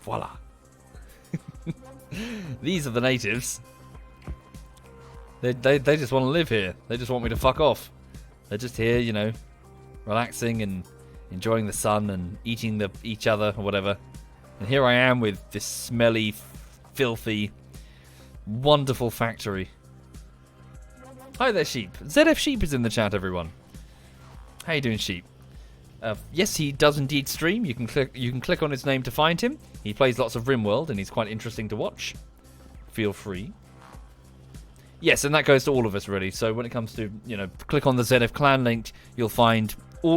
Voila. These are the natives. They just want to live here. They just want me to fuck off. They're just here, you know, relaxing and enjoying the sun and eating each other or whatever. And here I am with this smelly, filthy, wonderful factory. Hi there, Sheep. ZF Sheep is in the chat, everyone. How you doing, Sheep? Yes, he does indeed stream. You can click on his name to find him. He plays lots of RimWorld, and he's quite interesting to watch. Feel free. Yes, and that goes to all of us, really. So when it comes to, you know, click on the ZF Clan link, you'll find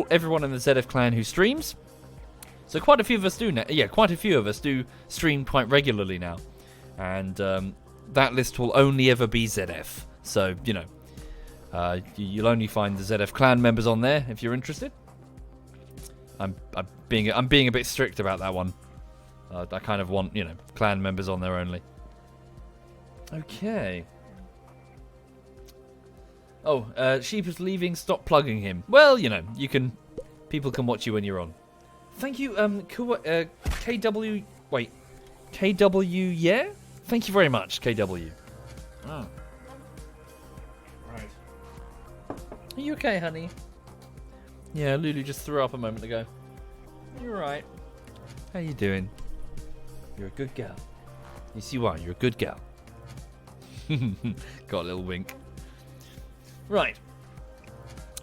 everyone in the ZF Clan who streams. So quite a few of us do now. Yeah, quite a few of us do stream quite regularly now. And that list will only ever be ZF. So, you know, you'll only find the ZF Clan members on there if you're interested. I'm being a bit strict about that one. I kind of want, you know, clan members on there only. Okay. Oh, Sheep is leaving. Stop plugging him. Well, you know, people can watch you when you're on. Thank you, KW. Wait, KW. Yeah. Thank you very much, KW. Oh. Right. Are you okay, honey? Yeah, Lulu just threw up a moment ago. You're right. How you doing? You're a good gal. Yes, you are. You're a good gal. Got a little wink. Right.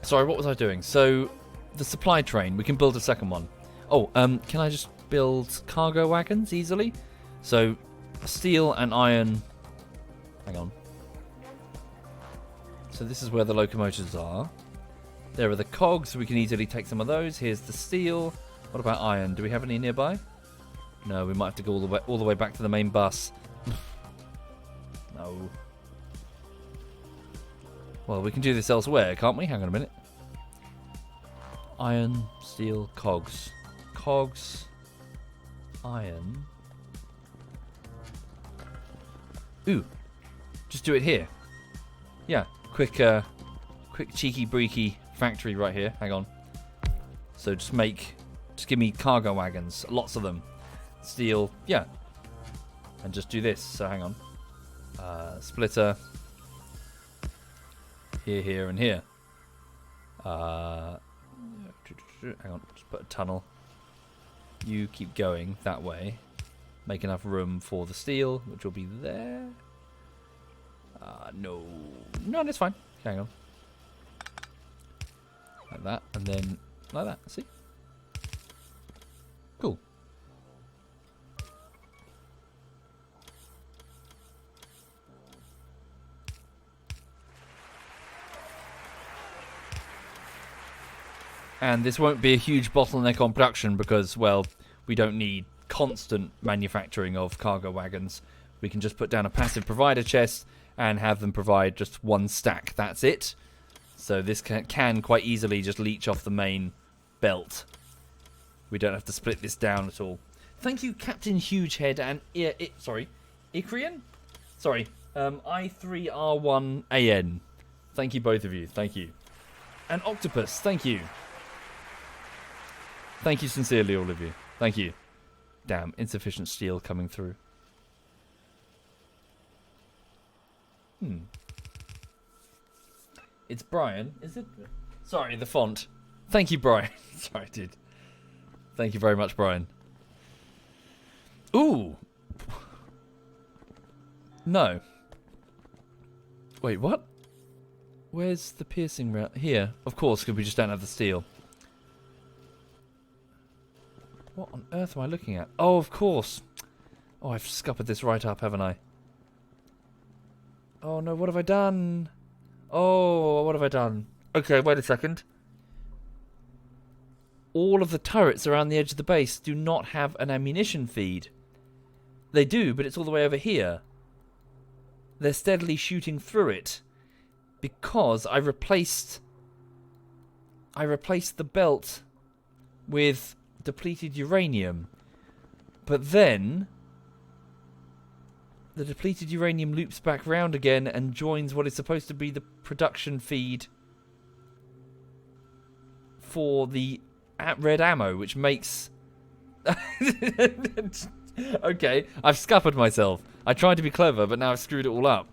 Sorry, what was I doing? So, the supply train. We can build a second one. Oh, can I just build cargo wagons easily? So, steel and iron. Hang on. So this is where the locomotives are. There are the cogs. We can easily take some of those. Here's the steel. What about iron? Do we have any nearby? No, we might have to go all the way back to the main bus. No. Well, we can do this elsewhere, can't we? Hang on a minute. Iron, steel, cogs. Cogs, iron. Ooh, just do it here. Yeah, quick cheeky breeky factory right here. Hang on. So just give me cargo wagons, lots of them. Steel, yeah. And just do this. So hang on. Splitter. Here, and here. Hang on, just put a tunnel. You keep going that way. Make enough room for the steel, which will be there. No, that's fine. Hang on. Like that, and then like that. See? Cool. And this won't be a huge bottleneck on production because, well, we don't need constant manufacturing of cargo wagons. We can just put down a passive provider chest and have them provide just one stack. That's it. So this can quite easily just leech off the main belt. We don't have to split this down at all. Thank you, Captain Hugehead and Icrian? Sorry, I3R1AN. Thank you, both of you. Thank you. And Octopus, thank you. Thank you sincerely, all of you. Thank you. Damn, insufficient steel coming through. It's Brian, is it? Sorry, the font. Thank you, Brian. Sorry, dude. Thank you very much, Brian. Ooh. No. Wait, what? Where's the piercing round? Here, of course, because we just don't have the steel. What on earth am I looking at? Oh, of course. Oh, I've scuppered this right up, haven't I? Oh no, what have I done? Oh, what have I done? Okay, wait a second. All of the turrets around the edge of the base do not have an ammunition feed. They do, but it's all the way over here. They're steadily shooting through it. Because I replaced the belt with depleted uranium. But then the depleted uranium loops back round again and joins what is supposed to be the production feed for the red ammo, which makes... Okay, I've scuppered myself. I tried to be clever, but now I've screwed it all up.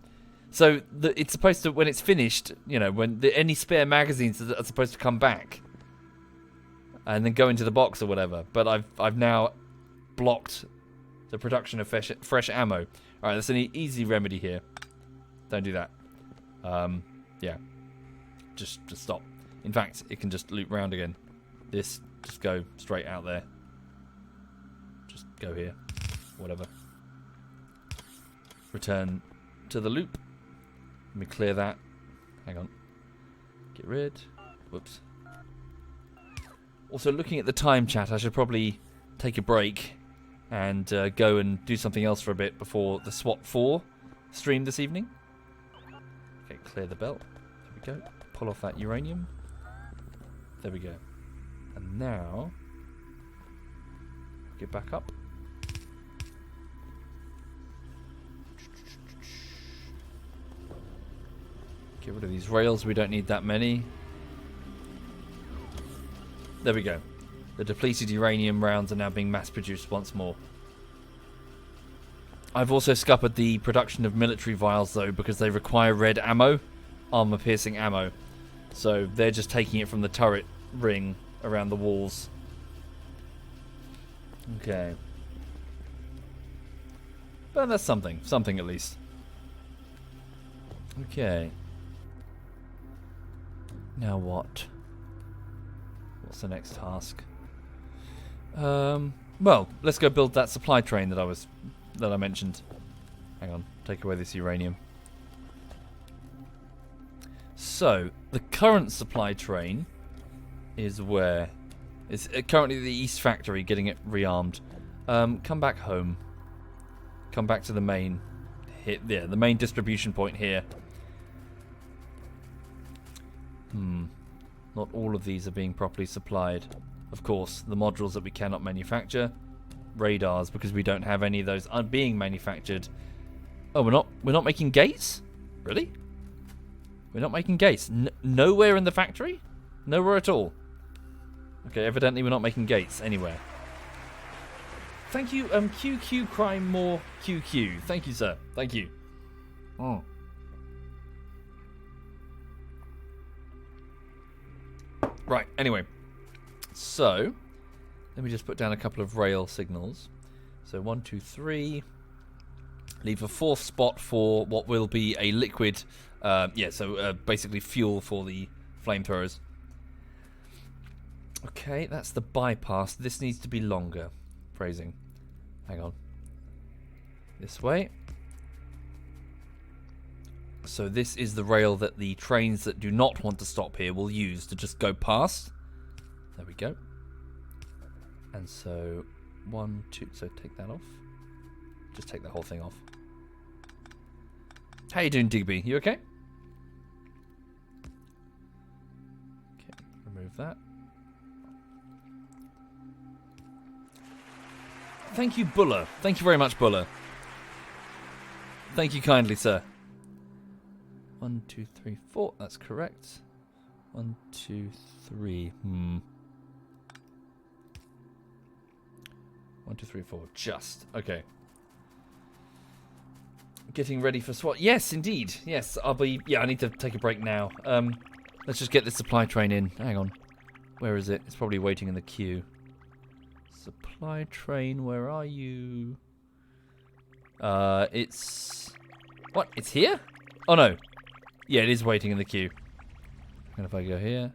So it's supposed to, when it's finished, you know, when any spare magazines are supposed to come back and then go into the box or whatever. But I've now blocked the production of fresh ammo. All right, that's an easy remedy here. Don't do that. Yeah, just stop. In fact, it can just loop round again. This just go straight out there. Just go here, whatever. Return to the loop. Let me clear that. Hang on. Get rid. Whoops. Also, looking at the time, chat, I should probably take a break and go and do something else for a bit before the SWAT 4 stream this evening. Okay, clear the belt. There we go. Pull off that uranium. There we go. And now, get back up. Get rid of these rails, we don't need that many. There we go. The depleted uranium rounds are now being mass produced once more. I've also scuppered the production of military vials though, because they require red ammo, armor piercing ammo. So they're just taking it from the turret ring around the walls. Okay. But that's something at least. Okay. Now what? What's the next task? Well, let's go build that supply train that I mentioned. Hang on, take away this uranium. So, the current supply train is where? It's currently the East Factory, getting it rearmed. Come back home. Come back to the main. The main distribution point here. Not all of these are being properly supplied. Of course, the modules that we cannot manufacture. Radars, because we don't have any of those are being manufactured. Oh, we're not making gates? Really? We're not making gates? Nowhere in the factory? Nowhere at all. Okay, evidently we're not making gates anywhere. Thank you, QQ Crime More QQ. Thank you, sir. Thank you. Oh. Right, anyway. So, let me just put down a couple of rail signals. So, 1, 2, 3. Leave a fourth spot for what will be a liquid, basically fuel for the flamethrowers. Okay, that's the bypass. This needs to be longer. Phrasing. Hang on. This way. So this is the rail that the trains that do not want to stop here will use to just go past. we go. And so 1, 2. So take that off. Just take the whole thing off. How you doing, Digby? You okay? Okay, remove that. Thank you, Buller. Thank you very much, Buller. Thank you kindly, sir. 1, 2, 3, 4. That's correct. 1, 2, 3. 1, 2, 3, 4. Just. Okay. Getting ready for SWAT. Yes, indeed. Yes, I'll be... Yeah, I need to take a break now. Let's just get this supply train in. Hang on. Where is it? It's probably waiting in the queue. Supply train, where are you? It's... What? It's here? Oh, no. Yeah, it is waiting in the queue. And if I go here...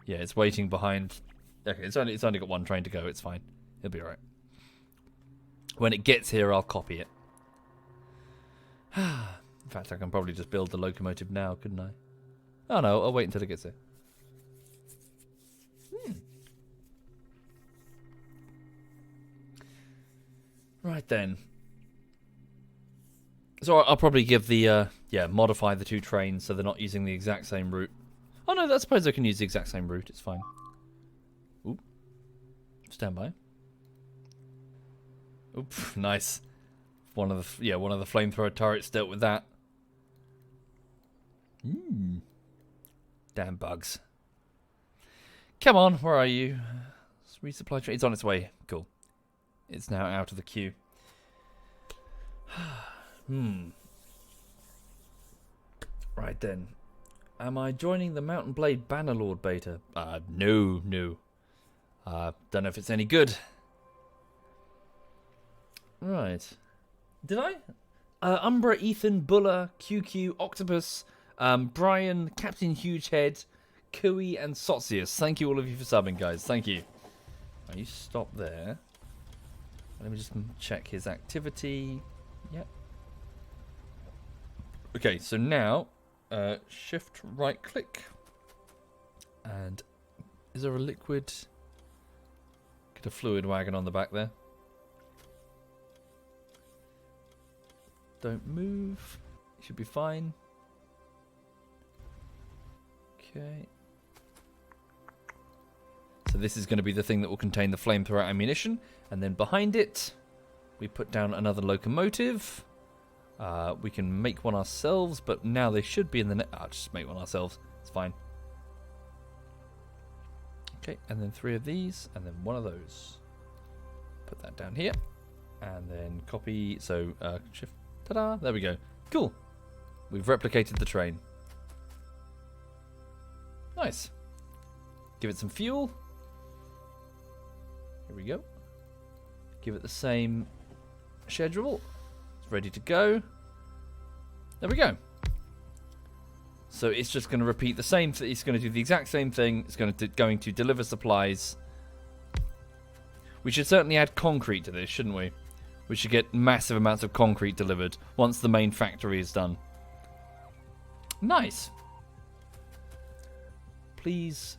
Yeah, it's waiting behind... Okay, it's only got one train to go. It's fine. It'll be alright. When it gets here, I'll copy it. In fact, I can probably just build the locomotive now, couldn't I? Oh, no. I'll wait until it gets here. Right then. So I'll probably give the, modify the two trains so they're not using the exact same route. Oh no, I suppose I can use the exact same route, it's fine. Ooh. Stand by. Oop, nice. One of the flamethrower turrets dealt with that. Damn bugs. Come on, where are you? Resupply train. It's on its way. Cool. It's now out of the queue. Right then. Am I joining the Mountain Blade Bannerlord beta? No. Don't know if it's any good. Right. Did I? Umbra, Ethan, Buller, QQ, Octopus, Brian, Captain Hugehead, Kui, and Sotsius. Thank you all of you for subbing, guys. Thank you. Right, you stop there. Let me just check his activity. Yep. Okay, so now, shift right click. And is there a liquid? Get a fluid wagon on the back there. Don't move. You should be fine. Okay. So this is going to be the thing that will contain the flamethrower ammunition. And then behind it, we put down another locomotive. We can make one ourselves, but now they should be in the... I'll just make one ourselves. It's fine. Okay, and then 3 of these, and then 1 of those. Put that down here. And then copy... So, shift... Ta-da! There we go. Cool. We've replicated the train. Nice. Give it some fuel. Here we go. Give it the same schedule. It's ready to go. There we go. So it's just going to repeat the same. It's going to do the exact same thing. It's going to deliver supplies. We should certainly add concrete to this, shouldn't we? We should get massive amounts of concrete delivered once the main factory is done. Nice. Please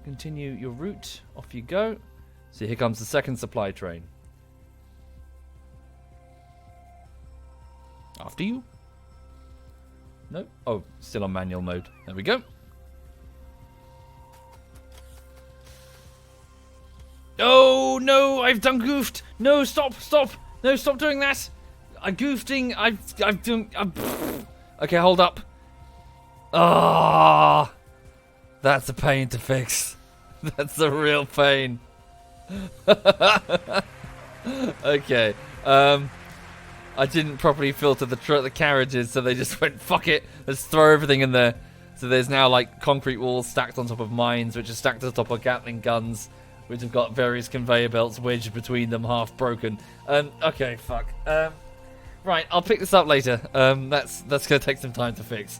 continue your route. Off you go. So here comes the second supply train. After you. No? Oh, still on manual mode. There we go. Oh, no, I've done goofed. No, stop. No, stop doing that. I'm goofing. I've done... Okay, hold up. Ah, that's a pain to fix. That's a real pain. Okay. I didn't properly filter the carriages, so they just went, fuck it, let's throw everything in there. So there's now like concrete walls stacked on top of mines, which are stacked on top of Gatling guns, which have got various conveyor belts wedged between them, half broken. Okay, fuck. Right, I'll pick this up later. That's going to take some time to fix.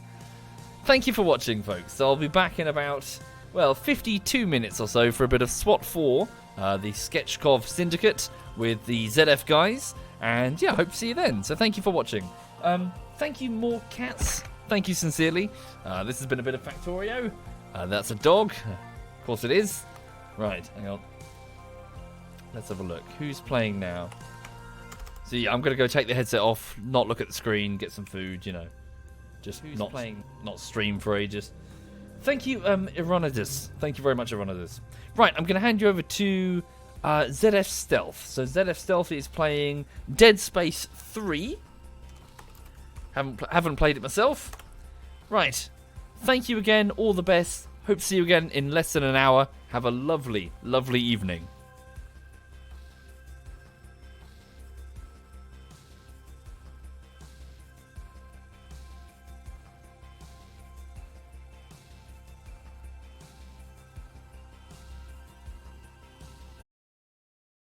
Thank you for watching, folks. So I'll be back in about, well, 52 minutes or so for a bit of SWAT 4, the Sketchkov Syndicate with the ZF guys. And yeah, I hope to see you then. So thank you for watching. Thank you, more cats. Thank you sincerely. This has been a bit of Factorio. That's a dog. Of course it is. Right, hang on. Let's have a look. Who's playing now? So yeah, I'm going to go take the headset off, not look at the screen, get some food, you know. Just not stream for ages. Thank you, Ironidus. Thank you very much, Ironidus. Right, I'm going to hand you over to ZF Stealth. So ZF Stealth is playing Dead Space 3. Haven't played it myself. Right. Thank you again. All the best. Hope to see you again in less than an hour. Have a lovely, lovely evening.